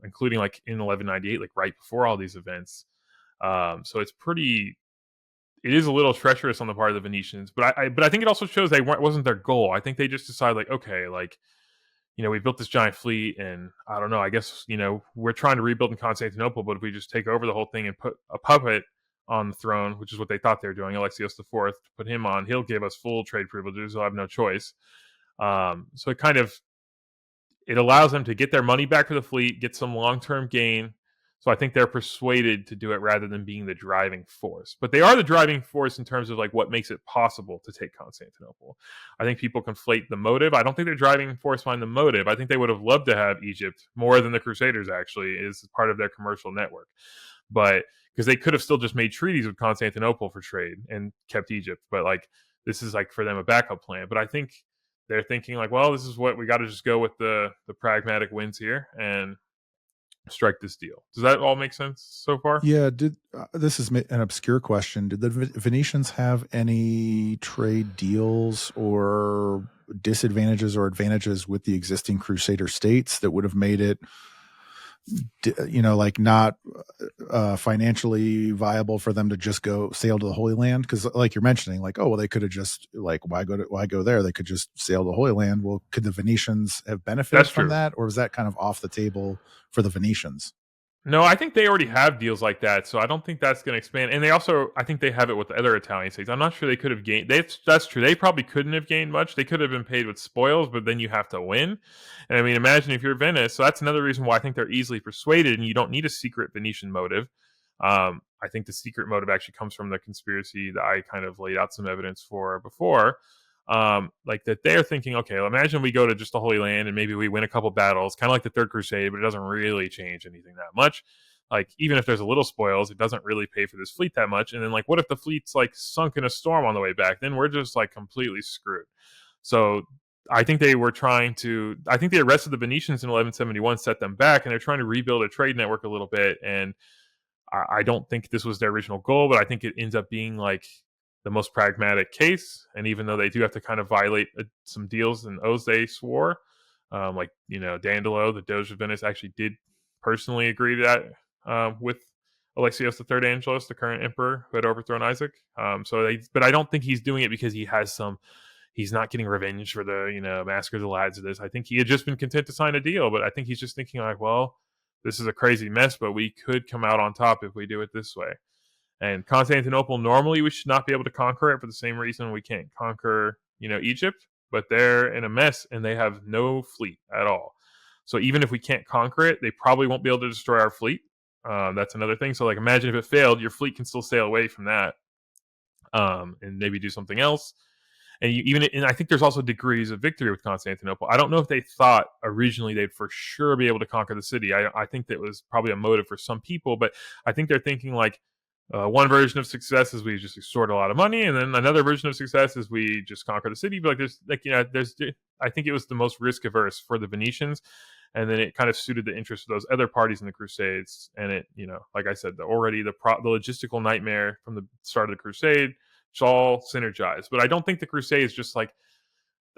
including like in 1198, like right before all these events. So it is a little treacherous on the part of the Venetians, but I think it also shows wasn't their goal. I think they just decided like, okay, like we built this giant fleet, and I don't know. I guess we're trying to rebuild in Constantinople, but if we just take over the whole thing and put a puppet on the throne, which is what they thought they were doing, Alexios IV, to put him on, he'll give us full trade privileges. He'll have no choice. So it allows them to get their money back for the fleet, get some long-term gain. So I think they're persuaded to do it rather than being the driving force. But they are the driving force in terms of like what makes it possible to take Constantinople. I think people conflate the motive. I don't think they're driving force behind the motive. I think they would have loved to have Egypt more than the Crusaders actually is part of their commercial network. But because they could have still just made treaties with Constantinople for trade and kept Egypt. But like this is like for them a backup plan. But I think they're thinking like, well, this is what we got to just go with the pragmatic wins here and strike this deal. Does that all make sense so far? Yeah. This is an obscure question. Did the Venetians have any trade deals or disadvantages or advantages with the existing Crusader states that would have made it, like not financially viable for them to just go sail to the Holy Land? Because like you're mentioning, like, oh, well, they could have just like, why go there? They could just sail to the Holy Land. Well, could the Venetians have benefited That's from true. that, or was that kind of off the table for the Venetians? No, I think they already have deals like that, so I don't think that's going to expand. And they also, I think they have it with the other Italian states. I'm not sure they could have gained. That's true. They probably couldn't have gained much. They could have been paid with spoils, but then you have to win. And I mean, imagine if you're Venice. So that's another reason why I think they're easily persuaded, and you don't need a secret Venetian motive. I think the secret motive actually comes from the conspiracy that I kind of laid out some evidence for before. Like that they're thinking, okay, well, imagine we go to just the Holy Land and maybe we win a couple battles, kind of like the Third Crusade, but it doesn't really change anything that much. Like even if there's a little spoils, it doesn't really pay for this fleet that much. And then like, what if the fleet's like sunk in a storm on the way back? Then we're just like completely screwed. So I think they were trying to. I think they arrested the Venetians in 1171, set them back, and they're trying to rebuild a trade network a little bit. And I don't think this was their original goal, but I think it ends up being like the most pragmatic case. And even though they do have to kind of violate some deals and oaths they swore, like Dandolo, the Doge of Venice, actually did personally agree to that with Alexios III Angelos, the current emperor who had overthrown Isaac. But I don't think he's doing it because he has some. He's not getting revenge for the massacre of the lads of this. I think he had just been content to sign a deal, but I think he's just thinking like, well, this is a crazy mess, but we could come out on top if we do it this way. And Constantinople, normally we should not be able to conquer it for the same reason we can't conquer, Egypt, but they're in a mess and they have no fleet at all. So even if we can't conquer it, they probably won't be able to destroy our fleet. That's another thing. So like, imagine if it failed, your fleet can still sail away from that, and maybe do something else. And I think there's also degrees of victory with Constantinople. I don't know if they thought originally they'd for sure be able to conquer the city. I think that was probably a motive for some people, but I think they're thinking like, one version of success is we just extort a lot of money, and then another version of success is we just conquer the city. But I think it was the most risk averse for the Venetians, and then it kind of suited the interests of those other parties in the Crusades. And it, like I said, the logistical nightmare from the start of the Crusade, it's all synergized. But I don't think the Crusade is just like,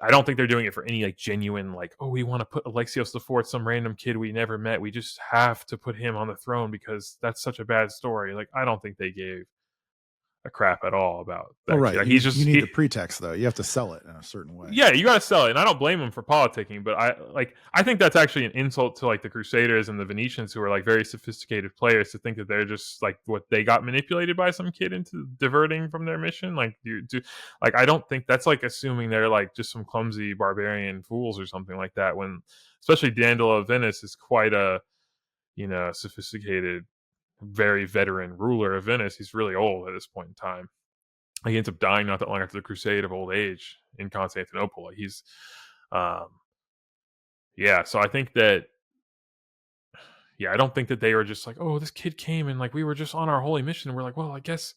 I don't think they're doing it for any like genuine like, oh, we want to put Alexios IV, some random kid we never met. We just have to put him on the throne because that's such a bad story. Like, I don't think they gave a crap at all about that. Right. Like, you need the pretext though. You have to sell it in a certain way. Yeah, you got to sell it, and I don't blame them for politicking. But I think that's actually an insult to like the Crusaders and the Venetians, who are like very sophisticated players, to think that they're just like what they got manipulated by some kid into diverting from their mission. Like, I don't think that's like assuming they're like just some clumsy barbarian fools or something like that. When especially Dandolo of Venice is quite a sophisticated, very veteran ruler of Venice. He's really old at this point in time. He ends up dying not that long after the Crusade of old age in Constantinople. He's, so I think that, I don't think that they were just like, oh, this kid came and like we were just on our holy mission. And we're like, well, I guess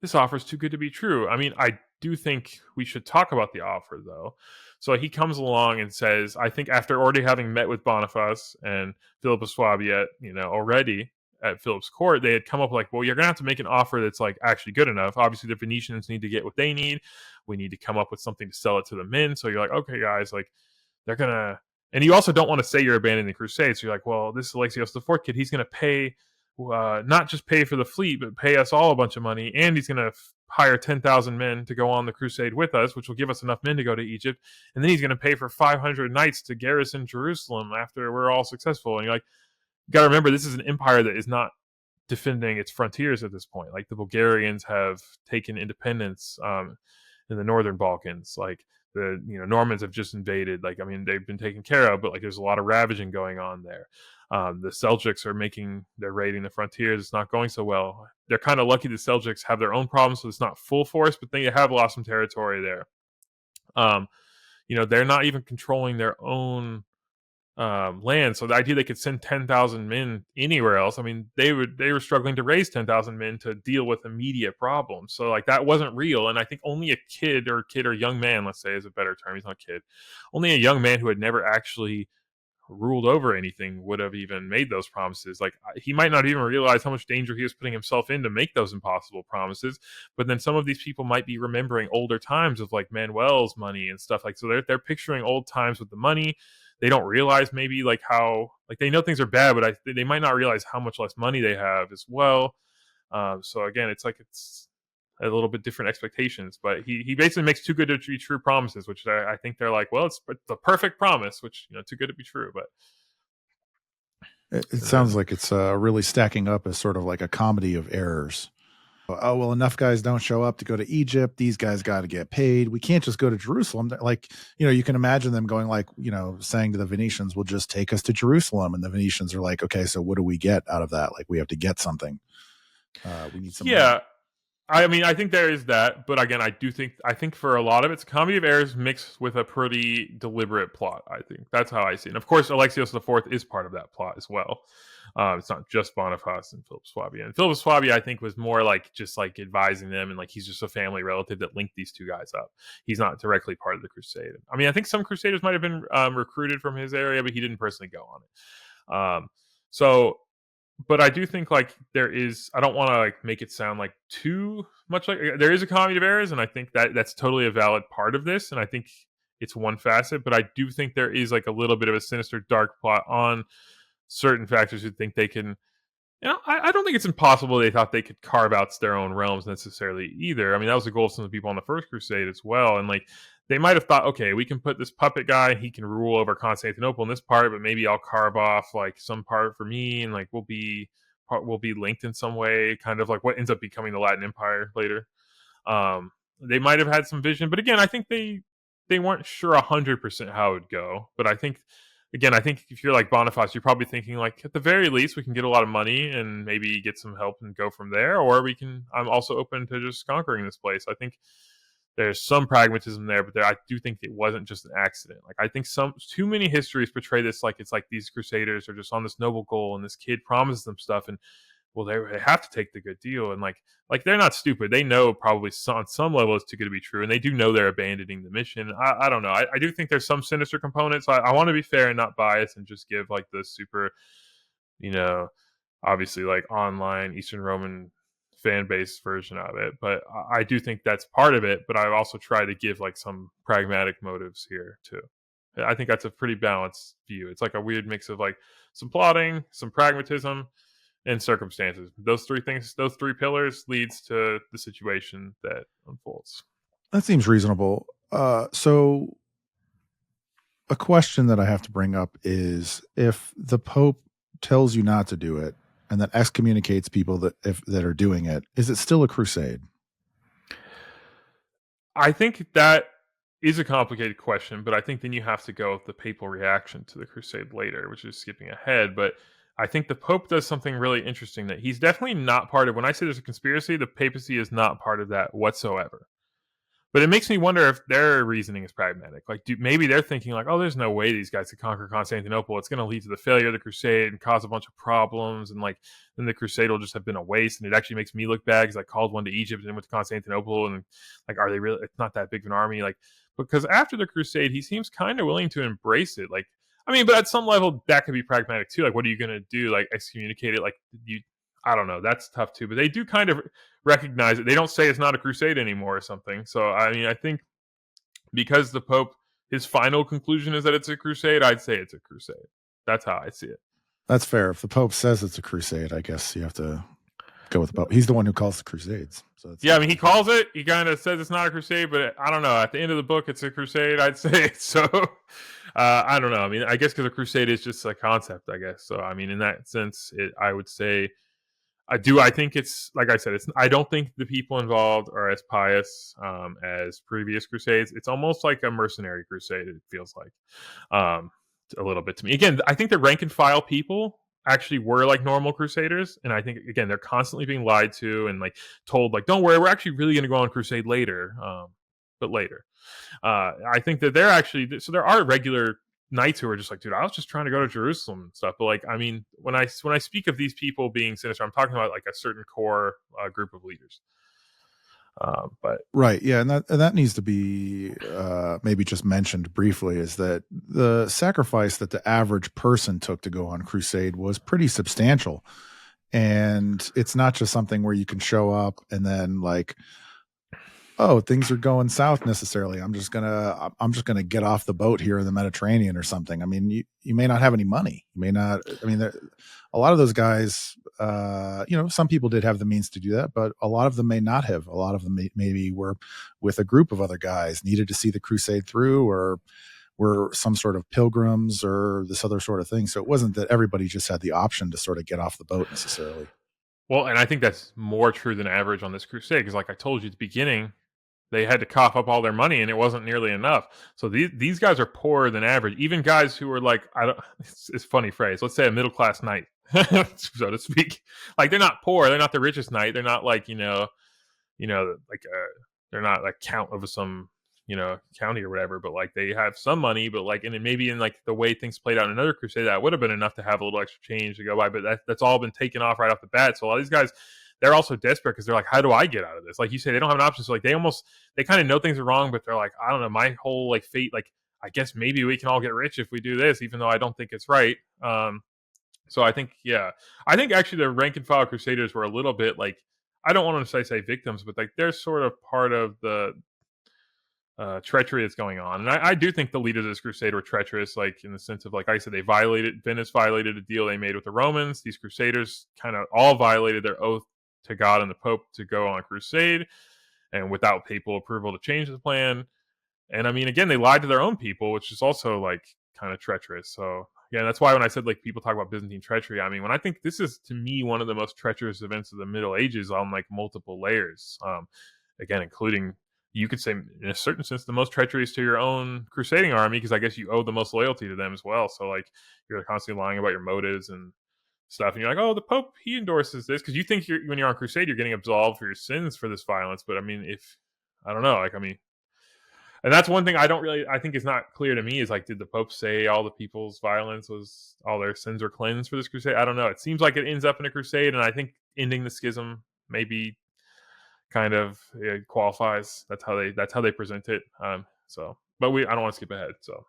this offer is too good to be true. I mean, I do think we should talk about the offer though. So he comes along and says, I think after already having met with Boniface and Philip of Swabia, already at Philip's court, they had come up like, well, you're going to have to make an offer that's like actually good enough. Obviously, the Venetians need to get what they need. We need to come up with something to sell it to the men. So you're like, okay, guys, like they're going to, and you also don't want to say you're abandoning the Crusade. So you're like, well, this is Alexios IV kid. He's going to pay, not just pay for the fleet, but pay us all a bunch of money. And he's going to hire 10,000 men to go on the Crusade with us, which will give us enough men to go to Egypt. And then he's going to pay for 500 knights to garrison Jerusalem after we're all successful. And you're like, you got to remember, this is an empire that is not defending its frontiers at this point. Like the Bulgarians have taken independence in the northern Balkans. Like the Normans have just invaded. Like, I mean, they've been taken care of, but like there's a lot of ravaging going on there. The Seljuks they're raiding the frontiers. It's not going so well. They're kind of lucky the Seljuks have their own problems, so it's not full force, but they have lost some territory there. They're not even controlling their own land. So the idea they could send 10,000 men anywhere else, I mean, they were struggling to raise 10,000 men to deal with immediate problems. So like that wasn't real. And I think only a kid or young man, let's say is a better term, he's not a kid, only a young man who had never actually ruled over anything would have even made those promises. Like he might not even realize how much danger he was putting himself in to make those impossible promises. But then some of these people might be remembering older times of like Manuel's money and stuff. Like, so they're picturing old times with the money. They don't realize maybe like how, like they know things are bad, but they might not realize how much less money they have as well. So again, it's a little bit different expectations, but he basically makes too good to be true promises, which I think they're like, well, it's the perfect promise, which, too good to be true. But it sounds like it's really stacking up as sort of like a comedy of errors. Oh, well, enough guys don't show up to go to Egypt. These guys got to get paid. We can't just go to Jerusalem. Like, you can imagine them going like, saying to the Venetians, well, just take us to Jerusalem. And the Venetians are like, okay, so what do we get out of that? Like, we have to get something. We need some money. I mean, I think there is that, but again, I think for a lot of it's a comedy of errors mixed with a pretty deliberate plot. I think that's how I see it. And of course, Alexios IV is part of that plot as well. It's not just Boniface and Philip Swabia. And Philip Swabia, I think, was more like just like advising them, and like he's just a family relative that linked these two guys up. He's not directly part of the crusade. I mean, I think some crusaders might have been recruited from his area, but he didn't personally go on it. So but I do think like there is. I don't want to like make it sound like too much like there is a comedy of errors, and I think that that's totally a valid part of this, and I think it's one facet. But I do think there is like a little bit of a sinister, dark plot on certain factors who think they can. You know, I don't think it's impossible they thought they could carve out their own realms necessarily either. I mean, that was the goal of some of the people on the First Crusade as well. And like they might have thought, okay, we can put this puppet guy, he can rule over Constantinople in this part, but maybe I'll carve off like some part for me, and like we'll be linked in some way, kind of like what ends up becoming the Latin Empire later. They might have had some vision, but again, I think they weren't sure 100% how it would go. But I think again, I think if you're like Boniface, you're probably thinking like at the very least we can get a lot of money and maybe get some help and go from there, or we can. I'm also open to just conquering this place. I think there's some pragmatism there, but I do think it wasn't just an accident. Like I think some too many histories portray this like it's like these crusaders are just on this noble goal, and this kid promises them stuff, and well, they have to take the good deal, and like they're not stupid. They know probably on some level it's too good to be true, and they do know they're abandoning the mission. I don't know. I do think there's some sinister components. I want to be fair and not biased, and just give like the super, you know, obviously like online Eastern Roman fan base version of it. But I do think that's part of it. But I also try to give like some pragmatic motives here too. I think that's a pretty balanced view. It's like a weird mix of like some plotting, some pragmatism, and circumstances. Those three things, those three pillars, leads to the situation that unfolds. That seems reasonable. So a question that I have to bring up is if the Pope tells you not to do it and then excommunicates people that are doing it, is it still a crusade? I think that is a complicated question, but I think then you have to go with the papal reaction to the crusade later, which is skipping ahead. But I think the Pope does something really interesting that he's definitely not part of. When I say there's a conspiracy, the papacy is not part of that whatsoever. But it makes me wonder if their reasoning is pragmatic. Like, maybe they're thinking like, oh, there's no way these guys could conquer Constantinople. It's going to lead to the failure of the crusade and cause a bunch of problems. And like, then the crusade will just have been a waste. And it actually makes me look bad because I called one to Egypt and went to Constantinople. And like, are they really? It's not that big of an army. Like, because after the crusade, he seems kind of willing to embrace it. Like, I mean, but at some level, that could be pragmatic too. Like, what are you going to do? Like, excommunicate it? Like, I don't know. That's tough too. But they do kind of recognize it. They don't say it's not a crusade anymore or something. So, I mean, I think because the Pope, his final conclusion is that it's a crusade, I'd say it's a crusade. That's how I see it. That's fair. If the Pope says it's a crusade, I guess you have to go with the Pope. He's the one who calls the crusades. So yeah, I mean, he calls it. He kind of says it's not a crusade, but I don't know. At the end of the book, it's a crusade, I'd say. So, I don't know. I mean, I guess because a crusade is just a concept, I guess. So, I mean, in that sense, I would say I do. I think it's like I said. It's. I don't think the people involved are as pious as previous crusades. It's almost like a mercenary crusade. It feels like a little bit to me. Again, I think the rank and file people actually were like normal crusaders, and I think again they're constantly being lied to and like told like, don't worry, we're actually really going to go on crusade later, but later. I think that they're actually so there are regular knights who are just like, dude, I was just trying to go to Jerusalem and stuff. But like, I mean, when I speak of these people being sinister, I'm talking about like a certain core group of leaders. But right, yeah, and that needs to be maybe just mentioned briefly is that the sacrifice that the average person took to go on crusade was pretty substantial, and it's not just something where you can show up and then like, oh, things are going south necessarily. I'm just gonna get off the boat here in the Mediterranean or something. I mean, you may not have any money. You may not. I mean, a lot of those guys, some people did have the means to do that, but a lot of them may not have. A lot of them maybe were with a group of other guys, needed to see the crusade through, or were some sort of pilgrims or this other sort of thing. So it wasn't that everybody just had the option to sort of get off the boat necessarily. well, and I think that's more true than average on this crusade because, like I told you at the beginning, they had to cough up all their money and it wasn't nearly enough. So these guys are poorer than average. Even guys who are like, I don't, it's a funny phrase. Let's say a middle class knight, so to speak. Like they're not poor. They're not the richest knight. They're not like, like they're not like count of some county or whatever, but like they have some money, but like, and then maybe in like the way things played out in another crusade, that would have been enough to have a little extra change to go by, but that's all been taken off right off the bat. So a lot of these guys, they're also desperate because they're like, how do I get out of this? Like you say, they don't have an option. So like they kind of know things are wrong, but they're like, I don't know, my whole like fate, like I guess maybe we can all get rich if we do this, even though I don't think it's right. So I think, I think actually the rank and file crusaders were a little bit like, I don't want to say victims, but like they're sort of part of the treachery that's going on. And I do think the leaders of this crusade were treacherous, like in the sense of, like I said, Venice violated a deal they made with the Romans. These crusaders kind of all violated their oath to God and the Pope to go on a crusade, and without papal approval to change the plan. And I mean, again, they lied to their own people, which is also like kind of treacherous. So yeah, that's why when I said like people talk about Byzantine treachery, I mean, when I think this is to me one of the most treacherous events of the Middle Ages on like multiple layers. Again, including, you could say in a certain sense, the most treacherous to your own crusading army, because I guess you owe the most loyalty to them as well. So like you're constantly lying about your motives and stuff, and you're like, oh, the Pope, he endorses this, because you think when you're on crusade you're getting absolved for your sins for this violence. But I mean, if I don't know, like I mean, and that's one thing I think is not clear to me, is like, did the Pope say all the people's violence was, all their sins were cleansed for this crusade? I don't know. It seems like it ends up in a crusade, and I think ending the schism maybe kind of qualifies. That's how they present it. So, but I don't want to skip ahead. So,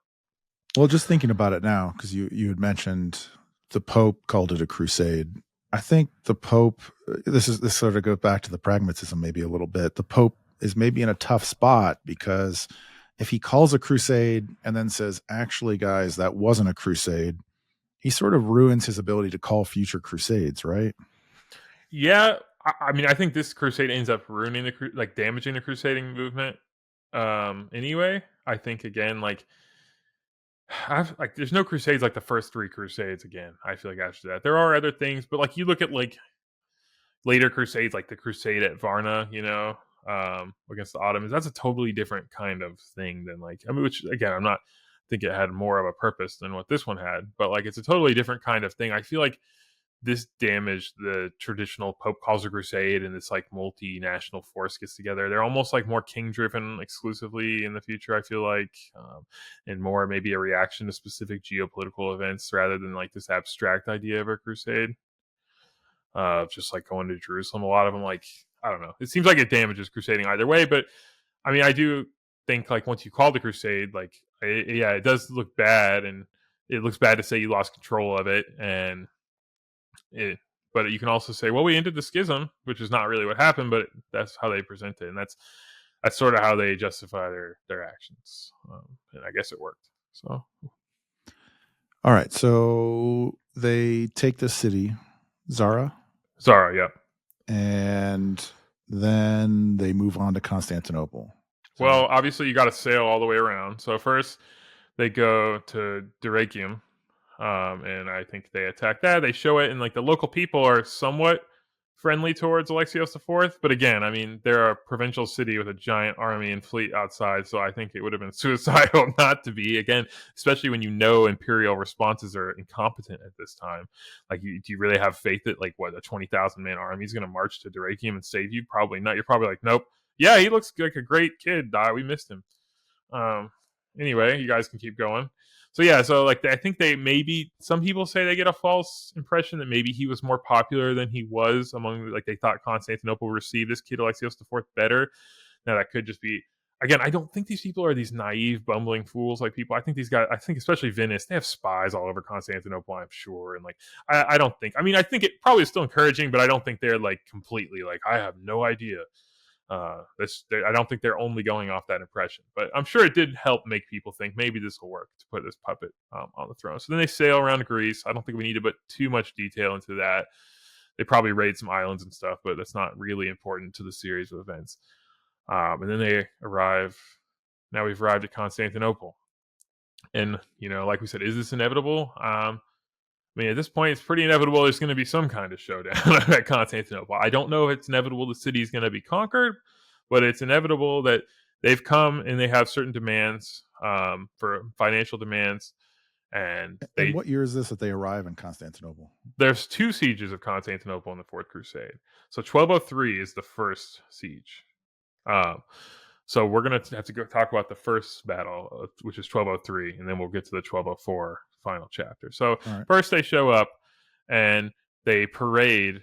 well, just thinking about it now, because you had mentioned the Pope called it a crusade. I think the Pope, this sort of goes back to the pragmatism maybe a little bit. The Pope is maybe in a tough spot, because if he calls a crusade and then says, actually, guys, that wasn't a crusade, he sort of ruins his ability to call future crusades, right? Yeah, I mean, I think this crusade ends up ruining damaging the crusading movement. Anyway, I think again, like, there's no crusades like the first three crusades. Again, I feel like after that there are other things, but like you look at like later crusades, like the crusade at Varna, against the Ottomans, that's a totally different kind of thing than like, I mean, which again, I think it had more of a purpose than what this one had, but like it's a totally different kind of thing. I feel like this damaged the traditional Pope calls a crusade and this like multinational force gets together. They're almost like more king driven exclusively in the future, I feel like, and more maybe a reaction to specific geopolitical events rather than like this abstract idea of a crusade. Just like going to Jerusalem, a lot of them, like, I don't know. It seems like it damages crusading either way, but I mean, I do think like once you call the crusade, like, it does look bad, and it looks bad to say you lost control of it, and but you can also say, well, we ended the schism, which is not really what happened, but that's how they present it, and that's sort of how they justify their actions, and I guess it worked. So, all right, so they take the city, Zara. Zara, yeah. And then they move on to Constantinople. Well, obviously you got to sail all the way around. So first they go to Dyrrhachium, and I think they attack that. They show it, and like the local people are somewhat friendly towards Alexios IV. But again, I mean, they're a provincial city with a giant army and fleet outside, so I think it would have been suicidal not to be. Again, especially when Imperial responses are incompetent at this time. Like, do you really have faith that like a 20,000 man army is going to march to Dyrrhachium and save you? Probably not. You're probably like, nope. Yeah, he looks like a great kid. We missed him. Anyway, you guys can keep going. So yeah, so like I think some people say they get a false impression that maybe he was more popular than he was among, like, they thought Constantinople received this kid Alexios IV better. Now that could just be, again, I don't think these people are these naive, bumbling fools like people. I think these guys, I think especially Venice, they have spies all over Constantinople, I'm sure. And like, I don't think, I mean, I think it probably is still encouraging, but I don't think they're like completely like, I have no idea. I don't think they're only going off that impression, but I'm sure it did help make people think maybe this will work to put this puppet on the throne. So then they sail around Greece. I don't think we need to put too much detail into that. They probably raid some islands and stuff, but that's not really important to the series of events. And then they arrive. Now we've arrived at Constantinople, and like we said, is this inevitable? I mean, at this point, it's pretty inevitable there's going to be some kind of showdown at Constantinople. I don't know if it's inevitable the city is going to be conquered, but it's inevitable that they've come and they have certain demands, for financial demands, And And what year is this that they arrive in Constantinople? there's 2 sieges of Constantinople in the Fourth Crusade. So 1203 is the first siege. Um, so we're gonna have to go talk about the first battle, which is 1203, and then we'll get to the 1204 final chapter. So first they show up and they parade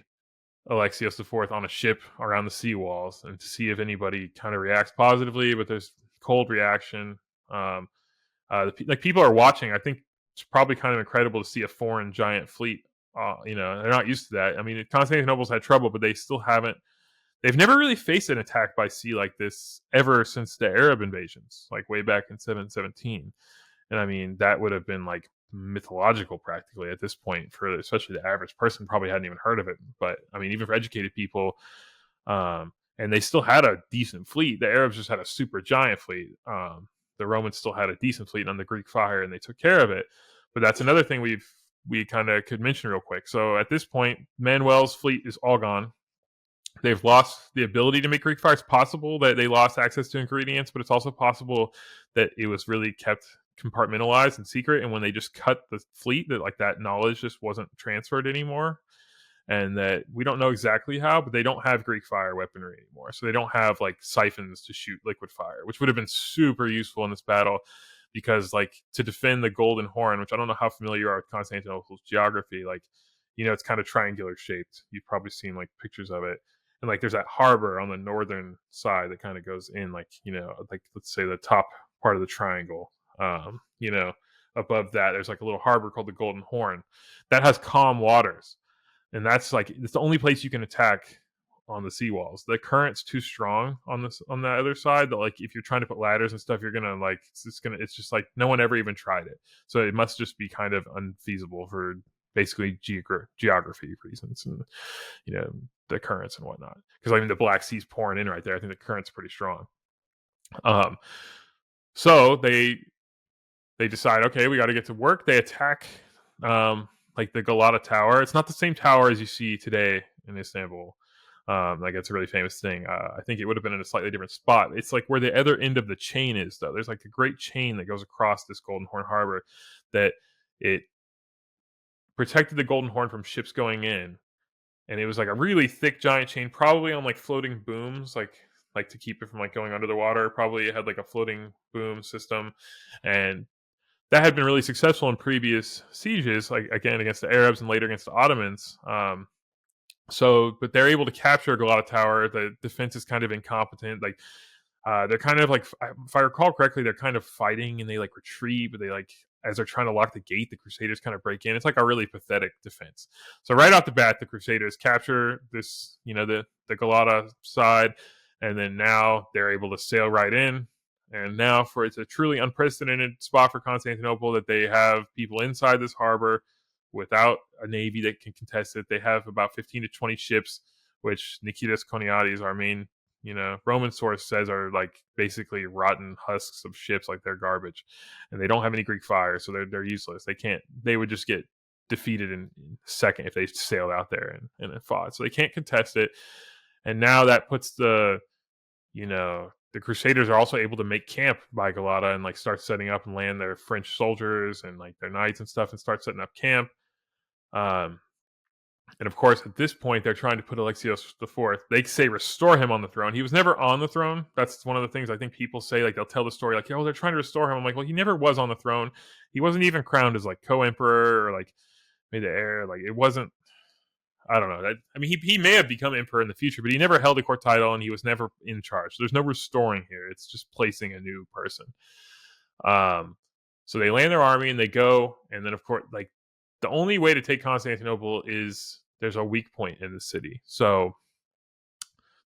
Alexios IV on a ship around the seawalls, and to see if anybody kind of reacts positively. But there's cold reaction. People are watching. I think it's probably kind of incredible to see a foreign giant fleet. They're not used to that. I mean, Constantinople's had trouble, but they still haven't. They've never really faced an attack by sea like this ever since the Arab invasions, like way back in 717. And I mean, that would have been like mythological practically at this point for especially the average person probably hadn't even heard of it. But I mean, even for educated people, and they still had a decent fleet. The Arabs just had a super giant fleet. The Romans still had a decent fleet on the Greek fire, and they took care of it. But that's another thing we kind of could mention real quick. So at this point, Manuel's fleet is all gone. They've lost the ability to make Greek fire. It's possible that they lost access to ingredients, but it's also possible that it was really kept compartmentalized and secret. And when they just cut the fleet, that knowledge just wasn't transferred anymore. And that we don't know exactly how, but they don't have Greek fire weaponry anymore. So they don't have like siphons to shoot liquid fire, which would have been super useful in this battle because to defend the Golden Horn, which I don't know how familiar you are with Constantinople's geography, it's kind of triangular shaped. You've probably seen pictures of it. And there's that harbor on the northern side that kind of goes in let's say the top part of the triangle. Above that, there's a little harbor called the Golden Horn that has calm waters. And that's it's the only place you can attack on the seawalls. The current's too strong on the other side that if you're trying to put ladders and stuff, you're gonna it's just no one ever even tried it. So it must just be kind of unfeasible for basically geography reasons and the currents and whatnot. Because the Black Sea's pouring in right there. I think the current's pretty strong. So they decide, okay, we got to get to work. They attack the Galata Tower. It's not the same tower as you see today in Istanbul. It's a really famous thing. I think it would have been in a slightly different spot. It's where the other end of the chain is, though. There's a great chain that goes across this Golden Horn Harbor that it protected the Golden Horn from ships going in. And it was a really thick giant chain, probably on floating booms, to keep it from going under the water. Probably it had a floating boom system. And that had been really successful in previous sieges, again against the Arabs and later against the Ottomans. But they're able to capture Galata Tower. The defense is kind of incompetent. They're kind of if I recall correctly, they're kind of fighting and they retreat, but they as they're trying to lock the gate, the Crusaders kind of break in. It's a really pathetic defense. So right off the bat, the Crusaders capture this, the Galata side, and then now they're able to sail right in. And now it's a truly unprecedented spot for Constantinople that they have people inside this harbor without a navy that can contest it. They have about 15 to 20 ships, which Nikitas Koniates, our main Roman source, says are basically rotten husks of ships, they're garbage. And they don't have any Greek fire, so they're useless. They would just get defeated in a second if they sailed out there and fought. So they can't contest it. And now that puts the Crusaders are also able to make camp by Galata and start setting up and land their French soldiers and their knights and stuff and start setting up camp. And of course, at this point, they're trying to put Alexios IV. They say restore him on the throne. He was never on the throne. That's one of the things I think people say. They'll tell the story oh, they're trying to restore him. I'm well, he never was on the throne. He wasn't even crowned as co-emperor or made the heir. It wasn't. I don't know. He may have become emperor in the future, but he never held a court title and he was never in charge. There's no restoring here. It's just placing a new person. So they land their army and they go, and then of course, the only way to take Constantinople is there's a weak point in the city. So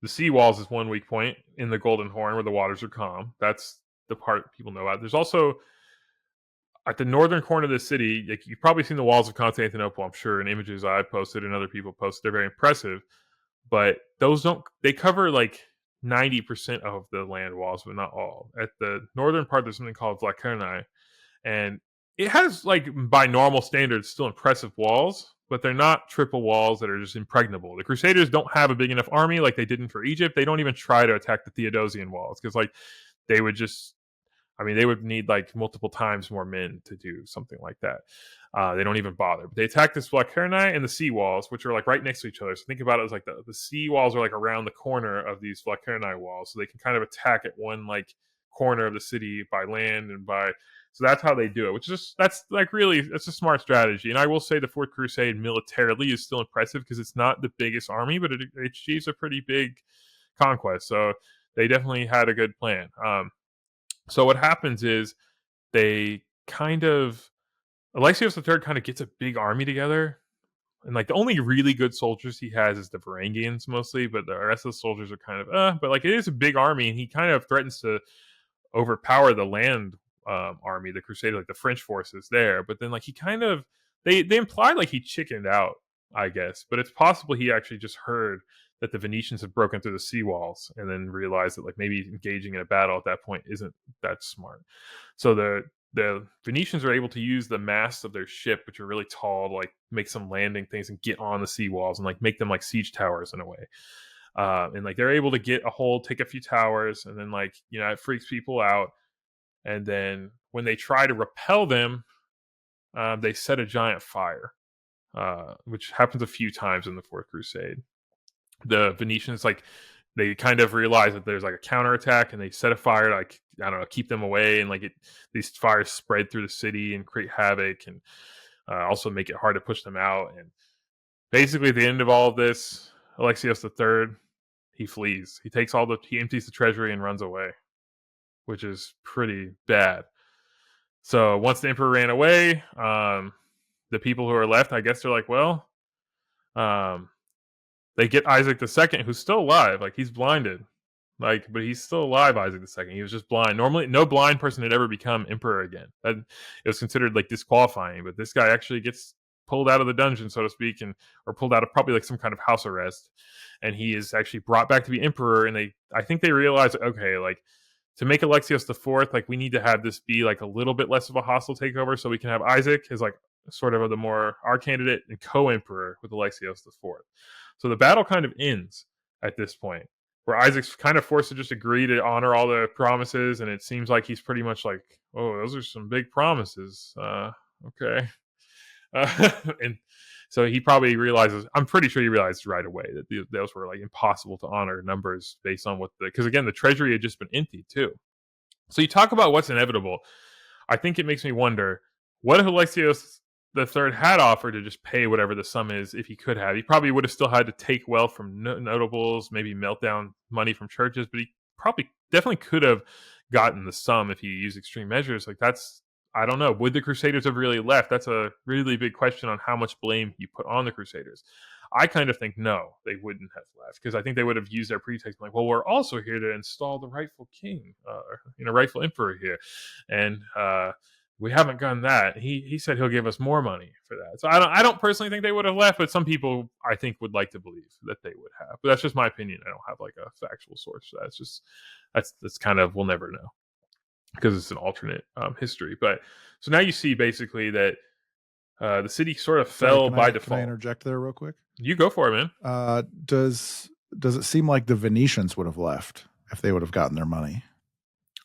the sea walls is one weak point in the Golden Horn where the waters are calm. That's the part people know about. There's also at the northern corner of the city, you've probably seen the walls of Constantinople, I'm sure, in images I've posted and other people posted. They're very impressive. But they cover 90% of the land walls, but not all. At the northern part, there's something called Vlachernae. And it has, by normal standards, still impressive walls, but they're not triple walls that are just impregnable. The Crusaders don't have a big enough army like they didn't for Egypt. They don't even try to attack the Theodosian walls because, they would just... I mean, they would need like multiple times more men to do something like that. They don't even bother. But they attack this Vlachernae and the sea walls, which are like right next to each other. So think about it as like the sea walls are like around the corner of these Vlachernae walls. So they can kind of attack at one like corner of the city by land and by. So that's how they do it, which is just, that's like really, that's a smart strategy. And I will say the Fourth Crusade militarily is still impressive because it's not the biggest army, but it achieves a pretty big conquest. So they definitely had a good plan. So what happens is they kind of Alexios III kind of gets a big army together, and like the only really good soldiers he has is the Varangians mostly, but the rest of the soldiers are kind of but like it is a big army, and he kind of threatens to overpower the land army, the Crusader, like the French forces there. But then like he kind of they implied like he chickened out, I guess, but it's possible he actually just heard that the Venetians had broken through the seawalls and then realized that like maybe engaging in a battle at that point isn't that smart. So the Venetians are able to use the masts of their ship, which are really tall, to like make some landing things and get on the seawalls and like make them like siege towers in a way. And like they're able to get a hold, take a few towers, and then like it freaks people out. And then when they try to repel them, they set a giant fire, which happens a few times in the Fourth Crusade. The Venetians like they kind of realize that there's like a counterattack, and they set a fire to like I don't know keep them away, and like these fires spread through the city and create havoc, and also make it hard to push them out. And basically, at the end of all of this, Alexios III he flees. He empties the treasury and runs away, which is pretty bad. So once the emperor ran away, the people who are left, I guess they're like, well, um, they get Isaac II, who's still alive. Like he's blinded, but he's still alive. Isaac II. He was just blind. Normally, no blind person had ever become emperor again. It was considered like disqualifying. But this guy actually gets pulled out of the dungeon, so to speak, or pulled out of probably like some kind of house arrest, and he is actually brought back to be emperor. And I think they realize, okay, like to make Alexios IV, like we need to have this be like a little bit less of a hostile takeover, so we can have Isaac as like sort of the more our candidate and co-emperor with Alexios IV. So the battle kind of ends at this point, where Isaac's kind of forced to just agree to honor all the promises, and it seems like he's pretty much like, oh, those are some big promises. Okay. And so he probably realizes, I'm pretty sure he realized right away that those were like impossible to honor numbers based on because again, the treasury had just been emptied too. So you talk about what's inevitable. I think it makes me wonder, what if Alexios the third had offered to just pay whatever the sum is if he could have? He probably would have still had to take wealth from notables, maybe melt down money from churches, but he probably definitely could have gotten the sum if he used extreme measures. Like I don't know. Would the Crusaders have really left? That's a really big question on how much blame you put on the Crusaders. I kind of think no, they wouldn't have left, because I think they would have used their pretext like, well, we're also here to install the rightful king, rightful emperor here, and we haven't done that. He said he'll give us more money for that. So I don't personally think they would have left, but some people I think would like to believe that they would have. But that's just my opinion. I don't have like a factual source for that. It's just that's kind of, we'll never know because it's an alternate history. But so now you see basically that the city sort of fell by default. Can I interject there real quick? You go for it, man. Does it seem like the Venetians would have left if they would have gotten their money?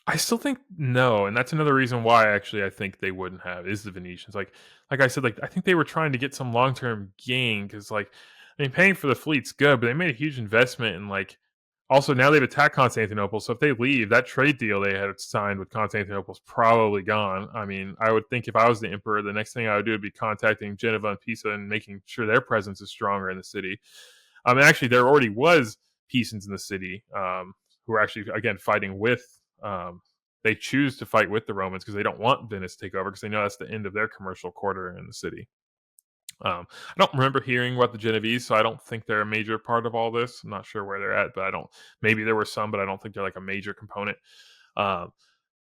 I still think no, and that's another reason why actually I think they wouldn't have, is the Venetians. Like I said, like I think they were trying to get some long-term gain, because like I mean, paying for the fleet's good, but they made a huge investment, and like also now they've attacked Constantinople. So if they leave, that trade deal they had signed with Constantinople is probably gone. I mean, I would think if I was the emperor, the next thing I would do would be contacting Genova and Pisa and making sure their presence is stronger in the city. I mean, actually, there already was Pisans in the city who are actually again fighting with. They choose to fight with the Romans because they don't want Venice to take over, because they know that's the end of their commercial quarter in the city. I don't remember hearing about the Genovese, so I don't think they're a major part of all this. I'm not sure where they're at, but maybe there were some, but I don't think they're like a major component. But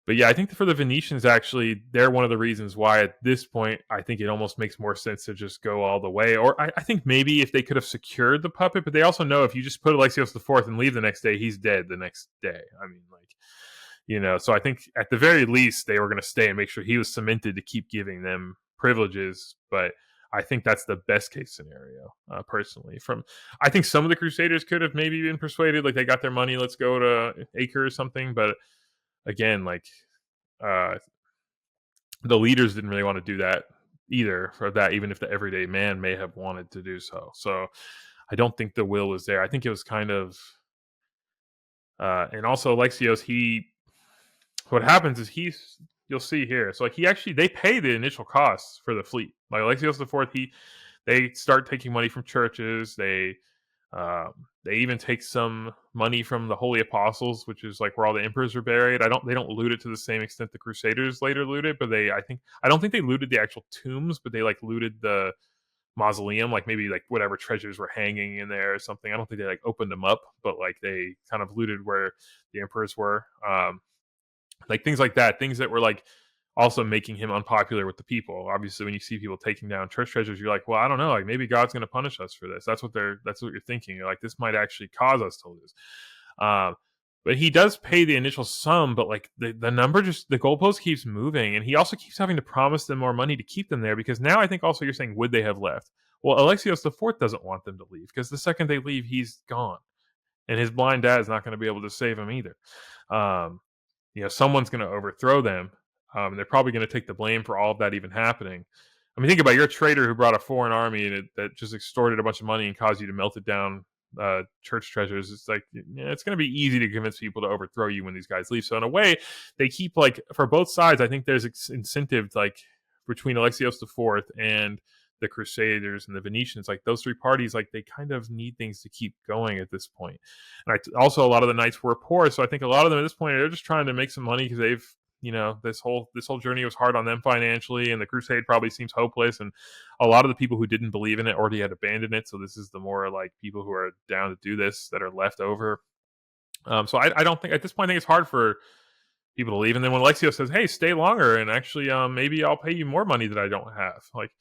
yeah, I think for the Venetians, actually, they're one of the reasons why at this point, I think it almost makes more sense to just go all the way. Or I think maybe if they could have secured the puppet, but they also know if you just put Alexios IV and leave the next day, he's dead the next day. I mean, like, so I think at the very least, they were going to stay and make sure he was cemented to keep giving them privileges. But I think that's the best case scenario, personally. I think some of the Crusaders could have maybe been persuaded, like they got their money, let's go to Acre or something. But again, like the leaders didn't really want to do that either for that, even if the everyday man may have wanted to do so. So I don't think the will was there. I think it was kind of, and also Alexios, what happens is you'll see here. So like they pay the initial costs for the fleet. Like Alexios the Fourth, they start taking money from churches. They even take some money from the Holy Apostles, which is like where all the emperors are buried. They don't loot it to the same extent the Crusaders later looted, but I don't think they looted the actual tombs, but they like looted the mausoleum, like maybe like whatever treasures were hanging in there or something. I don't think they like opened them up, but like they kind of looted where the emperors were. Like things like that, things that were like also making him unpopular with the people. Obviously, when you see people taking down church treasures, you're like, well, I don't know, like maybe God's going to punish us for this. That's what you're thinking. You're like, this might actually cause us to lose. But he does pay the initial sum, but like the number the goalpost keeps moving, and he also keeps having to promise them more money to keep them there, because now I think also you're saying, would they have left? Well, Alexios the Fourth doesn't want them to leave, because the second they leave, he's gone, and his blind dad is not going to be able to save him either. Someone's going to overthrow them. They're probably going to take the blame for all of that even happening. I mean, think about, you're a trader who brought a foreign army that just extorted a bunch of money and caused you to melt it down church treasures. It's like, it's going to be easy to convince people to overthrow you when these guys leave. So in a way, they keep, like, for both sides, I think there's incentive, like, between Alexios the Fourth and the Crusaders and the Venetians, like those three parties, like they kind of need things to keep going at this point. And also a lot of the knights were poor, so I think a lot of them at this point, they're just trying to make some money, because they've, this whole journey was hard on them financially, and the crusade probably seems hopeless, and a lot of the people who didn't believe in it already had abandoned it, so this is the more like people who are down to do this that are left over. So I don't think at this point, I think it's hard for people to leave. And then when Alexios says, hey, stay longer, and actually maybe I'll pay you more money that I don't have, like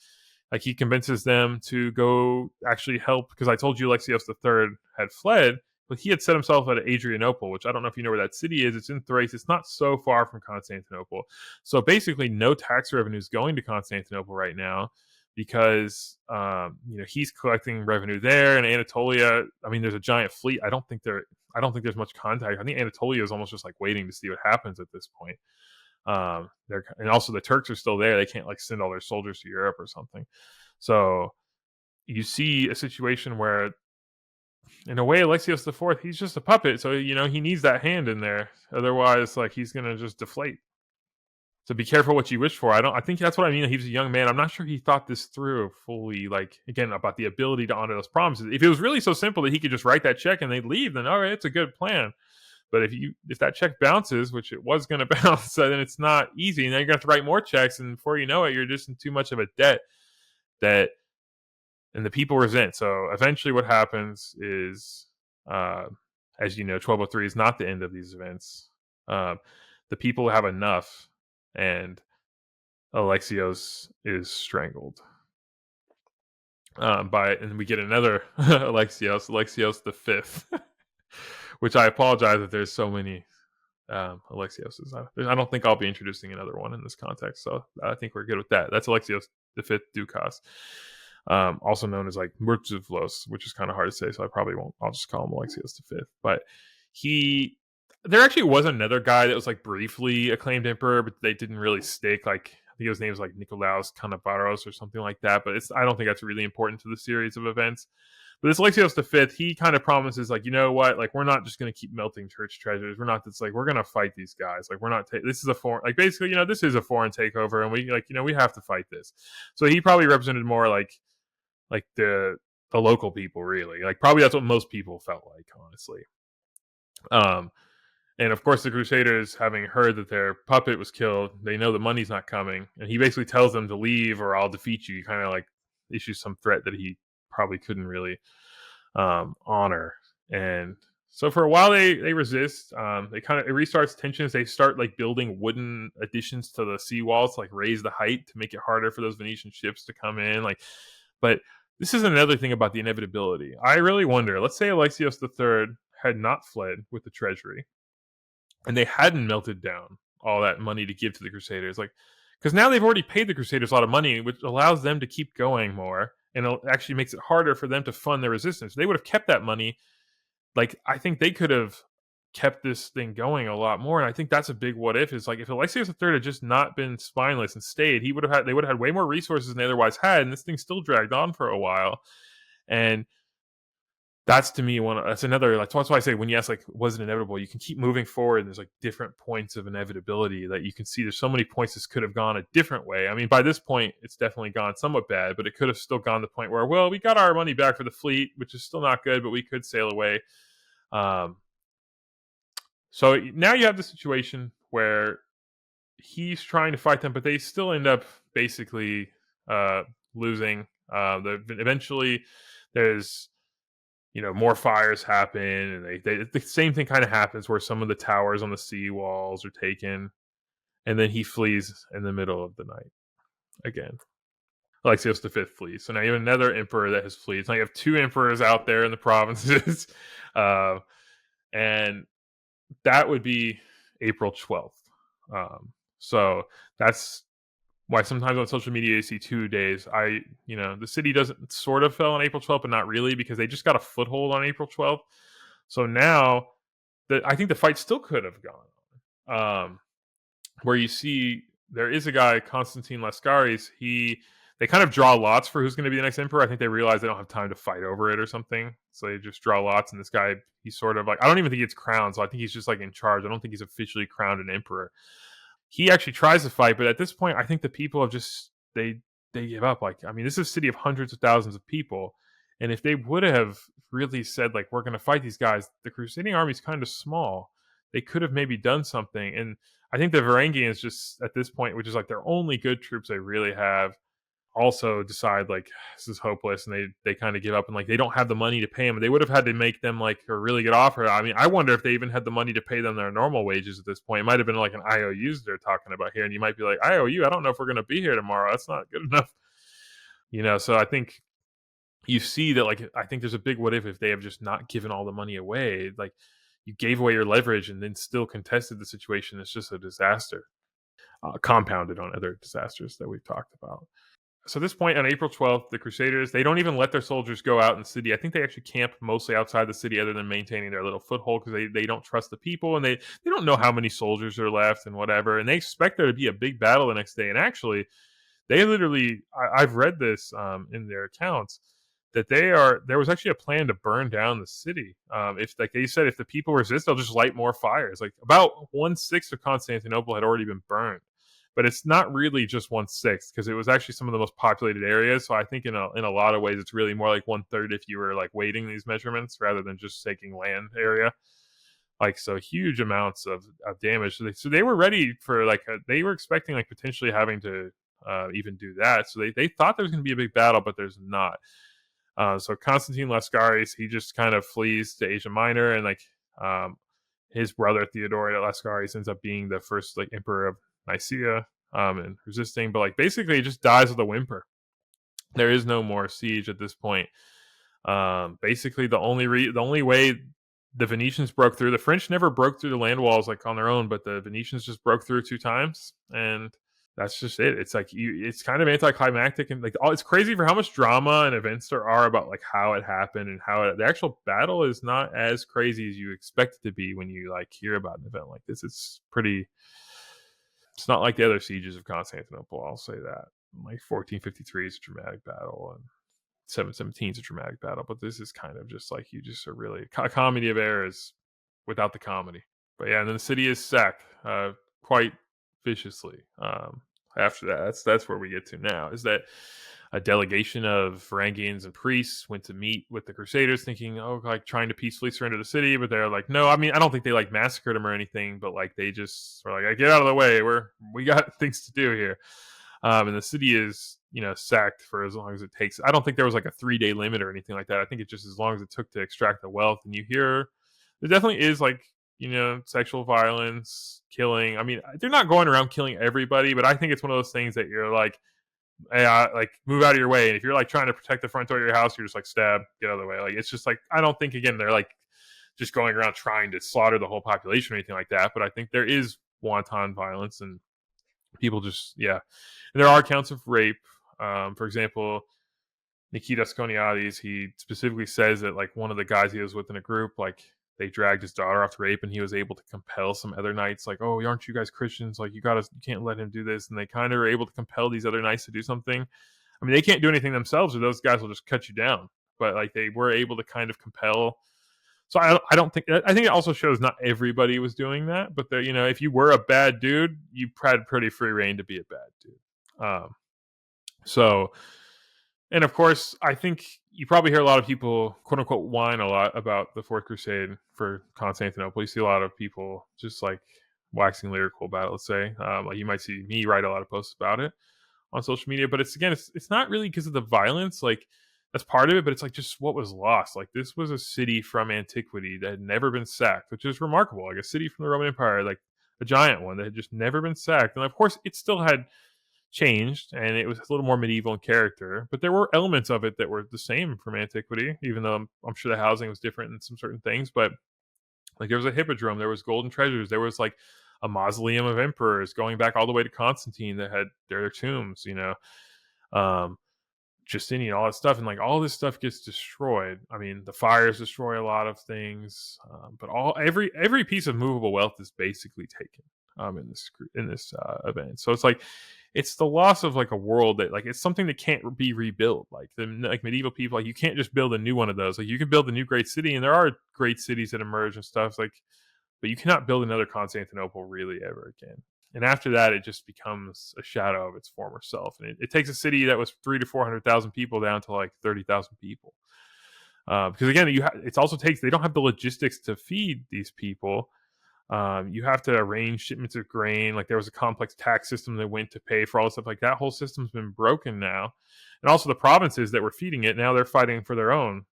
he convinces them to go actually help, because I told you Alexios III had fled, but he had set himself at Adrianople, which I don't know if you know where that city is. It's in Thrace. It's not so far from Constantinople. So basically no tax revenue is going to Constantinople right now, because he's collecting revenue there. And Anatolia, I mean, there's a giant fleet. I don't think there's much contact. I think Anatolia is almost just like waiting to see what happens at this point. And also the Turks are still there. They can't like send all their soldiers to Europe or something. So you see a situation where, in a way, Alexios the Fourth, he's just a puppet. So he needs that hand in there. Otherwise, like, he's gonna just deflate. So be careful what you wish for. I think that's what I mean. He was a young man. I'm not sure he thought this through fully. Like, again, about the ability to honor those promises. If it was really so simple that he could just write that check and they'd leave, then all right, it's a good plan. But if that check bounces, which it was going to bounce, then it's not easy. And then you're going to have to write more checks. And before you know it, you're just in too much of a debt and the people resent. So eventually what happens is, as you know, 1203 is not the end of these events. The people have enough, and Alexios is strangled. And we get another Alexios the Fifth. Which I apologize that there's so many Alexioses. I don't think I'll be introducing another one in this context, so I think we're good with that. That's Alexios the Fifth Dukas, also known as like Murtzuvlos, which is kind of hard to say, so I probably won't. I'll just call him Alexios the Fifth. But there actually was another guy that was like briefly acclaimed emperor, but they didn't really stick. Like, I think his name was like Nikolaos Kanavaros or something like that. But I don't think that's really important to the series of events. But this Alexios V, he kind of promises, like, you know what? Like, we're not just going to keep melting church treasures. We're not just like, we're going to fight these guys. Like, we're not, this is a foreign, like, basically, this is a foreign takeover, and we, like, we have to fight this. So he probably represented more like the local people, really. Like, probably that's what most people felt like, honestly. And of course, the Crusaders, having heard that their puppet was killed, they know the money's not coming. And he basically tells them to leave or I'll defeat you. He kind of like issues some threat that he probably couldn't really honor. And so for a while they resist. It restarts tensions. They start like building wooden additions to the seawalls to like raise the height to make it harder for those Venetian ships to come in. But this is another thing about the inevitability. I really wonder, let's say Alexios III had not fled with the treasury and they hadn't melted down all that money to give to the Crusaders, like, because now they've already paid the Crusaders a lot of money, which allows them to keep going more, and it actually makes it harder for them to fund their resistance. If they would have kept that money, like, I think they could have kept this thing going a lot more. And I think that's a big what if. Is like if Alexios III had just not been spineless and stayed, they would have had way more resources than they otherwise had, and this thing still dragged on for a while. And that's to me that's another, like, that's why I say when you ask like was it inevitable, you can keep moving forward and there's like different points of inevitability that you can see. There's so many points this could have gone a different way. I mean, by this point it's definitely gone somewhat bad, but it could have still gone to the point where, well, we got our money back for the fleet, which is still not good, but we could sail away. So now you have the situation where he's trying to fight them, but they still end up basically losing. Eventually there's more fires happen, and the same thing kind of happens where some of the towers on the sea walls are taken, and then he flees in the middle of the night again. Alexios V flees. So now you have another emperor that has fled. So now you have two emperors out there in the provinces, and that would be April 12th. So that's why sometimes on social media you see 2 days. The city doesn't sort of fell on April 12th, but not really, because they just got a foothold on April 12th. So now I think the fight still could have gone. Where you see there is a guy, Constantine Lascaris. They kind of draw lots for who's going to be the next emperor. I think they realize they don't have time to fight over it or something, so they just draw lots. And this guy, he's sort of like, I don't even think he gets crowned, so I think he's just like in charge. I don't think he's officially crowned an emperor. He actually tries to fight, but at this point, I think the people have just they give up. Like, I mean, this is a city of hundreds of thousands of people, and if they would have really said like, we're going to fight these guys, the Crusading army is kind of small. They could have maybe done something, and I think the Varangians just at this point, which is like their only good troops they really have, also decide like this is hopeless, and they kind of give up, and like they don't have the money to pay them. They would have had to make them like a really good offer. I mean, I wonder if they even had the money to pay them their normal wages at this point. It might have been like an IOUs they're talking about here, and you might be like, IOU, I don't know if we're going to be here tomorrow. That's not good enough, So I think you see that, like, I think there's a big what if they have just not given all the money away. Like, you gave away your leverage and then still contested the situation. It's just a disaster, compounded on other disasters that we've talked about. So at this point, on April 12th, the Crusaders, they don't even let their soldiers go out in the city. I think they actually camp mostly outside the city, other than maintaining their little foothold, because they don't trust the people, and they don't know how many soldiers are left and whatever. And they expect there to be a big battle the next day. And actually, they literally, I've read this in their accounts, that there was actually a plan to burn down the city. If, like they said, if the people resist, they'll just light more fires. Like about 1/6 of Constantinople had already been burned. But it's not really just 1/6, because it was actually some of the most populated areas. So I think in a lot of ways, it's really more like 1/3 if you were like weighting these measurements rather than just taking land area. Like, so huge amounts of damage. So they were ready for they were expecting like potentially having to even do that. So they thought there was going to be a big battle, but there's not. So Constantine Lascaris, he just kind of flees to Asia Minor, and his brother Theodore Lascaris ends up being the first emperor of Nicaea, and resisting, but basically it just dies with a whimper. There is no more siege at this point. Basically the only way the Venetians broke through, the French never broke through the land walls on their own, but the Venetians just broke through 2 times, and that's just it. It's it's kind of anticlimactic, and it's crazy for how much drama and events there are about how it happened, and how the actual battle is not as crazy as you expect it to be when you hear about an event like this. It's not like the other sieges of Constantinople, I'll say that. 1453 is a dramatic battle, and 717 is a dramatic battle, but this is kind of just you just are really a comedy of errors without the comedy. But yeah, and then the city is sacked quite viciously. After that, that's where we get to now, is that a delegation of Varangians and priests went to meet with the Crusaders, thinking, trying to peacefully surrender the city, but they're like, no. I mean, I don't think they massacred them or anything, but they just were like, get out of the way, we got things to do here. And the city is sacked for as long as it takes. I don't think there was a 3-day limit or anything like that. I think it's just as long as it took to extract the wealth. And you hear there definitely is sexual violence, killing. I mean, they're not going around killing everybody, but I think it's one of those things that you're hey, move out of your way. And if you're trying to protect the front door of your house, you're just stab, get out of the way. It's just I don't think, again, they're just going around trying to slaughter the whole population or anything like that. But I think there is wanton violence, and people just, yeah. And there are accounts of rape. For example, Nikitas Koniadis, he specifically says that one of the guys he was with in a group, they dragged his daughter off to rape, and he was able to compel some other knights, like, oh, aren't you guys Christians? Like, you can't let him do this. And they kind of were able to compel these other knights to do something. I mean, they can't do anything themselves, or those guys will just cut you down. But like, they were able to kind of compel. So I don't think, I think it also shows not everybody was doing that, but that, if you were a bad dude, you had pretty free reign to be a bad dude. So, and of course, I think you probably hear a lot of people, quote unquote, whine a lot about the Fourth Crusade for Constantinople. You see a lot of people just like waxing lyrical about it, let's say. Like, you might see me write a lot of posts about it on social media, but it's not really because of the violence. Like, that's part of it, but it's like just what was lost. Like, this was a city from antiquity that had never been sacked, which is remarkable. Like, a city from the Roman Empire, like a giant one that had just never been sacked. And of course, it still had changed, and it was a little more medieval in character, but there were elements of it that were the same from antiquity, even though I'm sure the housing was different in some certain things. But like, there was a hippodrome, there was golden treasures, there was like a mausoleum of emperors going back all the way to Constantine that had their tombs, um Justinian, all that stuff, and like all this stuff gets destroyed. I mean, the fires destroy a lot of things, but every piece of movable wealth is basically taken in this event. So it's like, it's the loss of like a world that, like, it's something that can't be rebuilt. Like, like medieval people, like, you can't just build a new one of those. Like, you can build a new great city, and there are great cities that emerge and stuff, like, but you cannot build another Constantinople really ever again. And after that, it just becomes a shadow of its former self. And it takes a city that was 300,000 to 400,000 people down to like 30,000 people. Because again, it also takes, they don't have the logistics to feed these people. You have to arrange shipments of grain. Like, there was a complex tax system that went to pay for all this stuff. Like, that whole system's been broken now. And also, the provinces that were feeding it, now they're fighting for their own.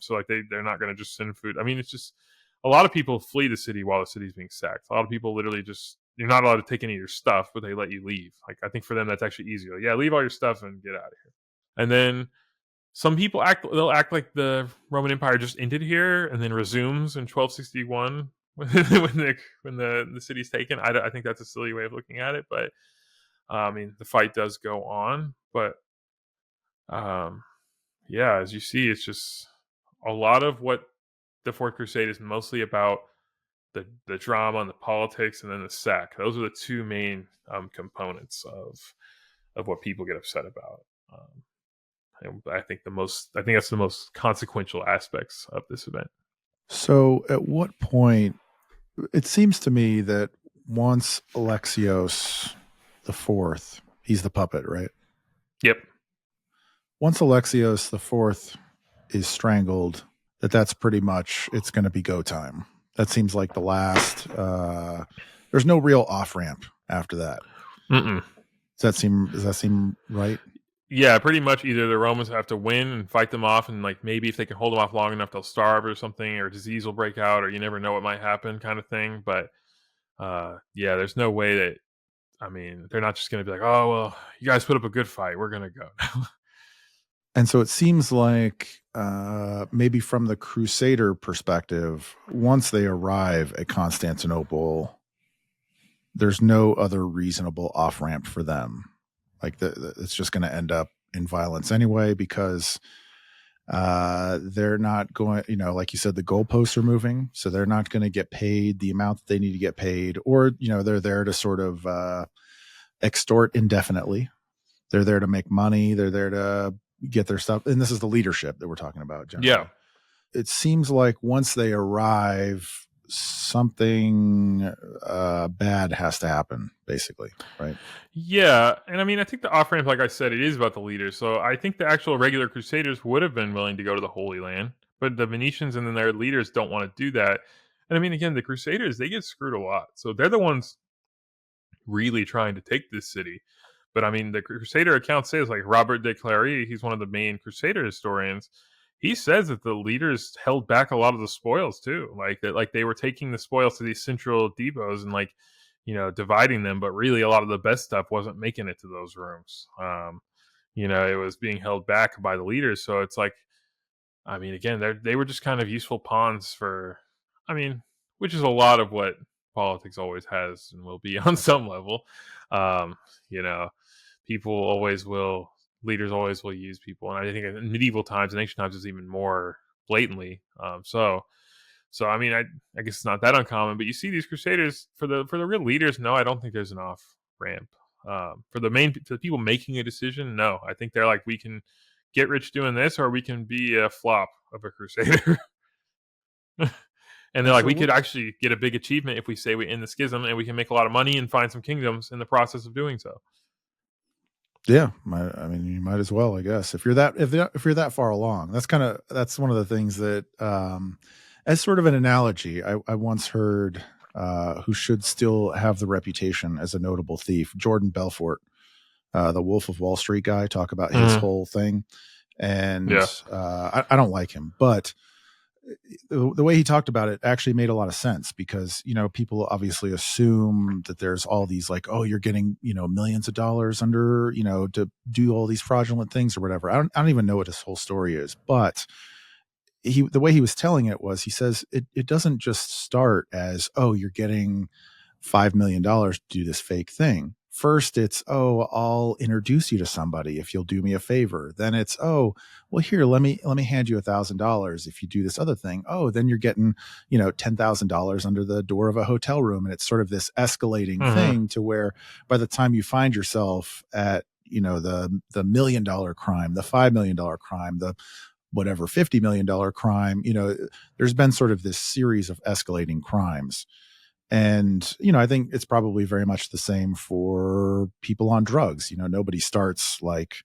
So like, they're not going to just send food. I mean, it's just, a lot of people flee the city while the city's being sacked. A lot of people literally just, you're not allowed to take any of your stuff, but they let you leave. Like, I think for them, that's actually easier. Like, yeah, leave all your stuff and get out of here. And then some people they'll act like the Roman Empire just ended here and then resumes in 1261 when the city's taken. I think that's a silly way of looking at it, but I mean, the fight does go on. But yeah, as you see, it's just a lot of what the Fourth Crusade is mostly about. The drama and the politics, and then the sack. Those are the two main components of what people get upset about. I think that's the most consequential aspects of this event. So at what point, it seems to me that once Alexios the Fourth, he's the puppet, right? Yep. Once Alexios the Fourth is strangled, that's pretty much, it's going to be go time. That seems like the last. There's no real off ramp after that. Mm-mm. Does that seem right? Yeah, pretty much. Either the Romans have to win and fight them off, and like, maybe if they can hold them off long enough, they'll starve or something, or disease will break out, or you never know what might happen, kind of thing. But yeah, there's no way that. I mean, they're not just going to be like, oh well, you guys put up a good fight, we're going to go. And so it seems like maybe from the Crusader perspective, once they arrive at Constantinople, there's no other reasonable off ramp for them. Like, it's just going to end up in violence anyway, because they're not going, like you said, the goalposts are moving. So they're not going to get paid the amount that they need to get paid, or, they're there to sort of extort indefinitely. They're there to make money. They're there to get their stuff. And this is the leadership that we're talking about, generally. Yeah. It seems like once they arrive, something bad has to happen, basically, right? Yeah, and I mean, I think the off ramp, like I said, it is about the leaders. So I think the actual regular Crusaders would have been willing to go to the Holy Land, but the Venetians and then their leaders don't want to do that. And I mean, again, the Crusaders, they get screwed a lot. So they're the ones really trying to take this city. But I mean, the Crusader account says, like Robert de Clary, he's one of the main Crusader historians. He says that the leaders held back a lot of the spoils too, like that, like they were taking the spoils to these central depots and like, dividing them, but really a lot of the best stuff wasn't making it to those rooms. It was being held back by the leaders. So it's like, I mean, again, they were just kind of useful pawns for, I mean, which is a lot of what politics always has and will be on some level. You know, leaders always will use people. And I think in medieval times and ancient times is even more blatantly. So So I mean, I guess it's not that uncommon, but you see these crusaders for the real leaders. No, I don't think there's an off ramp. For the people making a decision, no, I think they're like, we can get rich doing this, or we can be a flop of a crusader. And they're And like, so we could what? actually get a big achievement if we say we end the schism, and we can make a lot of money and find some kingdoms in the process of doing so. Yeah, I mean, you might as well, I guess, if you're that far along. That's one of the things that, as sort of an analogy, I once heard, who should still have the reputation as a notable thief, Jordan Belfort, the Wolf of Wall Street guy, talk about his whole thing, and Yeah. I don't like him, but the way he talked about it actually made a lot of sense, because people obviously assume that there's all these, like, oh, you're getting millions of dollars under to do all these fraudulent things or whatever. I don't even know what his whole story is, but the way he was telling it was, he says it doesn't just start as, oh, you're getting $5 million to do this fake thing. First, it's, oh, I'll introduce you to somebody if you'll do me a favor. Then it's, oh, well, here, let me hand you $1,000 if you do this other thing. Oh, then you're getting, $10,000 under the door of a hotel room, and it's sort of this escalating thing, to where by the time you find yourself at the $1 million crime, the $5 million crime, the whatever $50 million crime, there's been sort of this series of escalating crimes. And, I think it's probably very much the same for people on drugs. Nobody starts like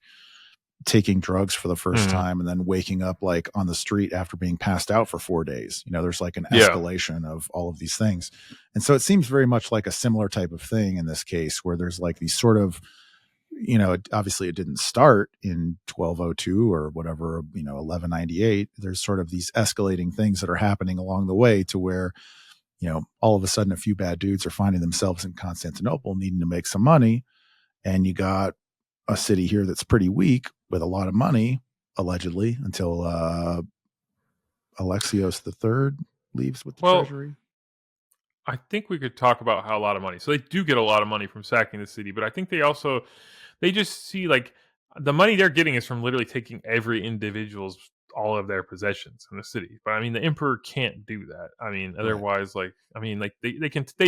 taking drugs for the first time and then waking up like on the street after being passed out for 4 days. There's like an escalation of all of these things. And so it seems very much like a similar type of thing in this case, where there's like these sort of, obviously it didn't start in 1202 or whatever, 1198. There's sort of these escalating things that are happening along the way, to where all of a sudden a few bad dudes are finding themselves in Constantinople needing to make some money. And you got a city here that's pretty weak with a lot of money, allegedly, until Alexios III leaves with the treasury. I think we could talk about how a lot of money. So they do get a lot of money from sacking the city, but I think they just see like the money they're getting is from literally taking every individual's all of their possessions in the city. But I mean, the emperor can't do that. I mean, otherwise, they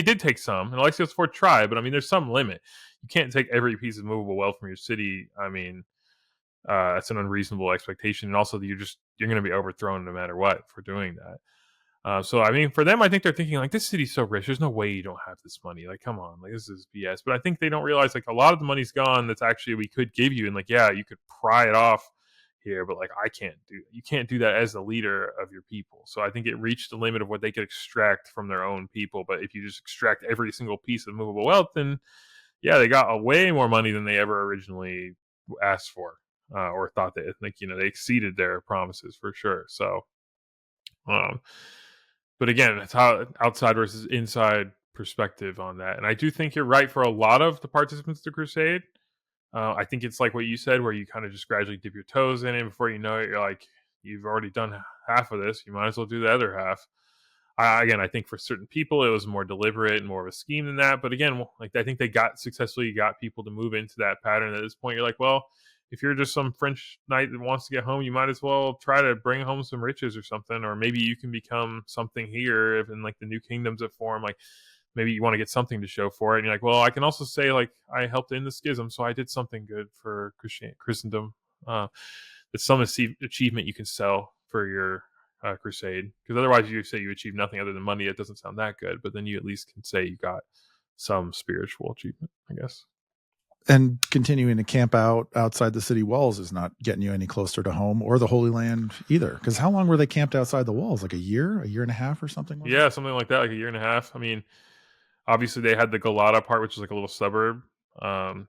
did take some, and Alexios IV tried, but I mean, there's some limit. You can't take every piece of movable wealth from your city. I mean, that's an unreasonable expectation, and also you're going to be overthrown no matter what for doing that. So I mean, for them, I think they're thinking like, this city's so rich, there's no way you don't have this money. Like, come on, like this is BS. But I think they don't realize like a lot of the money's gone. That's actually we could give you, and like, yeah, you could pry it off here, but like you can't do that as the leader of your people. So I think it reached the limit of what they could extract from their own people. But if you just extract every single piece of movable wealth, then yeah, they got way more money than they ever originally asked for, or thought they think. They exceeded their promises for sure. So. But again, it's how outside versus inside perspective on that. And I do think you're right for a lot of the participants of the crusade. I think it's like what you said, where you kind of just gradually dip your toes in it. Before you know it, you're like, you've already done half of this. You might as well do the other half. I think for certain people, it was more deliberate and more of a scheme than that. But again, like I think they successfully got people to move into that pattern. At this point, you're like, well, if you're just some French knight that wants to get home, you might as well try to bring home some riches or something, or maybe you can become something here if in like the new kingdoms that form. Like maybe you want to get something to show for it, and you're like, well, I can also say like I helped in the schism, so I did something good for Christendom. It's some achievement you can sell for your crusade, because otherwise you say you achieve nothing other than money. It doesn't sound that good, but then you at least can say you got some spiritual achievement, I guess. And continuing to camp out outside the city walls is not getting you any closer to home or the Holy Land either. Because how long were they camped outside the walls? Like a year and a half or something? Yeah, something like that, like a year and a half. I mean, obviously they had the Galata part, which is like a little suburb.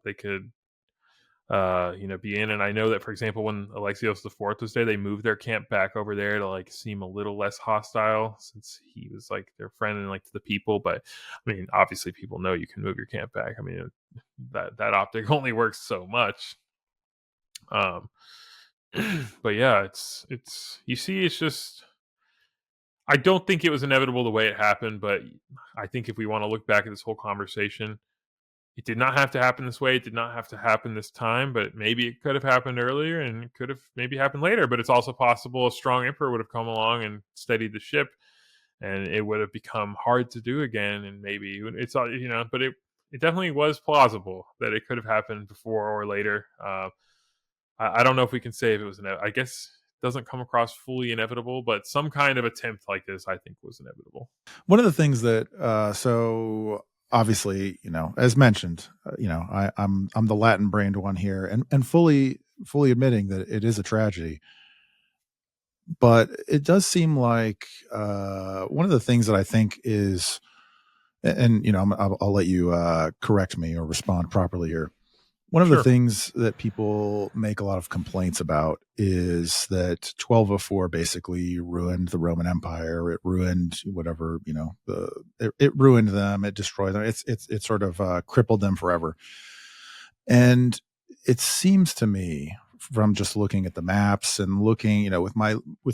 They could be in. And I know that, for example, when Alexios IV was there, they moved their camp back over there to like seem a little less hostile, since he was like their friend and like to the people. But I mean, obviously people know you can move your camp back. I mean, that optic only works so much. But yeah, it's you see, it's just, I don't think it was inevitable the way it happened, but I think if we want to look back at this whole conversation, it did not have to happen this way. It did not have to happen this time, but maybe it could have happened earlier, and it could have maybe happened later. But it's also possible a strong emperor would have come along and steadied the ship, and it would have become hard to do again. And maybe it's all but it definitely was plausible that it could have happened before or later. I don't know if we can say if it was I guess it doesn't come across fully inevitable, but some kind of attempt like this, I think, was inevitable. One of the things that, so obviously, as mentioned, I'm the Latin brained one here, and fully admitting that it is a tragedy. But it does seem like one of the things that I think is, and I'll let you correct me or respond properly here. One of the Sure. things that people make a lot of complaints about is that 1204 basically ruined the Roman Empire. It ruined whatever, it ruined them. It destroyed them. It sort of crippled them forever. And it seems to me, from just looking at the maps and looking, with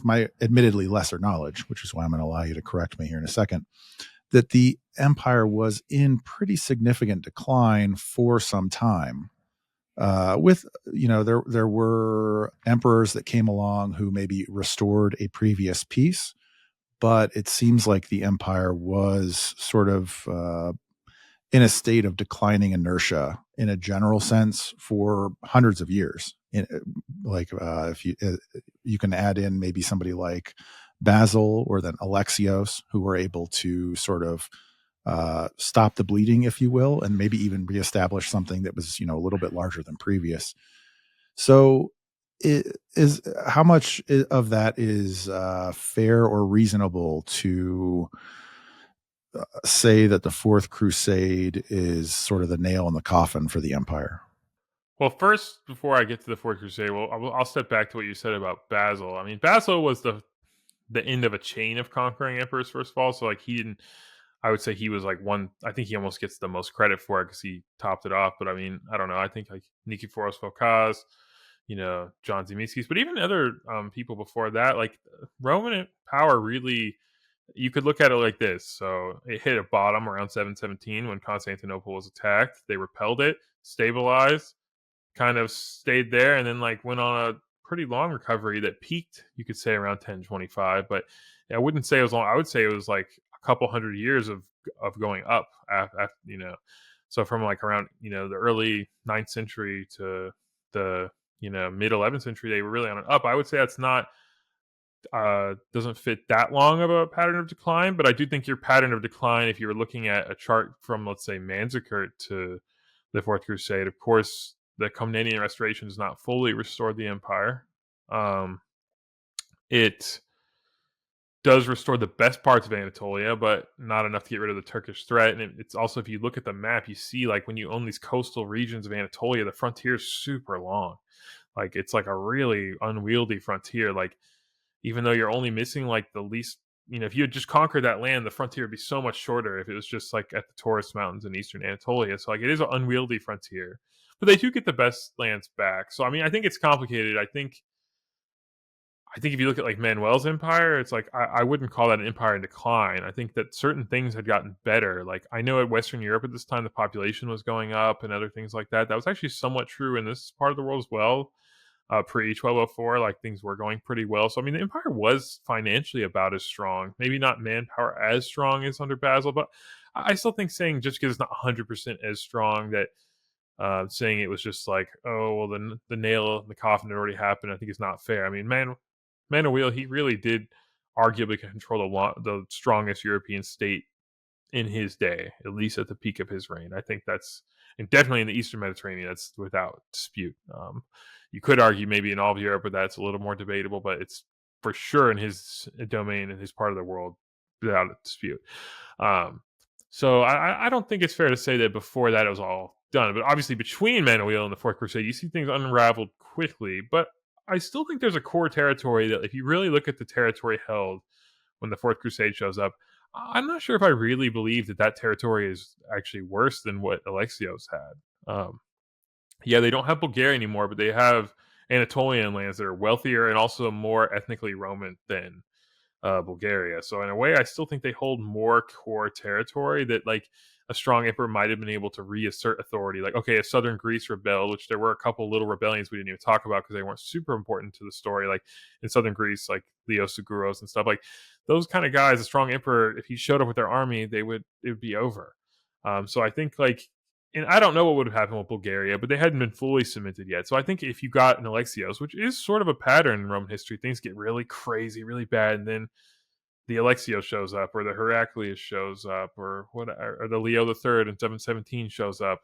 my admittedly lesser knowledge, which is why I'm going to allow you to correct me here in a second, that the empire was in pretty significant decline for some time. With there were emperors that came along who maybe restored a previous peace, but it seems like the empire was sort of in a state of declining inertia in a general sense for hundreds of years. If you can add in maybe somebody like Basil or then Alexios, who were able to sort of stop the bleeding, if you will, and maybe even reestablish something that was, a little bit larger than previous. So how much of that is fair or reasonable to say that the Fourth Crusade is sort of the nail in the coffin for the empire? Well, first, before I get to the Fourth Crusade, I'll step back to what you said about Basil. I mean, Basil was the end of a chain of conquering emperors, first of all. So, like, he didn't. I would say he was like one. I think he almost gets the most credit for it because he topped it off. But I mean, I don't know. I think like Nikiforos Phocas, John Zimisces, but even other people before that, like Roman power really. You could look at it like this. So it hit a bottom around 717 when Constantinople was attacked. They repelled it, stabilized, kind of stayed there, and then like went on a pretty long recovery that peaked, you could say, around 1025. But I wouldn't say it was long. I would say it was like a couple hundred years of going up after, so from like around the early 9th century to the mid 11th century, they were really on an up. I would say that's not doesn't fit that long of a pattern of decline, but I do think your pattern of decline, if you were looking at a chart from, let's say, Manzikert to the Fourth Crusade, of course, the Komnenian restoration does not fully restore the empire. It does restore the best parts of Anatolia, but not enough to get rid of the Turkish threat. And it's also, if you look at the map, you see like when you own these coastal regions of Anatolia, the frontier is super long. Like it's like a really unwieldy frontier. Like even though you're only missing like the least, if you had just conquered that land, the frontier would be so much shorter if it was just like at the Taurus Mountains in eastern Anatolia. So like it is an unwieldy frontier, but they do get the best lands back. So I mean, I think it's complicated. I think if you look at like Manuel's empire, it's like I wouldn't call that an empire in decline. I think that certain things had gotten better. Like I know at Western Europe at this time, the population was going up and other things like that. That was actually somewhat true in this part of the world as well. Pre 1204, like things were going pretty well. So I mean, the empire was financially about as strong. Maybe not manpower as strong as under Basil, but I still think saying just because it's not 100% as strong that saying it was just like, oh well, the nail in the coffin had already happened, I think is not fair. I mean, Manuel, he really did arguably control the strongest European state in his day, at least at the peak of his reign. I think that's, and definitely in the Eastern Mediterranean, that's without dispute. You could argue maybe in all of Europe, but that's a little more debatable, but it's for sure in his domain, in his part of the world, without a dispute. So I don't think it's fair to say that before that it was all done. But obviously between Manuel and the Fourth Crusade, you see things unraveled quickly. But I still think there's a core territory that if you really look at the territory held when the Fourth Crusade shows up, I'm not sure if I really believe that territory is actually worse than what Alexios had. Yeah, they don't have Bulgaria anymore, but they have Anatolian lands that are wealthier and also more ethnically Roman than Bulgaria. So in a way, I still think they hold more core territory that, like, a strong emperor might have been able to reassert authority. Like, okay, if southern Greece rebelled, which there were a couple little rebellions we didn't even talk about because they weren't super important to the story, like in southern Greece, like Leosiguros and stuff, like those kind of guys, a strong emperor, if he showed up with their army, it would be over. So I think like, and I don't know what would have happened with Bulgaria, but they hadn't been fully cemented yet. So I think if you got an Alexios, which is sort of a pattern in Roman history, things get really crazy, really bad, and then the Alexios shows up, or the Heraclius shows up, or the Leo the Third in 717 shows up.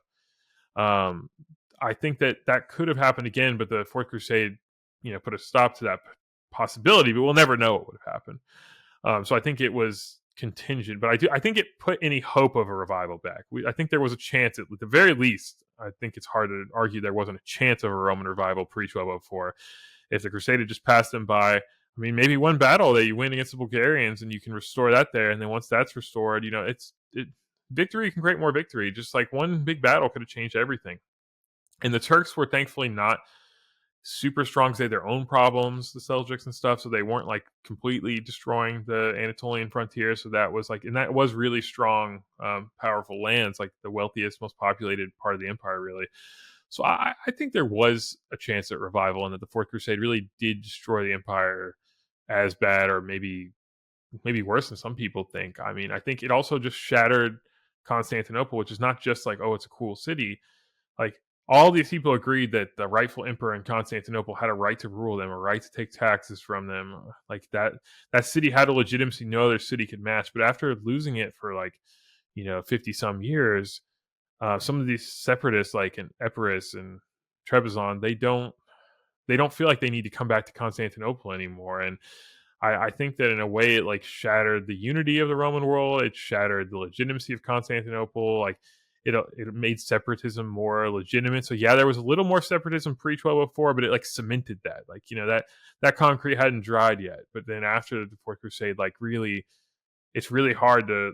I think that could have happened again, but the Fourth Crusade, put a stop to that possibility. But we'll never know what would have happened. So I think it was contingent, but I think it put any hope of a revival back. I think there was a chance, at the very least. I think it's hard to argue there wasn't a chance of a Roman revival pre-1204 if the Crusade had just passed them by. I mean, maybe one battle that you win against the Bulgarians and you can restore that there, and then once that's restored, victory can create more victory. Just like one big battle could have changed everything. And the Turks were thankfully not super strong because they had their own problems, the Seljuks and stuff, so they weren't like completely destroying the Anatolian frontier. So that was like, and that was really strong, powerful lands, like the wealthiest, most populated part of the empire, really. So I think there was a chance at revival, and that the Fourth Crusade really did destroy the empire as bad, or maybe worse than some people think. I mean, I think it also just shattered Constantinople, which is not just like, oh, it's a cool city. Like, all these people agreed that the rightful emperor in Constantinople had a right to rule them, a right to take taxes from them. Like that city had a legitimacy no other city could match. But after losing it for 50 some years, some of these separatists, like in Epirus and Trebizond, they don't feel like they need to come back to Constantinople anymore. And I think that in a way it like shattered the unity of the Roman world. It shattered the legitimacy of Constantinople. Like it made separatism more legitimate. So yeah, there was a little more separatism pre-1204, but it like cemented that. Like, that concrete hadn't dried yet. But then after the Fourth Crusade, like really, it's really hard to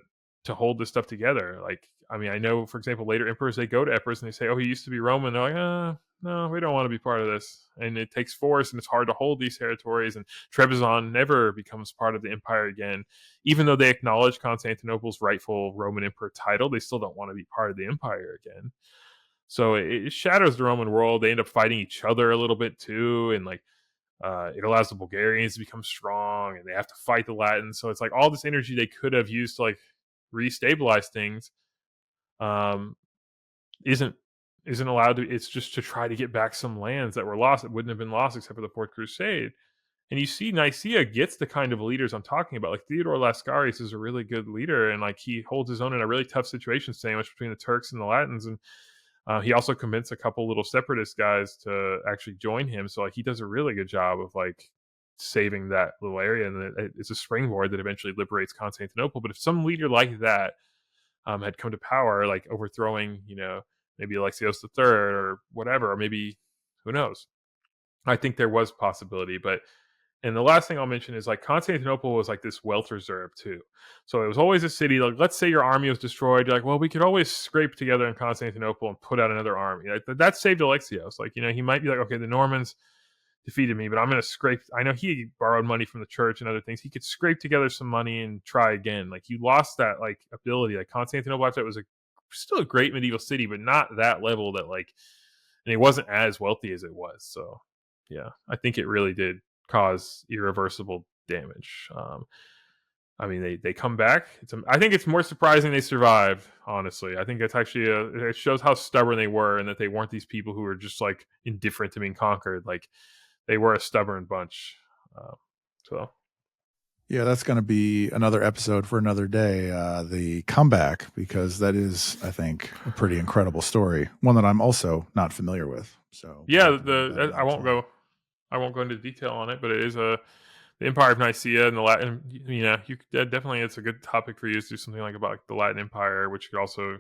hold this stuff together. Like, I mean, I know, for example, later emperors, they go to Epirus and they say, oh, he used to be Roman. They're like, no, we don't want to be part of this. And it takes force, and it's hard to hold these territories. And Trebizond never becomes part of the empire again. Even though they acknowledge Constantinople's rightful Roman emperor title, they still don't want to be part of the empire again. So it shatters the Roman world. They end up fighting each other a little bit too. And like, it allows the Bulgarians to become strong, and they have to fight the Latins. So it's like all this energy they could have used to like restabilize things isn't allowed to. It's just to try to get back some lands that were lost, that wouldn't have been lost except for the Fourth Crusade. And you see Nicaea gets the kind of leaders I'm talking about. Like Theodore Lascaris is a really good leader, and like he holds his own in a really tough situation, sandwiched between the Turks and the Latins. And he also convinced a couple little separatist guys to actually join him. So like he does a really good job of like saving that little area, and it's a springboard that eventually liberates Constantinople. But if some leader like that had come to power, like overthrowing, maybe Alexios the Third or whatever, or maybe who knows, I think there was possibility. But and the last thing I'll mention is like Constantinople was like this wealth reserve too. So it was always a city. Like, let's say your army was destroyed, you're like, well, we could always scrape together in Constantinople and put out another army. Like, that saved Alexios. Like, he might be like, okay, the Normans defeated me, but I'm going to scrape. I know he borrowed money from the church and other things. He could scrape together some money and try again. Like, you lost that like ability. Like Constantinople, after it was still a great medieval city, but not that level that like, and it wasn't as wealthy as it was. So yeah, I think it really did cause irreversible damage. I mean, they come back. I think it's more surprising they survived, honestly. I think it's actually it shows how stubborn they were, and that they weren't these people who were just like indifferent to being conquered. Like, they were a stubborn bunch. So yeah, that's going to be another episode for another day, the comeback, because that is, I think, a pretty incredible story, one that I'm also not familiar with. So yeah, I won't go into detail on it, but it is the Empire of Nicaea and the Latin. Definitely it's a good topic for you to do something like about the Latin Empire, which could also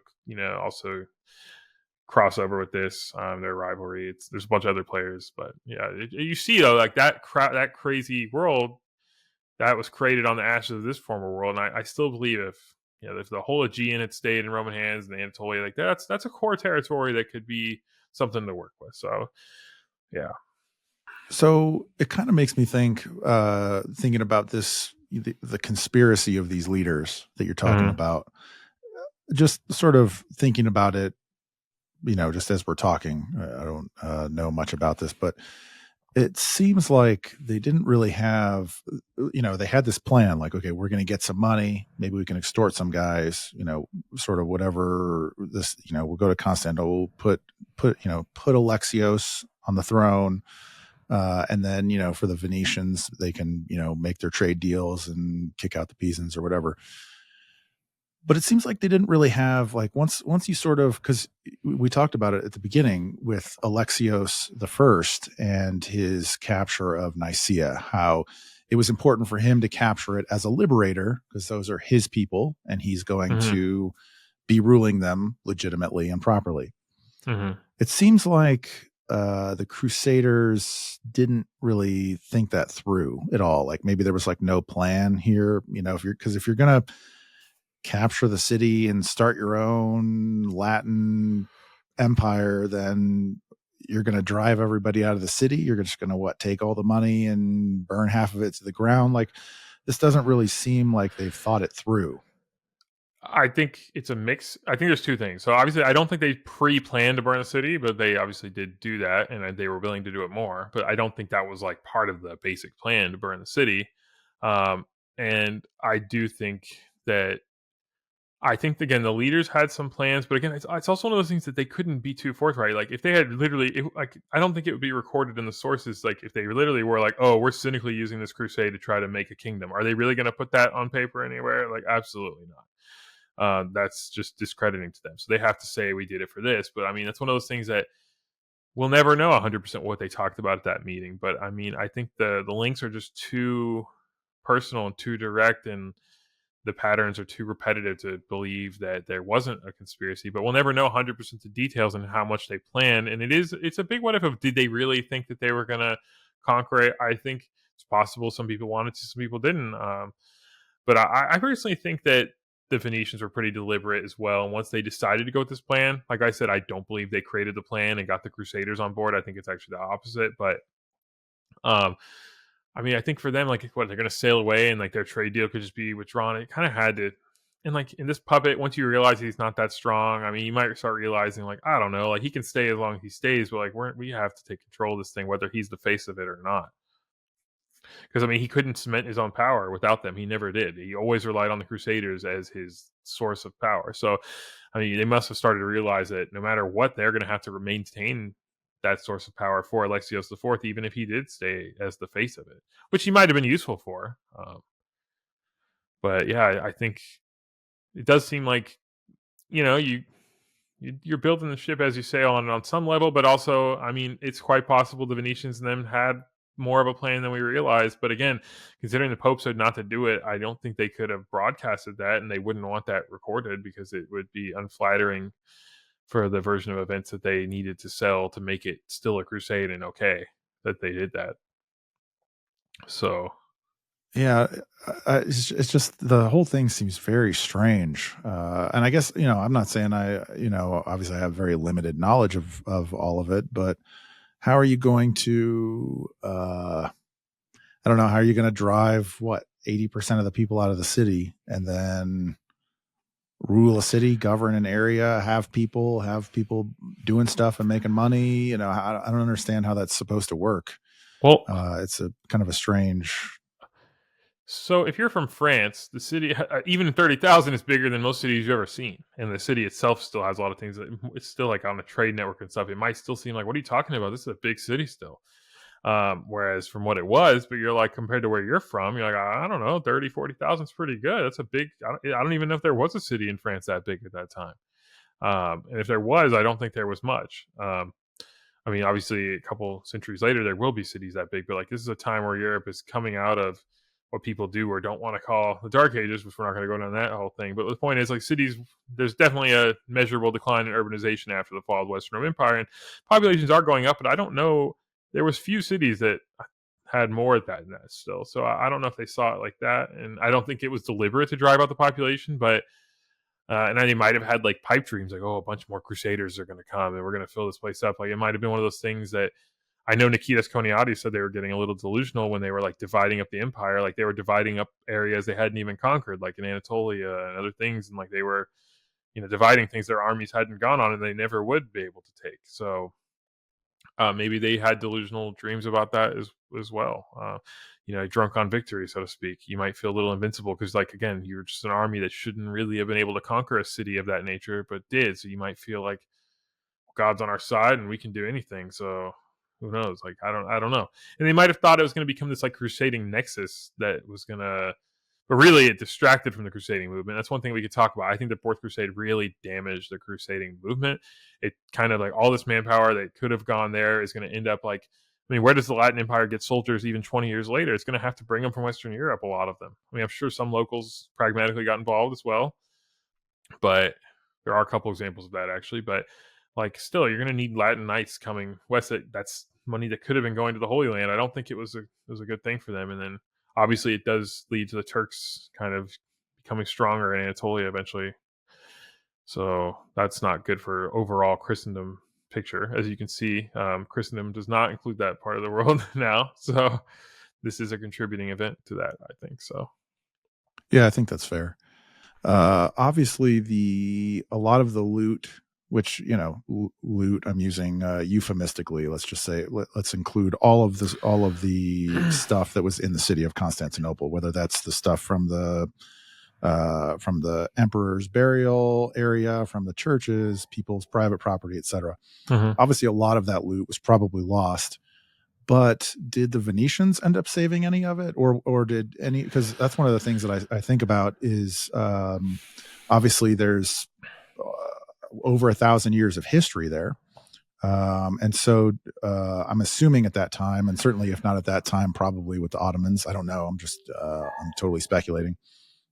cross over with this, their rivalry. There's a bunch of other players, but yeah, you see though, like that crazy world that was created on the ashes of this former world, and I still believe if the whole Aegean had stayed in Roman hands and Anatolia, like that's a core territory that could be something to work with. So yeah. So it kind of makes me think, thinking about this, the conspiracy of these leaders that you're talking about. just sort of thinking about it, just as we're talking, I don't know much about this, but it seems like they didn't really have, they had this plan like, okay, we're going to get some money. Maybe we can extort some guys, sort of whatever this, we'll go to Constantinople, put Alexios on the throne. And then, for the Venetians, they can, make their trade deals and kick out the Pisans or whatever. But it seems like they didn't really have like once you sort of, because we talked about it at the beginning with Alexios the First and his capture of Nicaea, how it was important for him to capture it as a liberator because those are his people and he's going to be ruling them legitimately and properly. It seems like the Crusaders didn't really think that through at all. Like maybe there was like no plan here, if you're going to capture the city and start your own Latin empire, then you're going to drive everybody out of the city. You're just going to take all the money and burn half of it to the ground. Like this doesn't really seem like they've thought it through. I think it's a mix. I think there's two things. So obviously, I don't think they pre-planned to burn the city, but they obviously did do that, and they were willing to do it more. But I don't think that was like part of the basic plan to burn the city. And I do think that again the leaders had some plans, but again, it's also one of those things that they couldn't be too forthright. Like if they had literally, I don't think it would be recorded in the sources. Like if they literally were like, "Oh, we're cynically using this crusade to try to make a kingdom," are they really going to put that on paper anywhere? Like absolutely not. That's just discrediting to them. So they have to say we did it for this. But I mean, that's one of those things that we'll never know 100% what they talked about at that meeting. But I mean, I think the links are just too personal and too direct, and the patterns are too repetitive to believe that there wasn't a conspiracy. But we'll never know 100% the details and how much they planned. And it's a big what if of did they really think that they were going to conquer it? I think it's possible some people wanted to, some people didn't. But I personally think that the Venetians were pretty deliberate as well. And once they decided to go with this plan, like I said, I don't believe they created the plan and got the Crusaders on board. I think it's actually the opposite. But I mean, I think for them, like, what they're going to sail away and like their trade deal could just be withdrawn. It kind of had to, and like in this puppet, once you realize he's not that strong, I mean, you might start realizing, like, I don't know, like he can stay as long as he stays, but like we have to take control of this thing, whether he's the face of it or not. Because I mean, he couldn't cement his own power without them. He never did. He always relied on the Crusaders as his source of power. So, I mean, they must have started to realize that no matter what, they're going to have to maintain that source of power for Alexios IV, even if he did stay as the face of it, which he might have been useful for. But yeah, I think it does seem like you're building the ship as you sail on some level, but also, I mean, it's quite possible the Venetians and them had more of a plan than we realized. But again, considering the Pope said not to do it, I don't think they could have broadcasted that, and they wouldn't want that recorded because it would be unflattering for the version of events that they needed to sell to make it still a crusade and okay that they did that. So yeah, it's just the whole thing seems very strange. And I guess, I'm not saying obviously I have very limited knowledge of all of it, but how are you going to, I don't know, how are you going to drive 80% of the people out of the city and then rule a city, govern an area, have people doing stuff and making money? I don't understand how that's supposed to work. well, It's a kind of a strange. so if you're from France, the city, even 30,000, is bigger than most cities you've ever seen, and the city itself still has a lot of things. It's still like on a trade network and stuff. It might still seem like, what are you talking about? This is a big city still. Whereas from what it was, but you're like, compared to where you're from, you're like, I don't know, 30, 40,000 is pretty good. That's a big, I don't even know if there was a city in France that big at that time. And if there was, I don't think there was much. I mean, obviously, a couple centuries later, there will be cities that big, but like this is a time where Europe is coming out of what people do or don't want to call the Dark Ages, which we're not going to go down that whole thing. But the point is, like cities, there's definitely a measurable decline in urbanization after the fall of the Western Roman Empire, and populations are going up. But I don't know, there was few cities that had more at that than that still. So I don't know if they saw it like that, and I don't think it was deliberate to drive out the population, but. And then they might have had like pipe dreams, like, oh, a bunch more Crusaders are going to come and we're going to fill this place up. Like it might have been one of those things that I know Nikitas Koniadi said they were getting a little delusional when they were like dividing up the empire. Like they were dividing up areas they hadn't even conquered, like in Anatolia and other things. And like they were dividing things their armies hadn't gone on and they never would be able to take. So maybe they had delusional dreams about that as well. Drunk on victory, so to speak. You might feel a little invincible because, like, again, you're just an army that shouldn't really have been able to conquer a city of that nature, but did. So you might feel like God's on our side and we can do anything. So who knows? Like, I don't know. And they might have thought it was going to become this like crusading nexus that was going to, but really it distracted from the crusading movement. That's one thing we could talk about. I think the Fourth Crusade really damaged the crusading movement. It kind of like all this manpower that could have gone there is going to end up like, I mean, where does the Latin Empire get soldiers even 20 years later? It's going to have to bring them from Western Europe, a lot of them. I mean, I'm sure some locals pragmatically got involved as well, but there are a couple examples of that actually. But like, still, you're going to need Latin knights coming west. That's money that could have been going to the Holy Land. I don't think it was a good thing for them. And then obviously it does lead to the Turks kind of becoming stronger in Anatolia eventually. So that's not good for overall Christendom picture. As you can see, Christendom does not include that part of the world now. So this is a contributing event to that, I think. So Yeah, I think that's fair. Obviously, a lot of the loot, which loot, I'm using euphemistically. Let's just say let's include all of the stuff that was in the city of Constantinople, whether that's the stuff from the emperor's burial area, from the churches, people's private property, etc. Obviously, a lot of that loot was probably lost. But did the Venetians end up saving any of it, or did any? Because that's one of the things that I think about is obviously there's over 1,000 years of history there, and so I'm assuming at that time, and certainly if not at that time, probably with the Ottomans. I don't know. I'm totally speculating.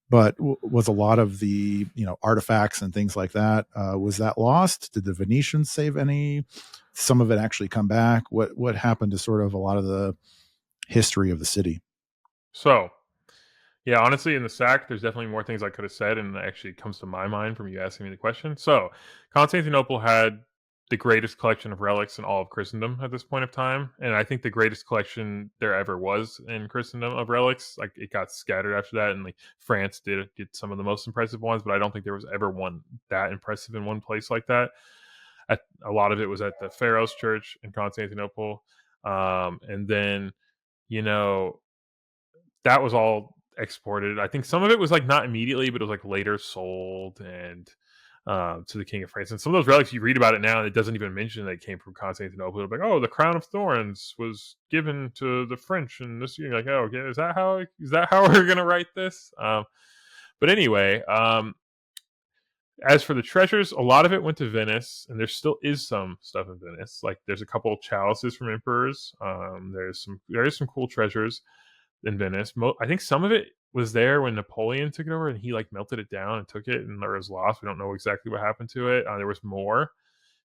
But was a lot of the artifacts and things like that, was that lost? Did the Venetians save any? Some of it actually come back? What happened to sort of a lot of the history of the city? So, yeah, honestly, in the sack, there's definitely more things I could have said, and it actually comes to my mind from you asking me the question. So, Constantinople had the greatest collection of relics in all of Christendom at this point of time, and I think the greatest collection there ever was in Christendom of relics. Like, it got scattered after that, and like France did some of the most impressive ones, but I don't think there was ever one that impressive in one place like that. A lot of it was at the Pharos Church in Constantinople, and then that was all exported. I think some of it was like not immediately, but it was like later sold and to the King of France. And some of those relics, you read about it now, and it doesn't even mention that it came from Constantinople. Like, oh, the crown of thorns was given to the French, and this year, like, oh, okay, is that how we're gonna write this? But anyway, as for the treasures, a lot of it went to Venice, and there still is some stuff in Venice. Like, there's a couple of chalices from emperors. There is some cool treasures in Venice. I think some of it was there when Napoleon took it over, and he like melted it down and took it, and there was lost. We don't know exactly what happened to it. There was more,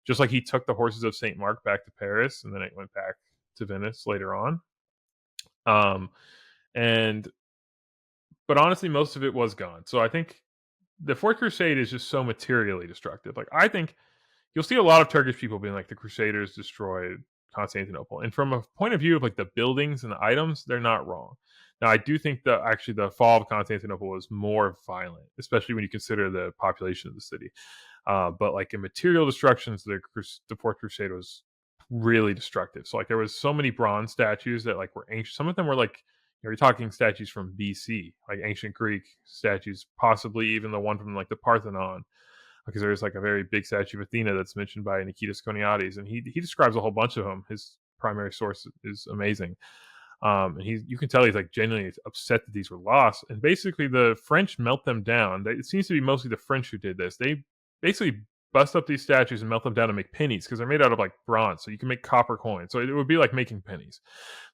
just like he took the horses of Saint Mark back to Paris, and then it went back to Venice later on. And but honestly, most of it was gone. So I think the Fourth Crusade is just so materially destructive. Like, I think you'll see a lot of Turkish people being like, the Crusaders destroyed Constantinople. And from a point of view of like the buildings and the items, they're not wrong. Now, I do think that actually the fall of Constantinople was more violent, especially when you consider the population of the city. But like in material destructions, the Fourth Crusade was really destructive. So like there was so many bronze statues that like were ancient. Some of them were like, you're talking statues from BC, like ancient Greek statues, possibly even the one from like the Parthenon, because there's like a very big statue of Athena that's mentioned by Nikitas Koniates, and he describes a whole bunch of them. His primary source is amazing. And you can tell he's like genuinely upset that these were lost. And basically, the French melt them down. It seems to be mostly the French who did this. They basically bust up these statues and melt them down to make pennies because they're made out of like bronze, so you can make copper coins. So it would be like making pennies.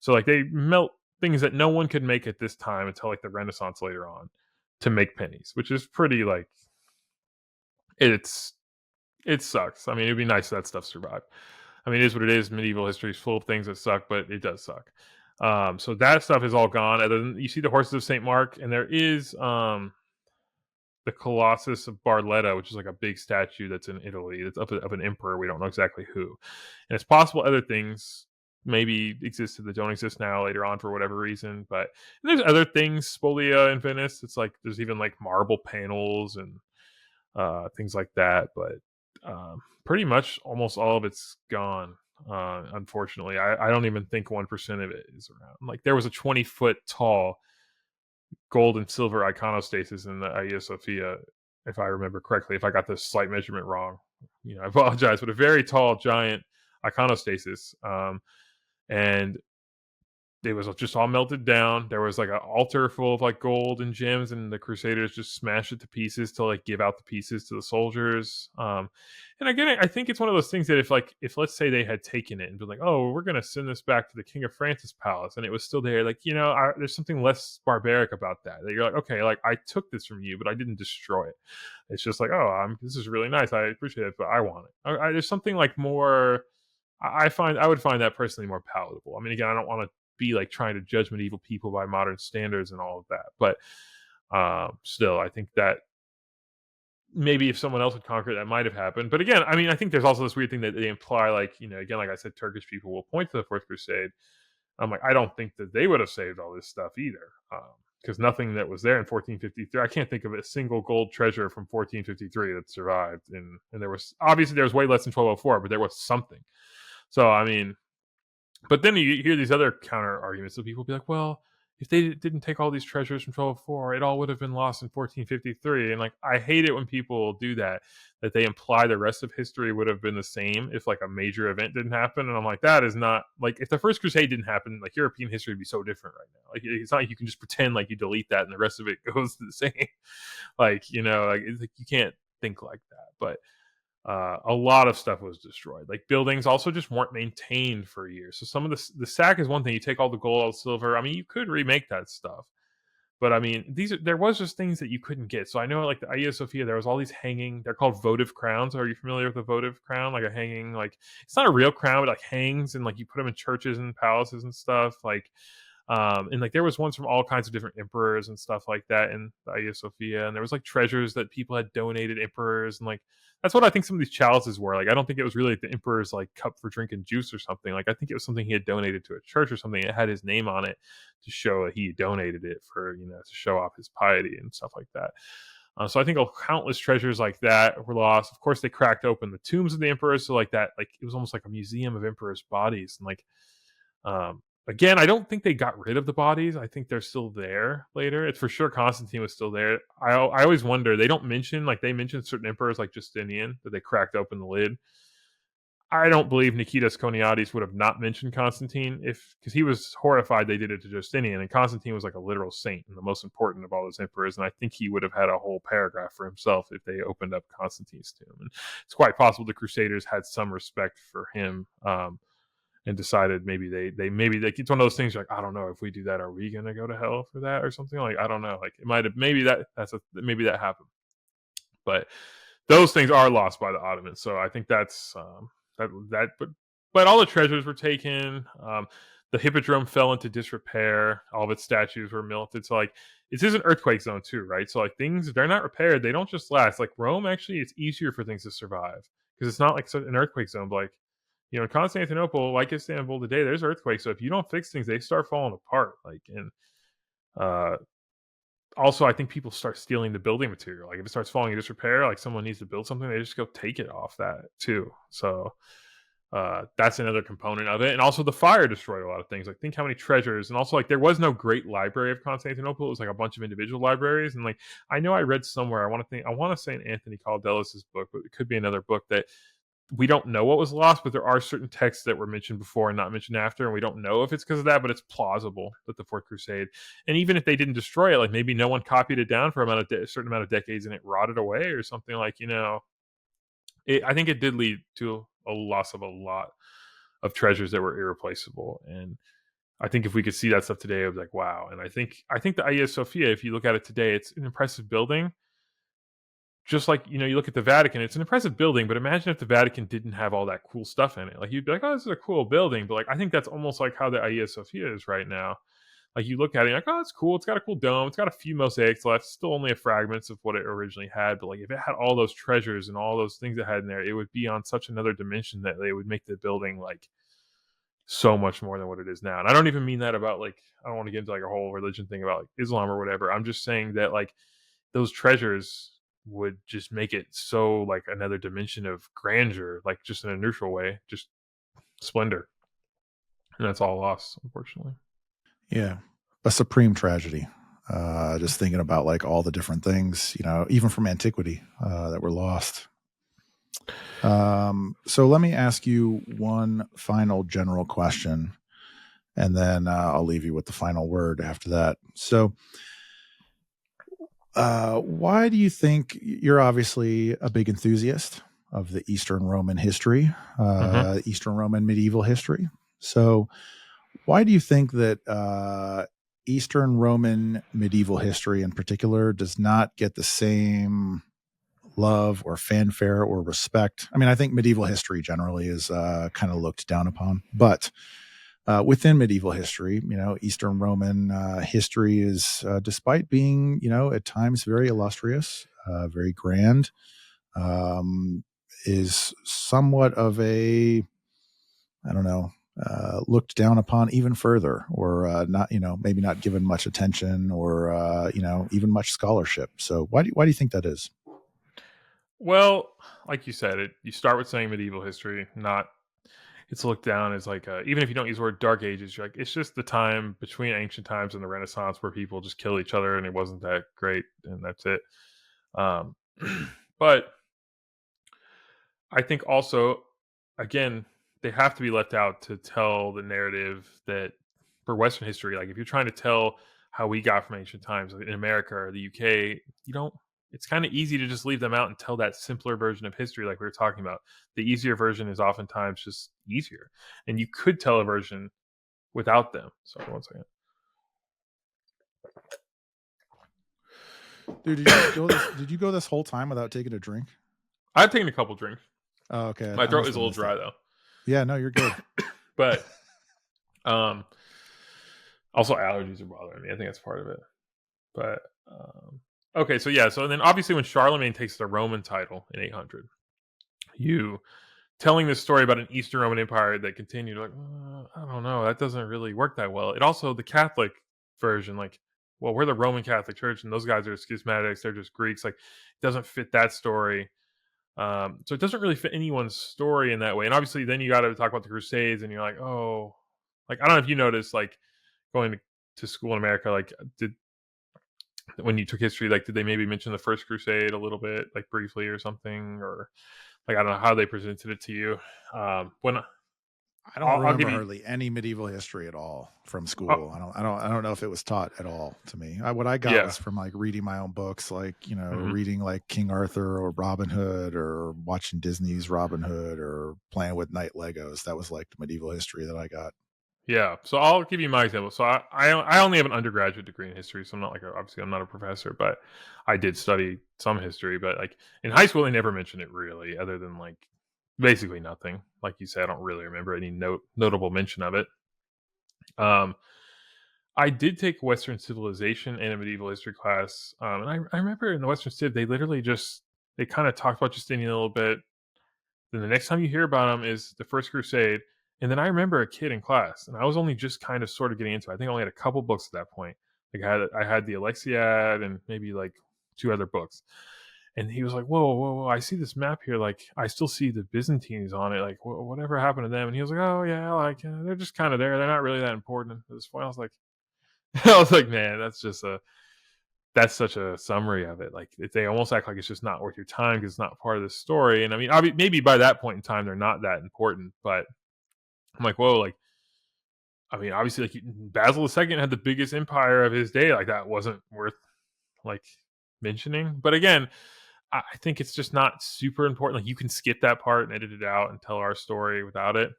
So like they melt things that no one could make at this time until like the Renaissance later on to make pennies, which is pretty like it sucks. I mean, it'd be nice if that stuff survived. I mean, it is what it is. Medieval history is full of things that suck, but it does suck. So that stuff is all gone. Other than you see the horses of Saint Mark, and there is the Colossus of Barletta, which is like a big statue that's in Italy. That's of an emperor. We don't know exactly who, and it's possible other things maybe existed that don't exist now later on for whatever reason. But there's other things, spolia in Venice. It's like there's even like marble panels and things like that. But pretty much almost all of it's gone. Unfortunately, I don't even think 1% of it is around. Like there was a 20-foot tall gold and silver iconostasis in the Hagia Sophia, if I remember correctly. If I got the slight measurement wrong, I apologize. But a very tall, giant iconostasis, and it was just all melted down. There was like an altar full of like gold and gems, and the Crusaders just smashed it to pieces to like give out the pieces to the soldiers. And again, I think it's one of those things that if let's say they had taken it and been like, oh, we're gonna send this back to the King of France's palace, and it was still there, like there's something less barbaric about that. That you're like, okay, like I took this from you, but I didn't destroy it. It's just like, oh, this is really nice. I appreciate it, but I want it. There's something like more. I would find that personally more palatable. I mean, again, I don't want to be like trying to judge medieval people by modern standards and all of that, but still, I think that maybe if someone else had conquered, that might have happened. But again, I mean, I think there's also this weird thing that they imply, like again, like I said, Turkish people will point to the Fourth Crusade. I'm like, I don't think that they would have saved all this stuff either, because nothing that was there in 1453. I can't think of a single gold treasure from 1453 that survived, and there was obviously there was way less in 1204, but there was something. So I mean, but then you hear these other counter arguments. So people be like, well, if they didn't take all these treasures from 1204, it all would have been lost in 1453. And like, I hate it when people do that they imply the rest of history would have been the same if like a major event didn't happen. And I'm like, that is not like, if the First Crusade didn't happen, like European history would be so different right now. Like, it's not like you can just pretend like you delete that and the rest of it goes the same. Like, it's like you can't think like that. But a lot of stuff was destroyed. Like buildings also just weren't maintained for years. So some of the sack is one thing. You take all the gold, all the silver. I mean, you could remake that stuff, but I mean, there was just things that you couldn't get. So I know, like the Hagia Sophia, there was all these hanging. They're called votive crowns. Are you familiar with the votive crown? Like a hanging, like it's not a real crown, but like hangs and like you put them in churches and palaces and stuff. Like and like there was ones from all kinds of different emperors and stuff like that in the Hagia Sophia, and there was like treasures that people had donated emperors, and like that's what I think some of these chalices were. Like I don't think it was really like the emperor's like cup for drinking juice or something. Like I think it was something he had donated to a church or something. It had his name on it to show that he donated it for to show off his piety and stuff like that. So I think countless treasures like that were lost. Of course, they cracked open the tombs of the emperors, so like that, like it was almost like a museum of emperors' bodies, and like again, I don't think they got rid of the bodies. I think they're still there later. It's for sure Constantine was still there. I always wonder, they don't mention, like they mentioned certain emperors like Justinian, that they cracked open the lid. I don't believe Nikitas Koniates would have not mentioned Constantine because he was horrified they did it to Justinian, and Constantine was like a literal saint and the most important of all those emperors, and I think he would have had a whole paragraph for himself if they opened up Constantine's tomb. And it's quite possible the Crusaders had some respect for him, and decided maybe they maybe like it's one of those things like, I don't know, if we do that, are we gonna go to hell for that or something? Like I don't know, like it might have, maybe maybe that happened, but those things are lost by the Ottomans. So I think that's but all the treasures were taken. The hippodrome fell into disrepair. All of its statues were melted. So like it is an earthquake zone too, right? So like things, if they're not repaired, they don't just last. Like Rome, actually, it's easier for things to survive because it's not like an earthquake zone, but like in Constantinople, like Istanbul today, there's earthquakes. So if you don't fix things, they start falling apart. Like, and uh, also, I think people start stealing the building material. Like, if it starts falling in disrepair, like someone needs to build something, they just go take it off that too. So that's another component of it. And also, the fire destroyed a lot of things. Like, think how many treasures. And also, like, there was no great library of Constantinople. It was like a bunch of individual libraries. And like, I know I read somewhere. I want to say in Anthony Caldelis's book, but it could be another book that we don't know what was lost, but there are certain texts that were mentioned before and not mentioned after, and we don't know if it's because of that, but it's plausible that the Fourth Crusade, and even if they didn't destroy it, like maybe no one copied it down for a certain amount of decades and it rotted away or something, like, I think it did lead to a loss of a lot of treasures that were irreplaceable. And I think if we could see that stuff today, it would be like, wow. And I think the Hagia Sophia, if you look at it today, it's an impressive building. Just like, you look at the Vatican, it's an impressive building, but imagine if the Vatican didn't have all that cool stuff in it. Like, you'd be like, oh, this is a cool building. But like, I think that's almost like how the Hagia Sophia is right now. Like, you look at it, you're like, oh, it's cool. It's got a cool dome. It's got a few mosaics left. Still only a fragments of what it originally had. But like, if it had all those treasures and all those things it had in there, it would be on such another dimension that they would make the building like so much more than what it is now. And I don't even mean that about like, I don't want to get into like a whole religion thing about like Islam or whatever. I'm just saying that like those treasures, would just make it so like another dimension of grandeur, like just in a neutral way, just splendor. And that's all lost, unfortunately. Yeah. A supreme tragedy. Just thinking about like all the different things, even from antiquity, that were lost. So let me ask you one final general question, and then I'll leave you with the final word after that. So, why do you think you're obviously a big enthusiast of the Eastern Roman history, Eastern Roman medieval history? So, why do you think that Eastern Roman medieval history in particular does not get the same love or fanfare or respect? I mean, I think medieval history generally is kind of looked down upon, but within medieval history, Eastern Roman history is, despite being, at times very illustrious, very grand, is somewhat of a, I don't know, looked down upon even further, or not, maybe not given much attention, or even much scholarship. So why do you think that is? Well, like you said, you start with saying medieval history, not it's looked down as like even if you don't use the word dark ages, you're like it's just the time between ancient times and the Renaissance where people just kill each other and it wasn't that great and that's it. Um, but I think also, again, they have to be left out to tell the narrative that for Western history, like if you're trying to tell how we got from ancient times like in America or the UK, you don't. It's kind of easy to just leave them out and tell that simpler version of history, like we were talking about. The easier version is oftentimes just easier, and you could tell a version without them. Sorry, one second. Dude, did you go this whole time without taking a drink? I've taken a couple drinks. Oh, okay. My I throat must is a have little missed dry that. though. Yeah, no, you're good. But also allergies are bothering me. I think that's part of it. But okay, so yeah, so then obviously when Charlemagne takes the Roman title in 800, you telling this story about an Eastern Roman Empire that continued, like I don't know, that doesn't really work that well. It also the Catholic version, like, well, we're the Roman Catholic Church, and those guys are schismatics; they're just Greeks. Like, it doesn't fit that story. So it doesn't really fit anyone's story in that way. And obviously, then you got to talk about the Crusades, and you're like, oh, like I don't know if you noticed, like going to school in America, like did when you took history, like did they maybe mention the First Crusade a little bit, like briefly or something, or like I don't know how they presented it to you. When I don't I'll remember give you, hardly any medieval history at all from uh, school. I don't know if it was taught at all to me. What I got yeah, was from like reading my own books, like, hmm reading like King Arthur or Robin Hood, or watching Disney's Robin Hood, or playing with Knight Legos. That was like the medieval history that I got. yeah. So I'll give you my example. So I only have an undergraduate degree in history, so I'm not like obviously I'm not a professor, but I did study some history. But like in high school, they never mentioned it really, other than like basically nothing. Like you said, I don't really remember any notable mention of it. Um, I did take Western civilization and a medieval history class, and I remember in the Western Civ they literally just they kind of talked about Justinian a little bit. Then the next time you hear about him is the First Crusade, and then I remember a kid in class, and I was only just kind of sort of getting into it. I think I only had a couple books at that point. Like I had the Alexiad and maybe like two other books, and he was like, "Whoa, whoa, whoa! I see this map here. Like I still see the Byzantines on it. Like whatever happened to them?" And he was like, "Oh yeah, like they're just kind of there. They're not really that important at this point." I was like. I was like, man, that's such a summary of it. Like they almost act like it's just not worth your time because it's not part of the story. And I mean, maybe by that point in time they're not that important. But I'm like, whoa, like I mean, obviously, like Basil II had the biggest empire of his day. Like that wasn't worth like mentioning. But again, I think it's just not super important. Like you can skip that part and edit it out and tell our story without it.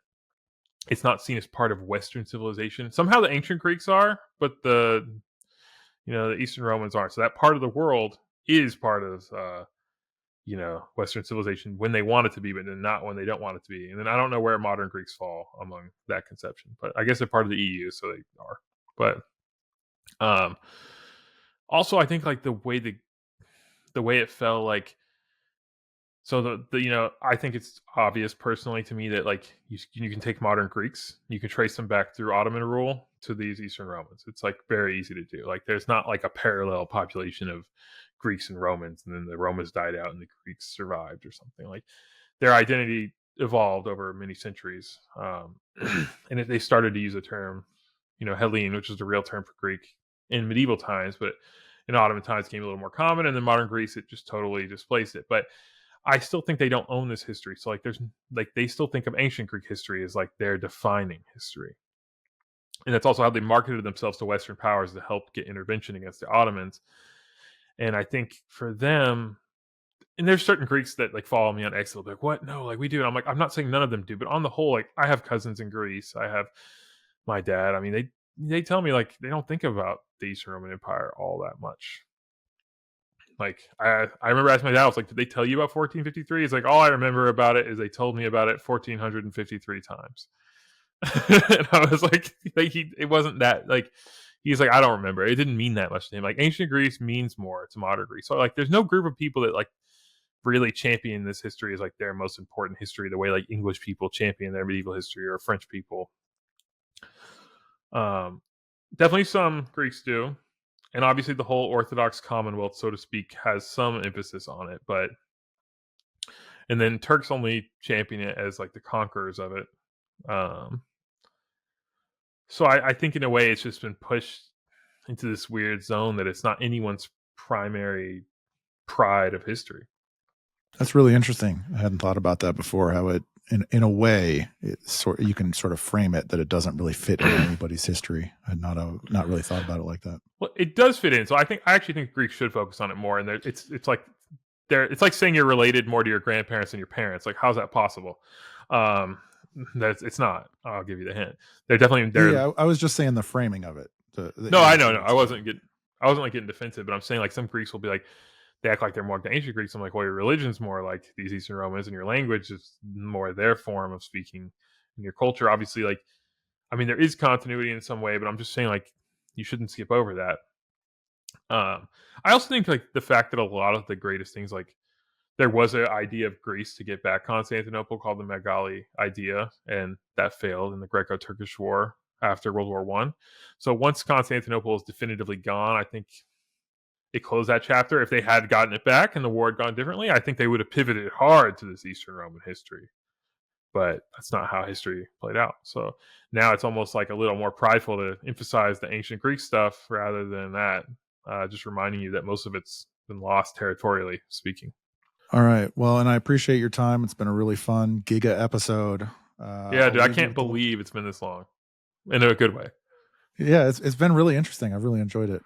It's not seen as part of Western civilization. Somehow the ancient Greeks are, but the Eastern Romans aren't. So that part of the world is part of Western civilization when they want it to be, but then not when they don't want it to be. And then I don't know where modern Greeks fall among that conception, but I guess they're part of the EU, so they are. But also, I think like the way it fell, like so I think it's obvious personally to me that like you can take modern Greeks, you can trace them back through Ottoman rule to these Eastern Romans. It's like very easy to do. Like there's not like a parallel population of Greeks and Romans, and then the Romans died out and the Greeks survived or something. Like their identity evolved over many centuries, and they started to use the term, Hellene, which is the real term for Greek in medieval times, but in Ottoman times became a little more common, and then modern Greece it just totally displaced it. But I still think they don't own this history. So they still think of ancient Greek history as like their defining history. And that's also how they marketed themselves to Western powers to help get intervention against the Ottomans. And I think for them, and there's certain Greeks that like follow me on X, they'll be like, what? No, like we do. And I'm like, I'm not saying none of them do, but on the whole, like I have cousins in Greece. I have my dad. I mean, they tell me like they don't think about the Eastern Roman Empire all that much. Like I remember asking my dad, I was like, did they tell you about 1453? He's like, all I remember about it is they told me about it 1453 times. And I was like, it wasn't that like he's like, I don't remember. It didn't mean that much to him. Like ancient Greece means more to modern Greece. So like there's no group of people that like really champion this history as like their most important history, the way like English people champion their medieval history or French people. Definitely some Greeks do. And obviously the whole Orthodox Commonwealth, so to speak, has some emphasis on it, and then Turks only champion it as like the conquerors of it. So I think in a way it's just been pushed into this weird zone that it's not anyone's primary pride of history. That's really interesting. I hadn't thought about that before. How it, in a way, you can sort of frame it that it doesn't really fit in anybody's history. I had not really thought about it like that. Well, it does fit in. So I actually think Greeks should focus on it more. And it's like saying you're related more to your grandparents than your parents. Like, how's that possible? It's not. I'll give you the hint. They're definitely. Yeah, I was just saying the framing of it. No, I know. No, I wasn't like getting defensive, but I'm saying like some Greeks will be like, they act like they're more like the ancient Greeks. I'm like, well, your religion's more like these Eastern Romans, and your language is more their form of speaking. And your culture, obviously, like, I mean, there is continuity in some way, but I'm just saying like you shouldn't skip over that. I also think like the fact that a lot of the greatest things, like there was an idea of Greece to get back Constantinople called the Megali idea, and that failed in the Greco-Turkish War after World War One. So once Constantinople is definitively gone, I think it closed that chapter. If they had gotten it back and the war had gone differently, I think they would have pivoted hard to this Eastern Roman history. But that's not how history played out. So now it's almost like a little more prideful to emphasize the ancient Greek stuff rather than that. Just reminding you that most of it's been lost territorially speaking. All right. Well, and I appreciate your time. It's been a really fun Giga episode. Yeah, dude, I can't believe it's been this long in a good way. Yeah, it's been really interesting. I've really enjoyed it.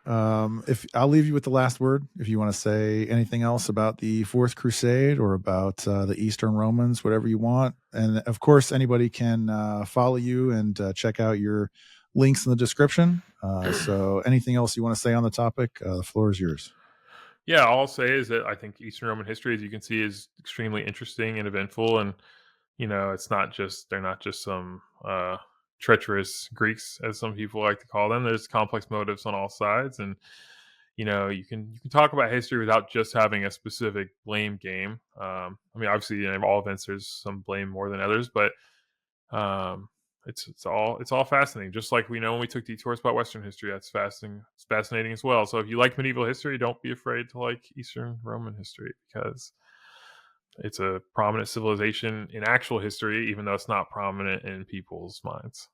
If I'll leave you with the last word, if you want to say anything else about the Fourth Crusade or about the Eastern Romans, whatever you want. And of course, anybody can follow you and check out your links in the description. So anything else you want to say on the topic, the floor is yours. Yeah, all I'll say is that I think Eastern Roman history, as you can see, is extremely interesting and eventful. And, they're not just some treacherous Greeks, as some people like to call them. There's complex motives on all sides. And, you can talk about history without just having a specific blame game. I mean, obviously, in all events, there's some blame more than others, but it's all fascinating. Just like we know when we took detours about Western history, that's fascinating. It's fascinating as well. So if you like medieval history, don't be afraid to like Eastern Roman history, because it's a prominent civilization in actual history, even though it's not prominent in people's minds.